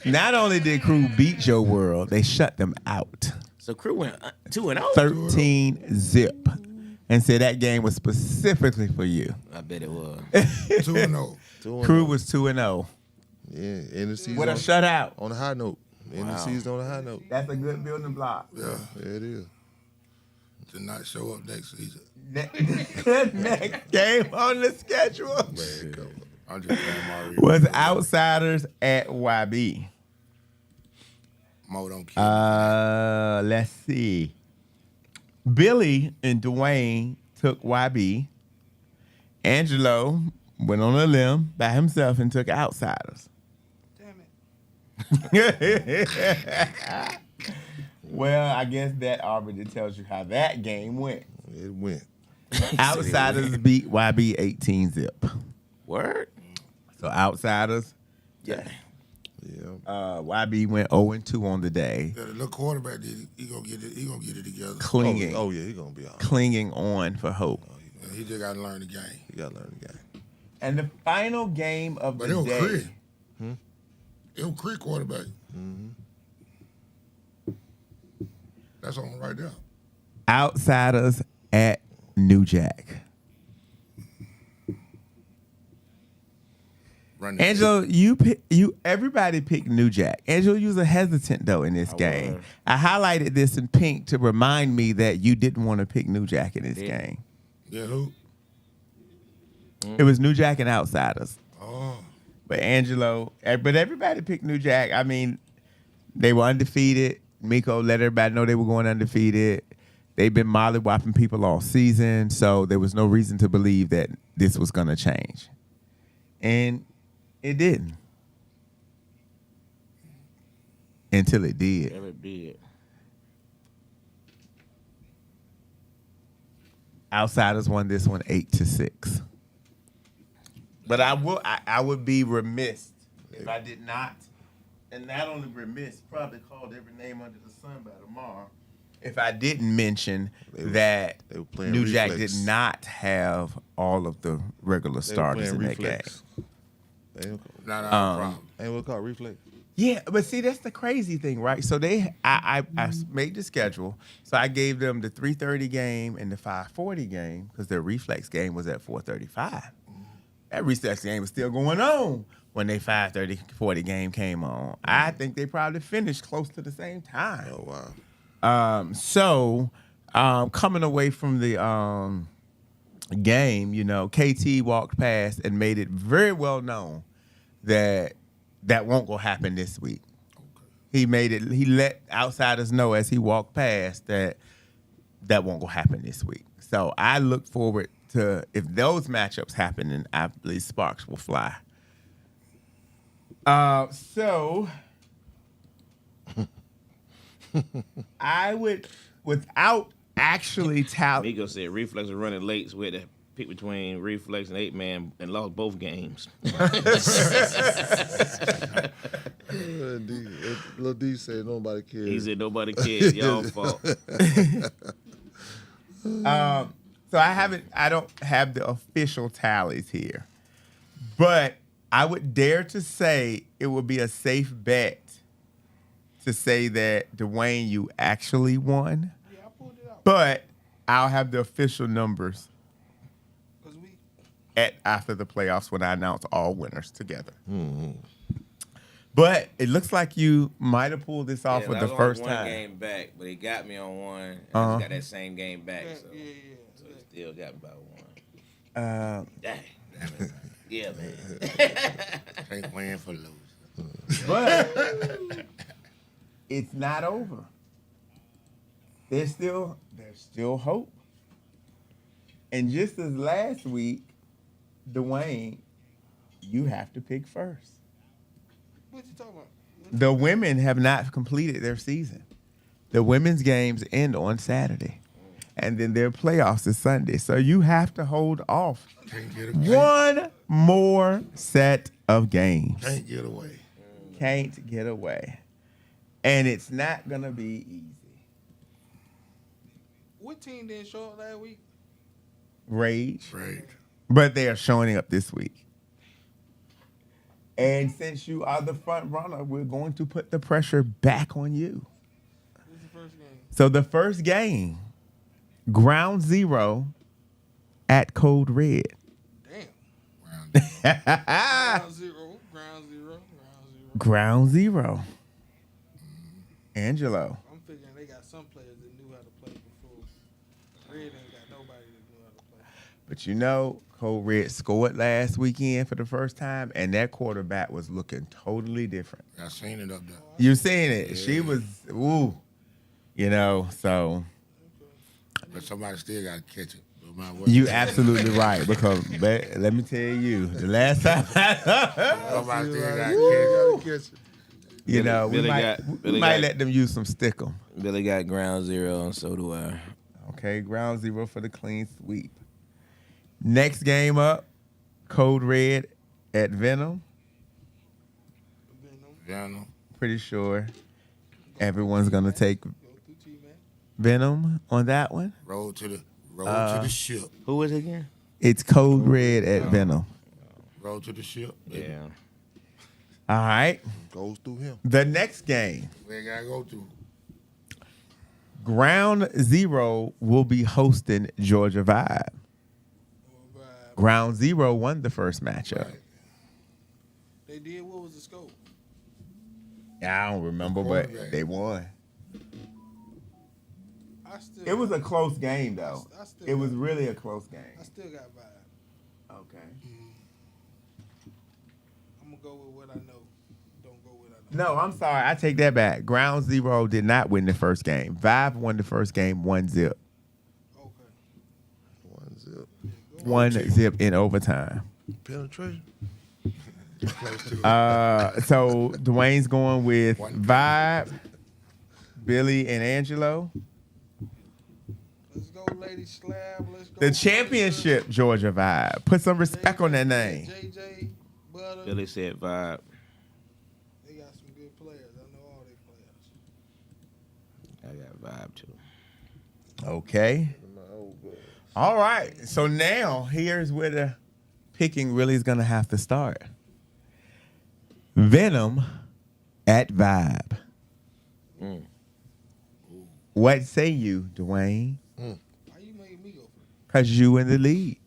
Not only did Crew beat Joe World, they shut them out. So Crew went 2-0? 13-0. And said that game was specifically for you. I bet it was. 2-0. Crew was 2-0. Yeah, end the season. With a shutout. on a high note. End the season on a high note. That's a good building block. Yeah. Yeah, it is. To not show up next season. Next game on the schedule I'm just saying, Mario. was Outsiders at YB. Mo don't care. Let's see. Billy and Dwayne took YB. Angelo went on a limb by himself and took Outsiders. Damn it. Well, I guess that already tells you how that game went. It went. Outsiders beat YB 18-zip. Word? So Outsiders, Yeah. Yeah. YB went 0-2 on the day, Yeah, the little quarterback, he gonna get it. He gonna get it together. clinging, Oh yeah, he gonna be all right. clinging on for hope. Yeah, he just gotta learn the game. He gotta learn the game. And the final game of But the it was day. Creek. It was Creek quarterback. That's on right there. Outsiders at New Jack. Run that Angelo, everybody picked New Jack. Angelo, you was hesitant though in this game. was. I highlighted this in pink to remind me that you didn't want to pick New Jack in this Yeah. game. shit. Yeah, who? It was New Jack and Outsiders. Oh, But everybody picked New Jack. I mean, they were undefeated. Miko let everybody know they were going undefeated. They've been molly-whopping people all season, so there was no reason to believe that this was going to change. And it didn't. Until it did. Never did. Outsiders won this one 8-6. But I would be remiss if I did not, and not only remiss, probably called every name under the sun by tomorrow, if I didn't mention that they were playing New Jack reflex. did not have all of the regular starters in that game. not our problem. Ain't what called reflex. Yeah, but see, that's the crazy thing, right? So I made the schedule. So I gave them the 3:30 game and the 5:40 game because their reflex game was at 4:35. That reflex game was still going on when they 5:30, 40 game came on. I think they probably finished close to the same time. Oh wow. So coming away from the game, KT walked past and made it very well known that won't go happen this week. He let outsiders know as he walked past that won't go happen this week. So I look forward to, if those matchups happen, then I believe sparks will fly. So I would, without actually tally. Migo said Reflex was running late, so we had to pick between Reflex and 8-man and lost both games. Lil D said nobody cares. He said nobody cares. Y'all fault. So I don't have the official tallies here, but I would dare to say it would be a safe bet to say that Dwayne, you actually won. Yeah, I pulled it out. But I'll have the official numbers after the playoffs when I announce all winners together. Mm-hmm. But it looks like you might have pulled this off with the first one time. game back, but he got me on one. And Uh-huh. I just got that same game back, so he still got me by one. Dang. Yeah, man. Ain't win for losing. But it's not over. There's still hope. And just as last week, Dwayne, you have to pick first. What you talking about? The women have not completed their season. The women's games end on Saturday. And then their playoffs is Sunday. So you have to hold off one more set of games. Can't get away. Can't get away. And it's not going to be easy. What team didn't show up last week? Rage. Right. But they are showing up this week. And since you are the front runner, we're going to put the pressure back on you. What's the first game? So the first game, Ground Zero at Code Red. Damn. Ground zero. Ground Zero. Angelo. I'm figuring they got some players that knew how to play before. Red ain't got nobody that knew how to play. But you know, Code Red scored last weekend for the first time, and that quarterback was looking totally different. I seen it up there. You seen it. She was, ooh, you know, so. But somebody still got to catch it. No matter what. You absolutely right, because let me tell you, the last time, Somebody still got to catch it. you know, Billy we might let them use some stickum. Billy got Ground Zero, and so do I. Okay, Ground Zero for the clean sweep. Next game up, Code Red at Venom. Venom. Pretty sure everyone's gonna take Go through T-Man. Venom on that one. Roll to the ship. Who was it again? It's Code Red at Venom. Roll to the ship. Yeah. All right. Goes through him. The next game, We ain't got to go through. Ground Zero will be hosting Georgia Vibe. Ground Zero won the first matchup. Right. They did. What was the scope? I don't remember, but they won. It was a close game, though. It was really a close game. I still got vibe. Okay. I'm gonna go with what I know. Don't go with what I know. No, I'm sorry. I take that back. Ground Zero did not win the first game. Vibe won the first game 1-0. Okay. 1-0. 1-0 in overtime. Penetration. Close to it. So Dwayne's going with One. Vibe, Billy, and Angelo. Let's go, Lady Slab. Let's go. The championship Georgia Vibe. Put some respect on that name. JJ, Butter. Billy said Vibe. They got some good players. I know all their players. I got Vibe too. Okay. All right. So now here's where the picking really is going to have to start. Venom at Vibe. What say you, Dwayne? Why you making me go first? Because you in the lead.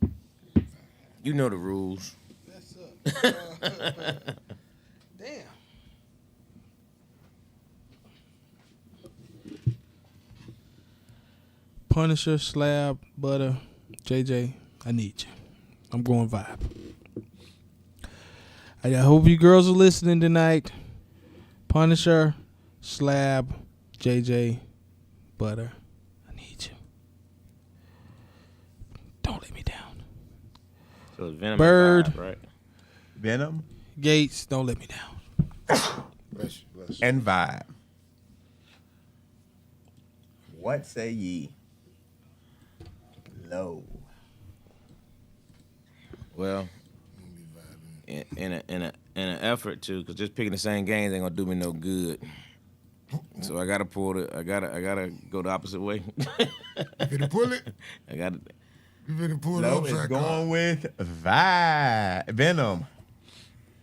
You know the rules. That's up. Damn. Punisher, Slab, Butter, JJ, I need you. I'm going Vibe. I hope you girls are listening tonight. Punisher, Slab, JJ, Butter, I need you. Don't let me down. So it's Venom Bird. and Vibe, right? Venom Gates, don't let me down. Bless you. and Vibe. What say ye? Low. Well, in an effort to, because just picking the same games ain't gonna do me no good. So I gotta I gotta go the opposite way. You finna pull it? I gotta. You finna pull Low it is upside going down. with Venom.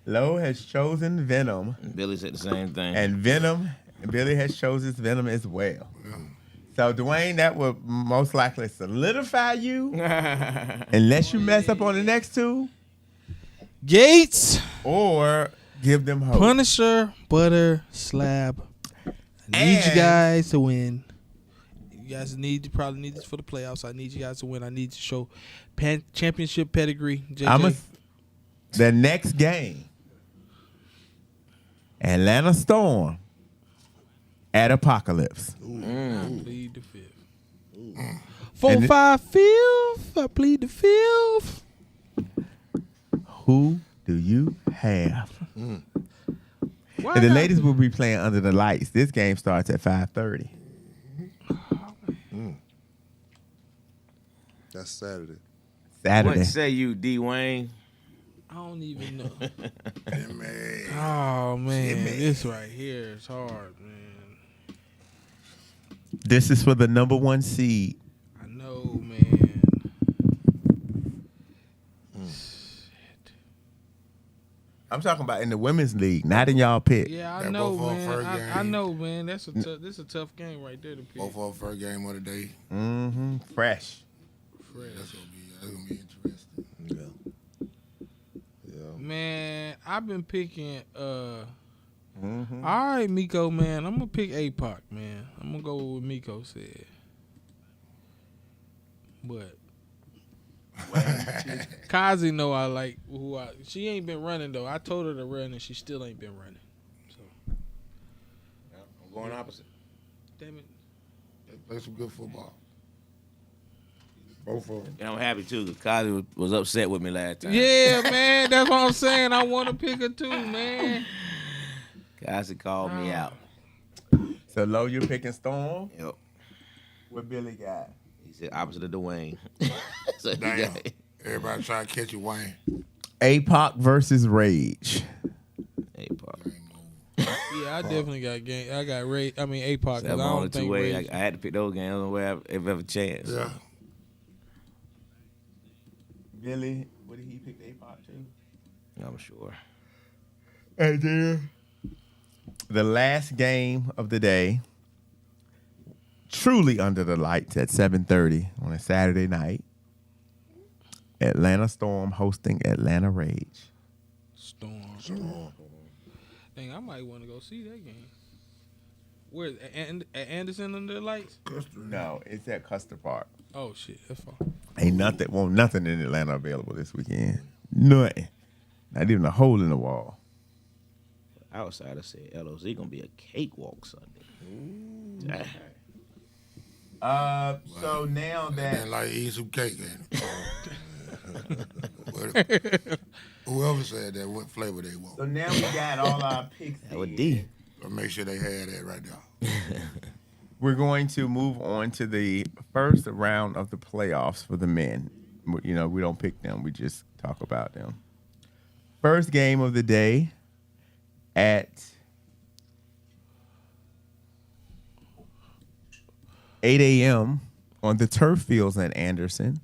Low has chosen Venom, Billy said the same thing. and Billy has chosen Venom as well. Yeah. So, Dwayne, that will most likely solidify you unless you mess up on the next two Gates, or give them hope. Punisher, Butter, Slab. I need you And- guys to win. You guys probably need this for the playoffs. I need you guys to win. I need to show championship pedigree. JJ. The next game, Atlanta Storm at Apocalypse. Plead the fifth. And 4, 5, 5th. I plead the fifth. Who do you have? Why And the not? ladies will be playing under the lights. This game starts at 5:30. That's Saturday. Saturday. What say you, D. Wayne? I don't even know. Yeah, man. Oh man, this right here is hard, man. This is for the number 1 seed. I know, man. I'm talking about in the women's league, not in y'all pick. Yeah, I That know, both on man. first I game. know, man. This is a tough game right there to pick. Both of our first game of the day. Mm-hmm. Fresh. That's gonna be interesting. Yeah. Yeah. Man, I've been picking. Mm-hmm. All right, Miko, man. I'm gonna pick APOC, man. I'm gonna go with what Miko said. But Kazi know I like who I. She ain't been running though. I told her to run and she still ain't been running. So I'm going opposite. damn it. They play some good football. Both of them. And I'm happy too, because Kylie was upset with me last time. Yeah, man. That's what I'm saying. I want to pick her too, man. Kylie called me out. So, Lo, you're picking Storm? Yep. What Billy got? He said opposite of Dwayne. So he Damn. got- Everybody trying to catch you, Wayne. APOC versus Rage. Hey, Pop. Yeah, I definitely got game. I got Ray. I mean APOC. 'cause I That's the only don't two think ways. Ray. I had to pick those games. The only way I've ever chance. Yeah. Billy, what did he pick APOC to? I'm sure. Hey, dear. The last game of the day, truly under the lights at 7:30 on a Saturday night. Atlanta Storm hosting Atlanta Rage. Storm. Dang, I might want to go see that game. Where at Anderson under the lights? No, it's at Custer Park. Oh shit, that's fine. Ain't nothing in Atlanta available this weekend. Nothing. Not even a hole in the wall. Outsider said LOZ gonna be a cakewalk Sunday. Dang. So now And like eating some cake, ain't it? Whoever said that, what flavor they want. So now we got all our picks. That was in. D. I'll make sure they had that right there. We're going to move on to the first round of the playoffs for the men. You know, we don't pick them; we just talk about them. First game of the day at 8 a.m. on the turf fields at Anderson.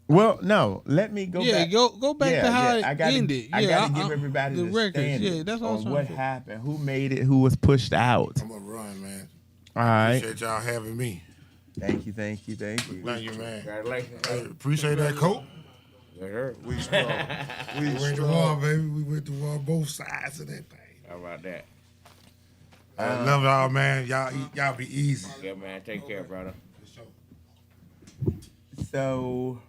Well, no, let me go back. go back to how it ended. I Yeah, gotta give everybody the records. standings Yeah, that's what I was on trying what to figure. happened, who made it, who was pushed out. I'm gonna run, man. All right. Appreciate y'all having me. Thank you. Thank you, man. Congratulations. Hey, appreciate that, coach. We strong. We went to war, baby. We went to war both sides of that thing. How about that? I love y'all, man. Y'all be easy. Yeah, man. Take care, brother. So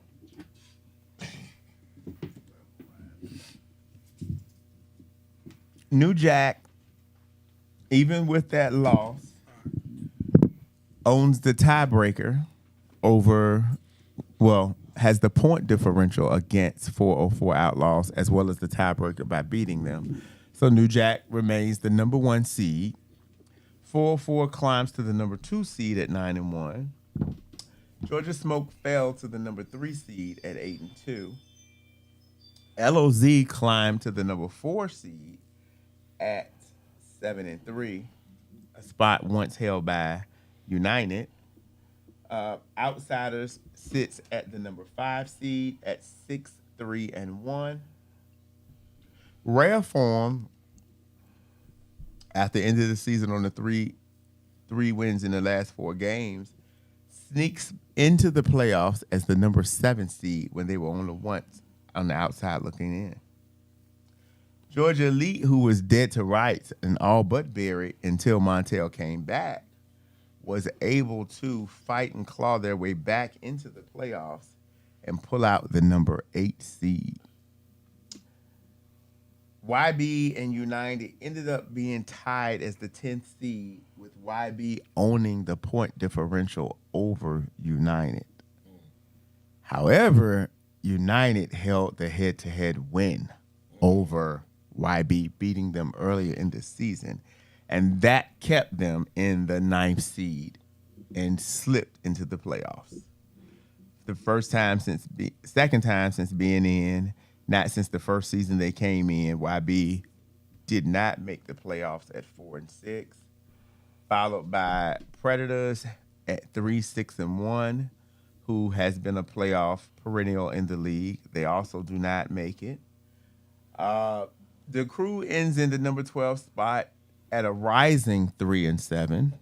New Jack, even with that loss, owns the tiebreaker over, well, has the point differential against 404 Outlaws, as well as the tiebreaker by beating them. So New Jack remains the number 1 seed. 404 climbs to the number 2 seed at 9-1. Georgia Smoke fell to the number 3 seed at 8-2. LOZ climbed to the number 4 seed at 7-3, a spot once held by United. Outsiders sits at the number 5 seed at 6-3-1. Rare form after the end of the season on the three wins in the last 4 games sneaks into the playoffs as the number 7 seed when they were only once on the outside looking in. Georgia Elite, who was dead to rights and all but buried until Montel came back, was able to fight and claw their way back into the playoffs and pull out the number 8 seed. YB and United ended up being tied as the 10th seed, with YB owning the point differential over United. However, United held the head-to-head win over YB, beating them earlier in the season, and that kept them in the 9th seed and slipped into the playoffs. Second time since being in. Not since the first season they came in. YB did not make the playoffs at 4-6, followed by Predators at 3-6-1, who has been a playoff perennial in the league. They also do not make it. The Crew ends in the number 12 spot at a rising 3-7,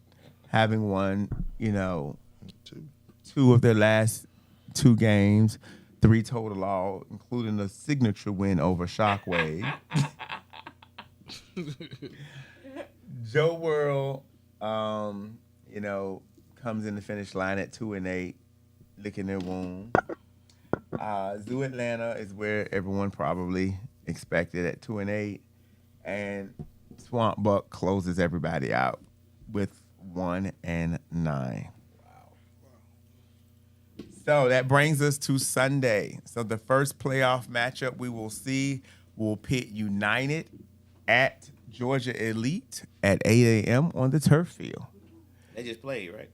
having won, 2 of their last 2 games. 3 total all, including a signature win over Shockwave. Joe World, comes in the finish line at 2-8, licking their wound. Zoo Atlanta is where everyone probably expected at 2-8, and Swamp Buck closes everybody out with 1-9. So that brings us to Sunday. So the first playoff matchup we will see will pit United at Georgia Elite at 8 a.m. on the turf field. They just played, right?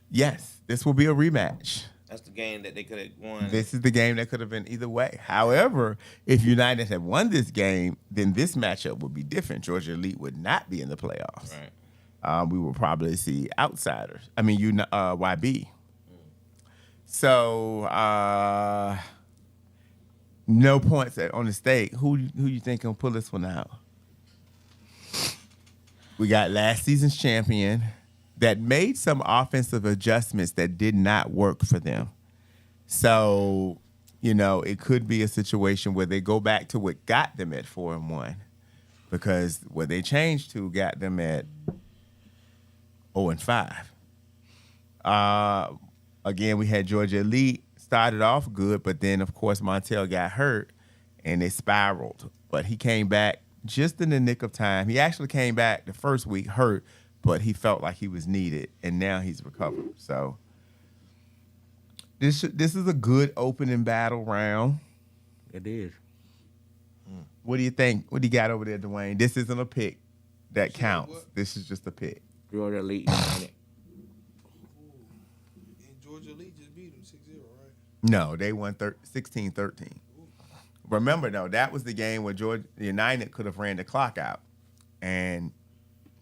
Yes, this will be a rematch. That's the game that they could have won. This is the game that could have been either way. However, if United had won this game, then this matchup would be different. Georgia Elite would not be in the playoffs. Right. We will probably see outsiders. YB. So, no points on the stake. Who you think can pull this one out? We got last season's champion that made some offensive adjustments that did not work for them. So, it could be a situation where they go back to what got them at 4-1, because what they changed to got them at 0-5. Again, we had Georgia Elite started off good, but then, of course, Montel got hurt, and it spiraled. But he came back just in the nick of time. He actually came back the first week hurt, but he felt like he was needed, and now he's recovered. So this is a good opening battle round. It is. What do you think? What do you got over there, Dwayne? This isn't a pick that counts. What? This is just a pick. Georgia Elite United. And Georgia Elite just beat them 6-0, right? No, they won 16-13. Remember, though, that was the game where Georgia United could have ran the clock out and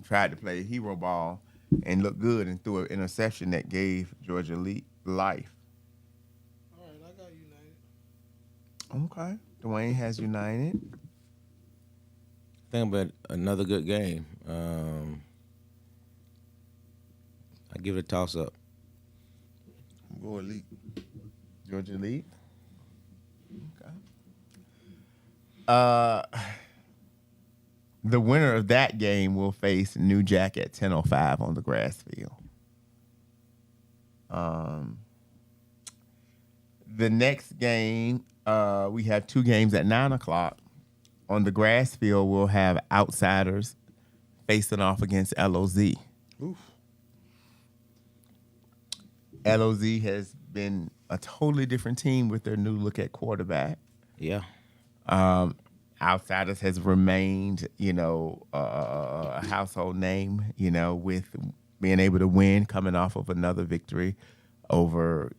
tried to play hero ball and look good and threw an interception that gave Georgia Elite life. All right, I got United. Okay. Dwayne has United. Think about another good game. I give it a toss up. I'm going Elite. Georgia Elite. Okay. The winner of that game will face New Jack at 10:05 on the grass field. The next game, we have 2 games at 9 o'clock. On the grass field, we'll have Outsiders facing off against LOZ. Oof. LOZ has been a totally different team with their new look at quarterback. Yeah. Outsiders has remained, a household name, with being able to win, coming off of another victory over,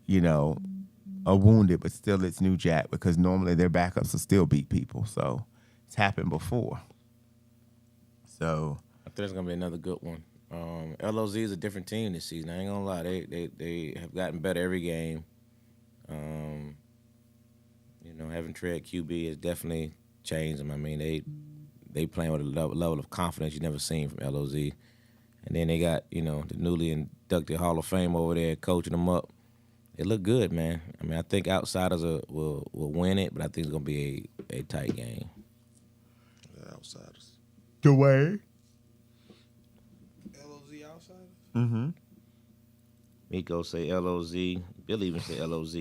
a wounded, but still it's New Jack because normally their backups will still beat people. So it's happened before. So I think it's gonna be another good one. LOZ is a different team this season. I ain't gonna lie, they have gotten better every game. Having Trey at QB has definitely changed them. I mean, they playing with a level of confidence you never seen from LOZ. And then they got, the newly inducted Hall of Fame over there coaching them up. It looked good, man. I mean, I think outsiders will win it, but I think it's going to be a tight game. Yeah, outsiders. Dwayne. LOZ outsiders? Mm-hmm. Miko say LOZ. Bill even say LOZ.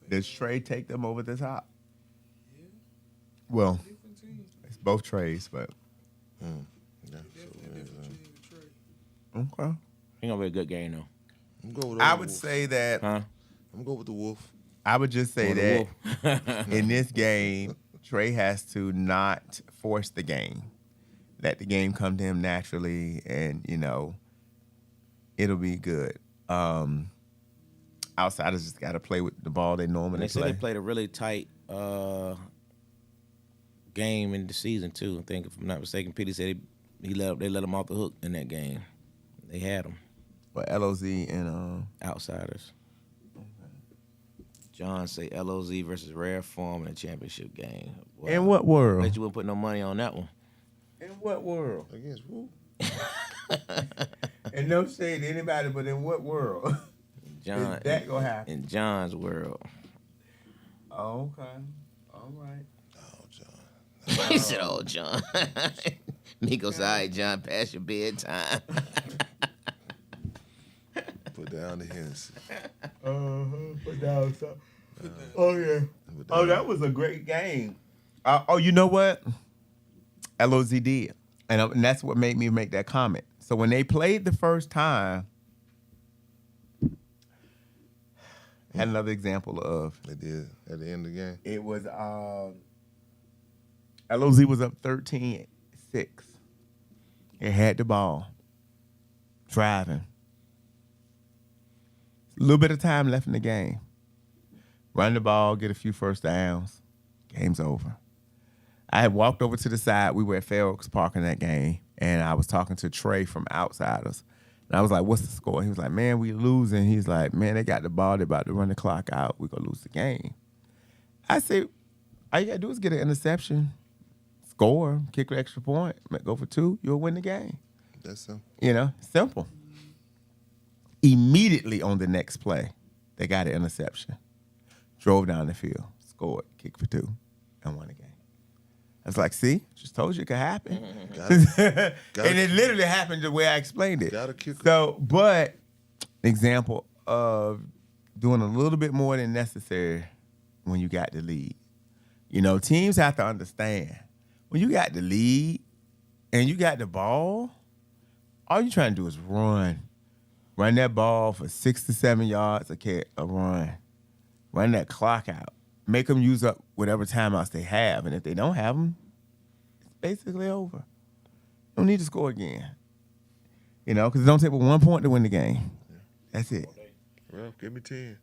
Does Trey take them over the top? Yeah. Well, Different team. it's both Treys, but Yeah, Definitely a different team with Trey. okay. Ain't going to be a good game, though. I'm going with I the would Wolf. say that. Huh? I'm going with the Wolf. I would just say Or that the Wolf. in this game, Trey has to not force the game. Let the game come to him naturally, and it'll be good. Outsiders just got to play with the ball they normally And they said play. they played a really tight game in the season, too. I think, if I'm not mistaken, Petey said they let him off the hook in that game. They had him. But LOZ and Outsiders. John say LOZ versus Rare Form in a championship game. Wow. in what world? Bet you wouldn't put no money on that one. In what world? Against who? And no shade to anybody, but in what world? John, Is that gonna happen? in John's world. Oh, okay. All right. Oh, John. He said, "Oh, John." Miko said, "All right, John, past your bedtime." Put down the Hennessy. Put down some. Oh yeah. Put Oh, down- that was a great game. You know what? LOZ did, and that's what made me make that comment. So when they played the first time, had another example of They did at the end of the game. it was LOZ was up 13-6. It had the ball, driving. A little bit of time left in the game. Run the ball, get a few first downs. Game's over. I had walked over to the side. We were at Fair Oaks Park in that game, and I was talking to Trey from Outsiders. And I was like, what's the score? He was like, man, we losing. He's like, man, they got the ball. They're about to run the clock out. We're going to lose the game. I say, all you got to do is get an interception, score, kick an extra point, go for 2, you'll win the game. That's him. Simple. Immediately on the next play, they got an interception. Drove down the field, scored, kicked for 2, and won the game. I was like, see, just told you it could happen. Gotta And it literally happened the way I explained it. Gotta kick 'em. So, but example of doing a little bit more than necessary when you got the lead. Teams have to understand when you got the lead and you got the ball, all you're trying to do is run. Run that ball for 6 to 7 yards, a run. Run that clock out. Make them use up whatever timeouts they have. And if they don't have them, it's basically over. Don't need to score again. Because it don't take but 1 point to win the game. That's it. Well, give me 10.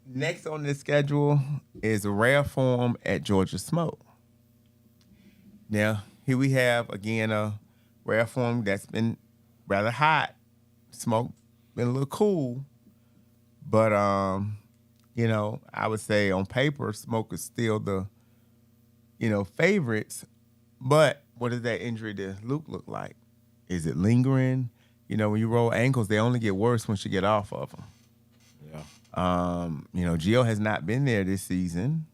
Next on the schedule is Rare Form at Georgia Smoke. Now, here we have, again, a Rare Form that's been rather hot. Smoke been a little cool. But, I would say on paper, Smoke is still the, favorites. But what does that injury to Luke look like? Is it lingering? When you roll ankles, they only get worse once you get off of them. Yeah. Gio has not been there this season.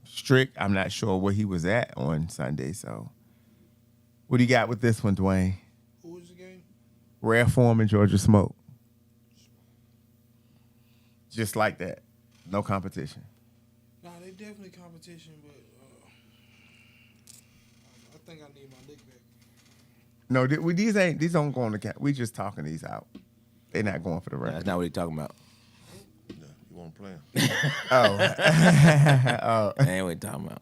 Strick, I'm not sure where he was at on Sunday. So, what do you got with this one, Dwayne? Who was the game? Rare Form and Georgia Smoke. Just like that. No competition. Nah, they definitely competition, but I think I need my lick back. No, these don't go on the cap. We just talking these out. They're not going for the That's record. not what he's talking about. Yeah, you want to play him? Oh. That ain't what he's talking about.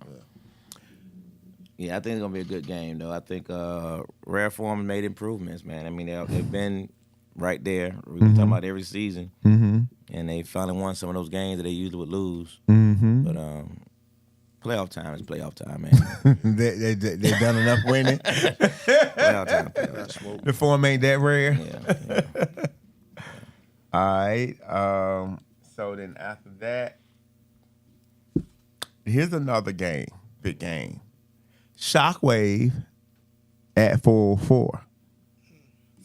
Yeah, I think it's gonna be a good game though. I think Rare Form made improvements, man. I mean, they've been right there. We've been talking about every season, and they finally won some of those games that they usually would lose. But playoff time is playoff time, man. They've done enough winning. Playoff time. Playoff time. The form ain't that rare. Yeah. All right. So then after that, here's another game, big game. Shockwave at 404.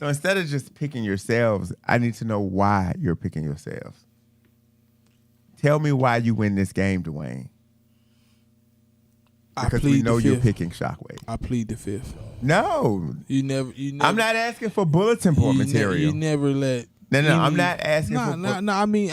So instead of just picking yourselves, I need to know why you're picking yourselves. Tell me why you win this game, Dwayne. Because we know you're picking Shockwave. I plead the fifth. No. You never. I'm not asking for bulletin board material. You never let. No, I'm not asking for. No. I mean,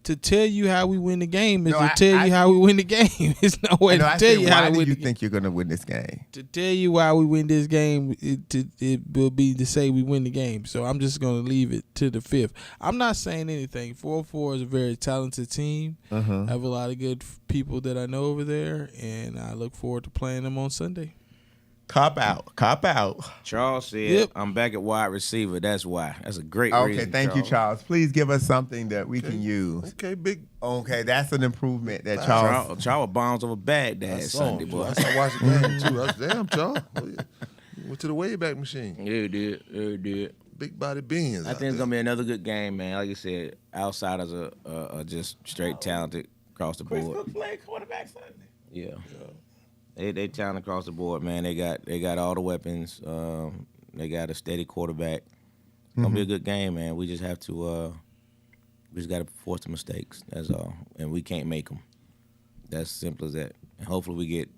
to tell you how we win the game is No, to tell you how we win the game. It's no way to tell you how to win the game. Why do you think you're going to win this game? To tell you why we win this game, it will be to say we win the game. So I'm just going to leave it to the fifth. I'm not saying anything. 404 is a very talented team. I have a lot of good people that I know over there, and I look forward to playing them on Sunday. Cop out. Charles said, Yep. I'm back at wide receiver. That's why. That's a great Okay, reason. thank you, Charles. Please give us something that we can use. Okay, big. Okay, that's an improvement that Charles. Charles bombs over Baghdad I Sunday, boy. I watched the game too. I was, damn, Charles. Went to the Wayback Machine. Yeah, it did. Big body beans. I think it's gonna be another good game, man. Like you said, outsiders are just straight talented across the board. played quarterback Sunday. Yeah. They talented across the board, man. They got all the weapons. They got a steady quarterback. It's gonna be a good game, man. We just have to we just got to force the mistakes. That's all, and we can't make them. That's simple as that. And hopefully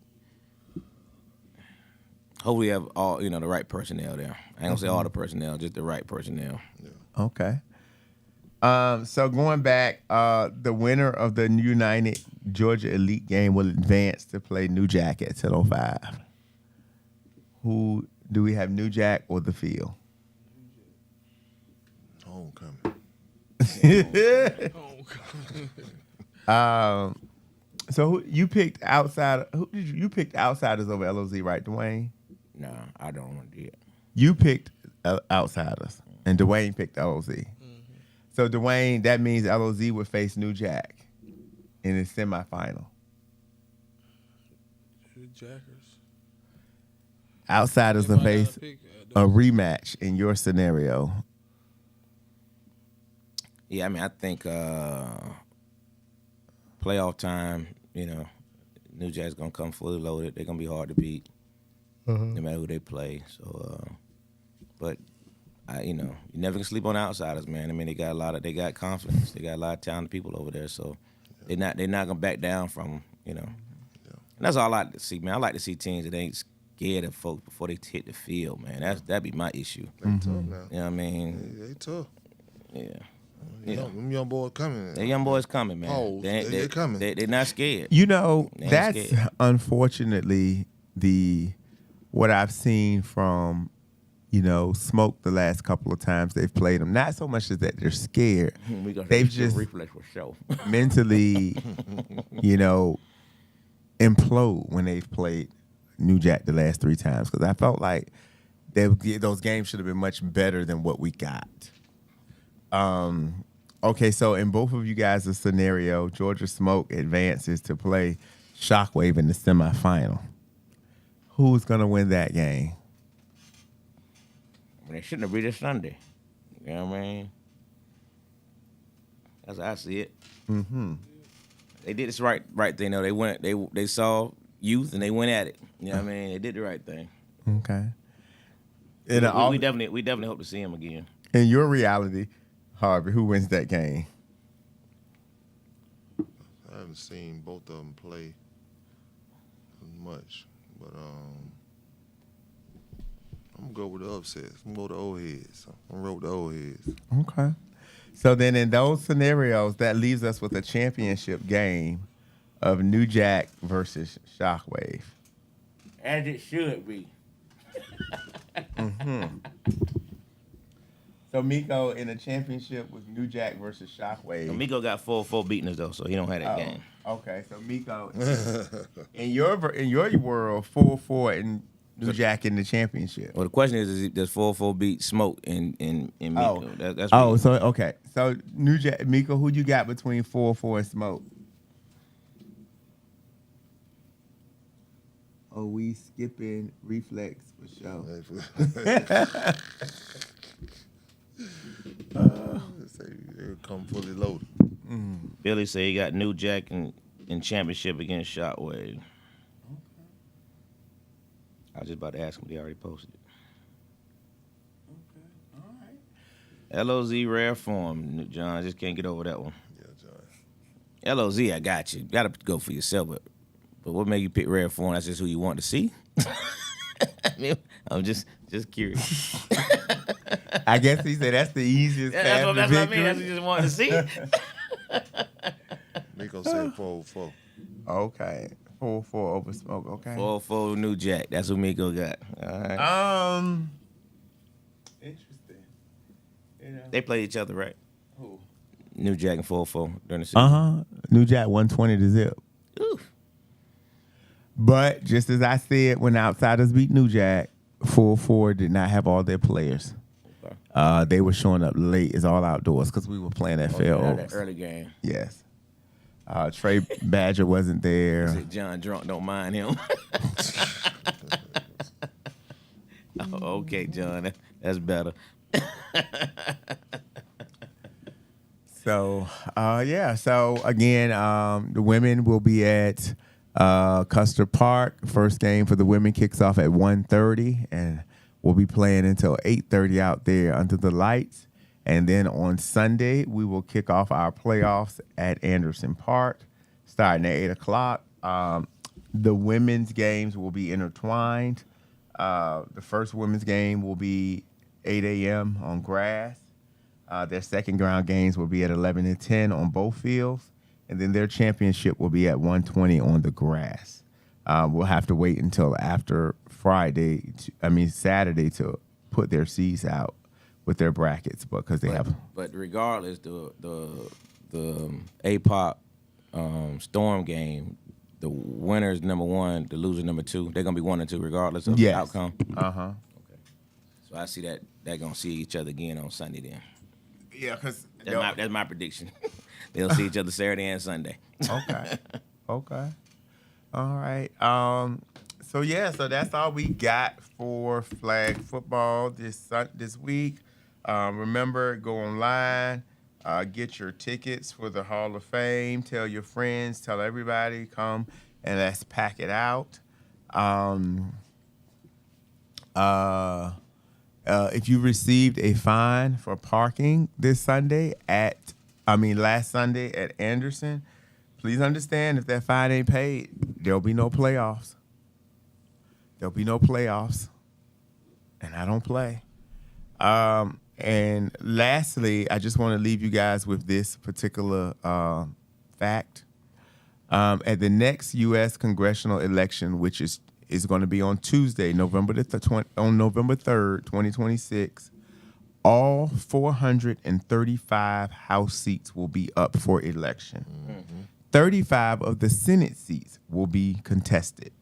we have all the right personnel there. I ain't gonna say all the personnel, just the right personnel. Yeah. Okay. So going back, the winner of the United Georgia Elite game will advance to play New Jack at 10:05. Who do we have, New Jack or the field? Homecoming. So who you picked outside? You picked outsiders over LOZ, right, Dwayne? Nah, I don't want to do it. You picked outsiders, and Dwayne picked LOZ. So Dwayne, that means LOZ would face New Jack in the semifinal. Jackers. Outsiders will face a rematch in your scenario. Yeah, I mean, I think playoff time, New Jack's gonna come fully loaded. They're gonna be hard to beat, no matter who they play. So, but you never can sleep on the outsiders, man. I mean, they got confidence. They got a lot of talented people over there. So they're not gonna back down from them, And that's all I like to see, man. I like to see teams that ain't scared of folks before they hit the field, man. That'd be my issue. They tough now. You know what I mean? They tough. Yeah. Them young boys coming. The young boys coming, man. Oh, they coming. They're not scared. That's scared. Unfortunately what I've seen from, Smoke the last couple of times they've played them. Not so much as that they're scared. They've just reflex for show. mentally, implode when they've played New Jack the last 3 times. Because I felt like those games should have been much better than what we got. Okay, so in both of you guys' scenario, Georgia Smoke advances to play Shockwave in the semifinal. Who's going to win that game? They shouldn't have beat us Sunday. You know what I mean? That's how I see it. Mm-hmm. They did this right thing though. They saw youth and they went at it. You know what I mean? They did the right thing. Okay. We definitely hope to see him again. In your reality, Harvey, who wins that game? I haven't seen both of them play much, but I'm gonna go with the upsets. I'm gonna go with the old heads. I'm gonna roll with the old heads. Okay. So then in those scenarios, that leaves us with a championship game of New Jack versus Shockwave. As it should be. So Miko in a championship with New Jack versus Shockwave. Miko got 4-4 beating us though, so he don't have that game. Okay, so Miko in your world 4-4 and New Jack in the championship. Well, the question is does 4-4 beat Smoke in Miko? That's So okay. So New Jack Miko, who you got between 4-4 and Smoke? Oh, we skipping reflex for sure. They come fully loaded. Billy said he got New Jack in championship against Shockwave. I was just about to ask him, but he already posted it. Okay, all right. LOZ rare form, John. I just can't get over that one. Yeah, John. LOZ, I got you. Got to go for yourself, but what made you pick rare form? That's just who you want to see. I mean, I'm just curious. I guess he said that's the easiest path That's to what I victory. mean. That's what you just wanted to see. Miko said 4-4. Okay. 4-4 over Smoke. Okay. 4-4 New Jack. That's who Miko got. All right. Interesting. They play each other, right? Who? New Jack and 4-4 during the season. New Jack 120 to zip. Ooh. But just as I said, when Outsiders beat New Jack, 4-4 did not have all their players. Okay. They were showing up late. It's all outdoors because we were playing at Fair That Oaks. early game. Yes. Trey Badger wasn't there. Said John Drunk don't mind him. Oh, okay, John. That's better. So, yeah. So, again, the women will be at Custer Park. First game for the women kicks off at 1:30, and we'll be playing until 8:30 out there under the lights. And then on Sunday, we will kick off our playoffs at Anderson Park, starting at 8 o'clock. The women's games will be intertwined. The first women's game will be 8 a.m. on grass. Their second round games will be at 11 and 10 on both fields. And then their championship will be at 1:20 on the grass. We'll have to wait until after Saturday to put their seeds out with their brackets, because they have. But regardless, the APOP Storm game, the winner is number 1, the loser number 2. They're gonna be 1 and 2 regardless of the outcome. Okay. So I see that they're gonna see each other again on Sunday. Then Yeah, because that's my prediction. They'll see each other Saturday and Sunday. Okay. Okay. All right. So that's all we got for flag football this week. Remember, go online, get your tickets for the Hall of Fame. Tell your friends, tell everybody, come and let's pack it out. If you received a fine for parking last Sunday at Anderson, please understand, if that fine ain't paid, there'll be no playoffs. There'll be no playoffs. And I don't play. And lastly, I just want to leave you guys with this particular fact. At the next U.S. congressional election, which is going to be on Tuesday, November 3rd, 2026, all 435 House seats will be up for election. Mm-hmm. 35 of the Senate seats will be contested.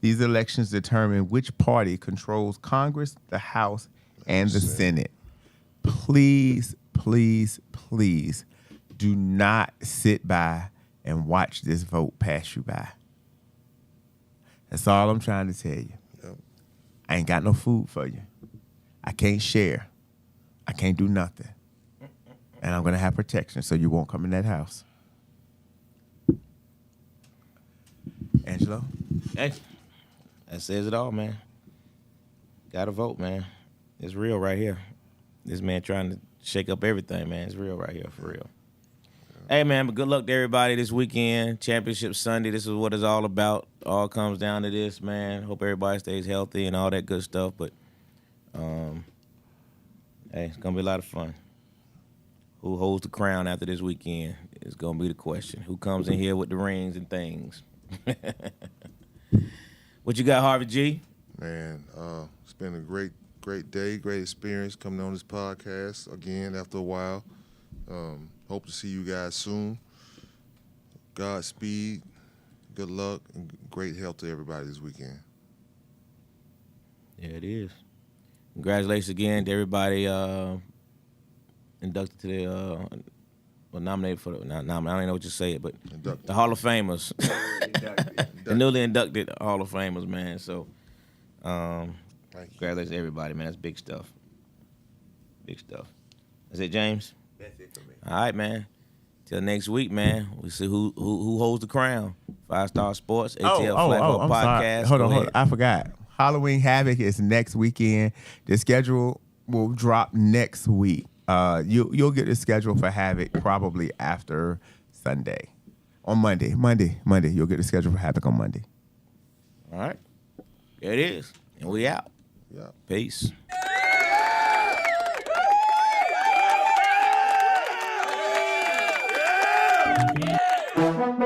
These elections determine which party controls Congress, the House, and the Senate. Please, please, please do not sit by and watch this vote pass you by. That's all I'm trying to tell you. Yep. I ain't got no food for you. I can't share. I can't do nothing. And I'm going to have protection so you won't come in that house. Angelo? Hey, that says it all, man. Gotta vote, man. It's real right here. This man trying to shake up everything, man. It's real right here, for real. Hey, man, but good luck to everybody this weekend. Championship Sunday, this is what it's all about. All comes down to this, man. Hope everybody stays healthy and all that good stuff. But, hey, it's going to be a lot of fun. Who holds the crown after this weekend is going to be the question. Who comes in here with the rings and things? What you got, Harvey G? Man, it's been a great Great day, great experience coming on this podcast again after a while. Hope to see you guys soon. Godspeed, good luck, and great health to everybody this weekend. Yeah, it is. Congratulations again to everybody inducted to the nominated for the I don't even know what you say it, but Inducted. the Hall of Famers, the newly inducted Hall of Famers, man. So, congratulations to everybody, man. That's big stuff. Big stuff. That's it, James. That's it for me. All right, man. Till next week, man. We see who holds the crown. 5 Star Sports, ATL Flag Football I'm Podcast. sorry. Hold Go on. ahead. I forgot. Halloween Havoc is next weekend. The schedule will drop next week. You'll get the schedule for Havoc probably after Sunday. On Monday. You'll get the schedule for Havoc on Monday. All right. There it is. And we out. Yeah. Peace. Yeah.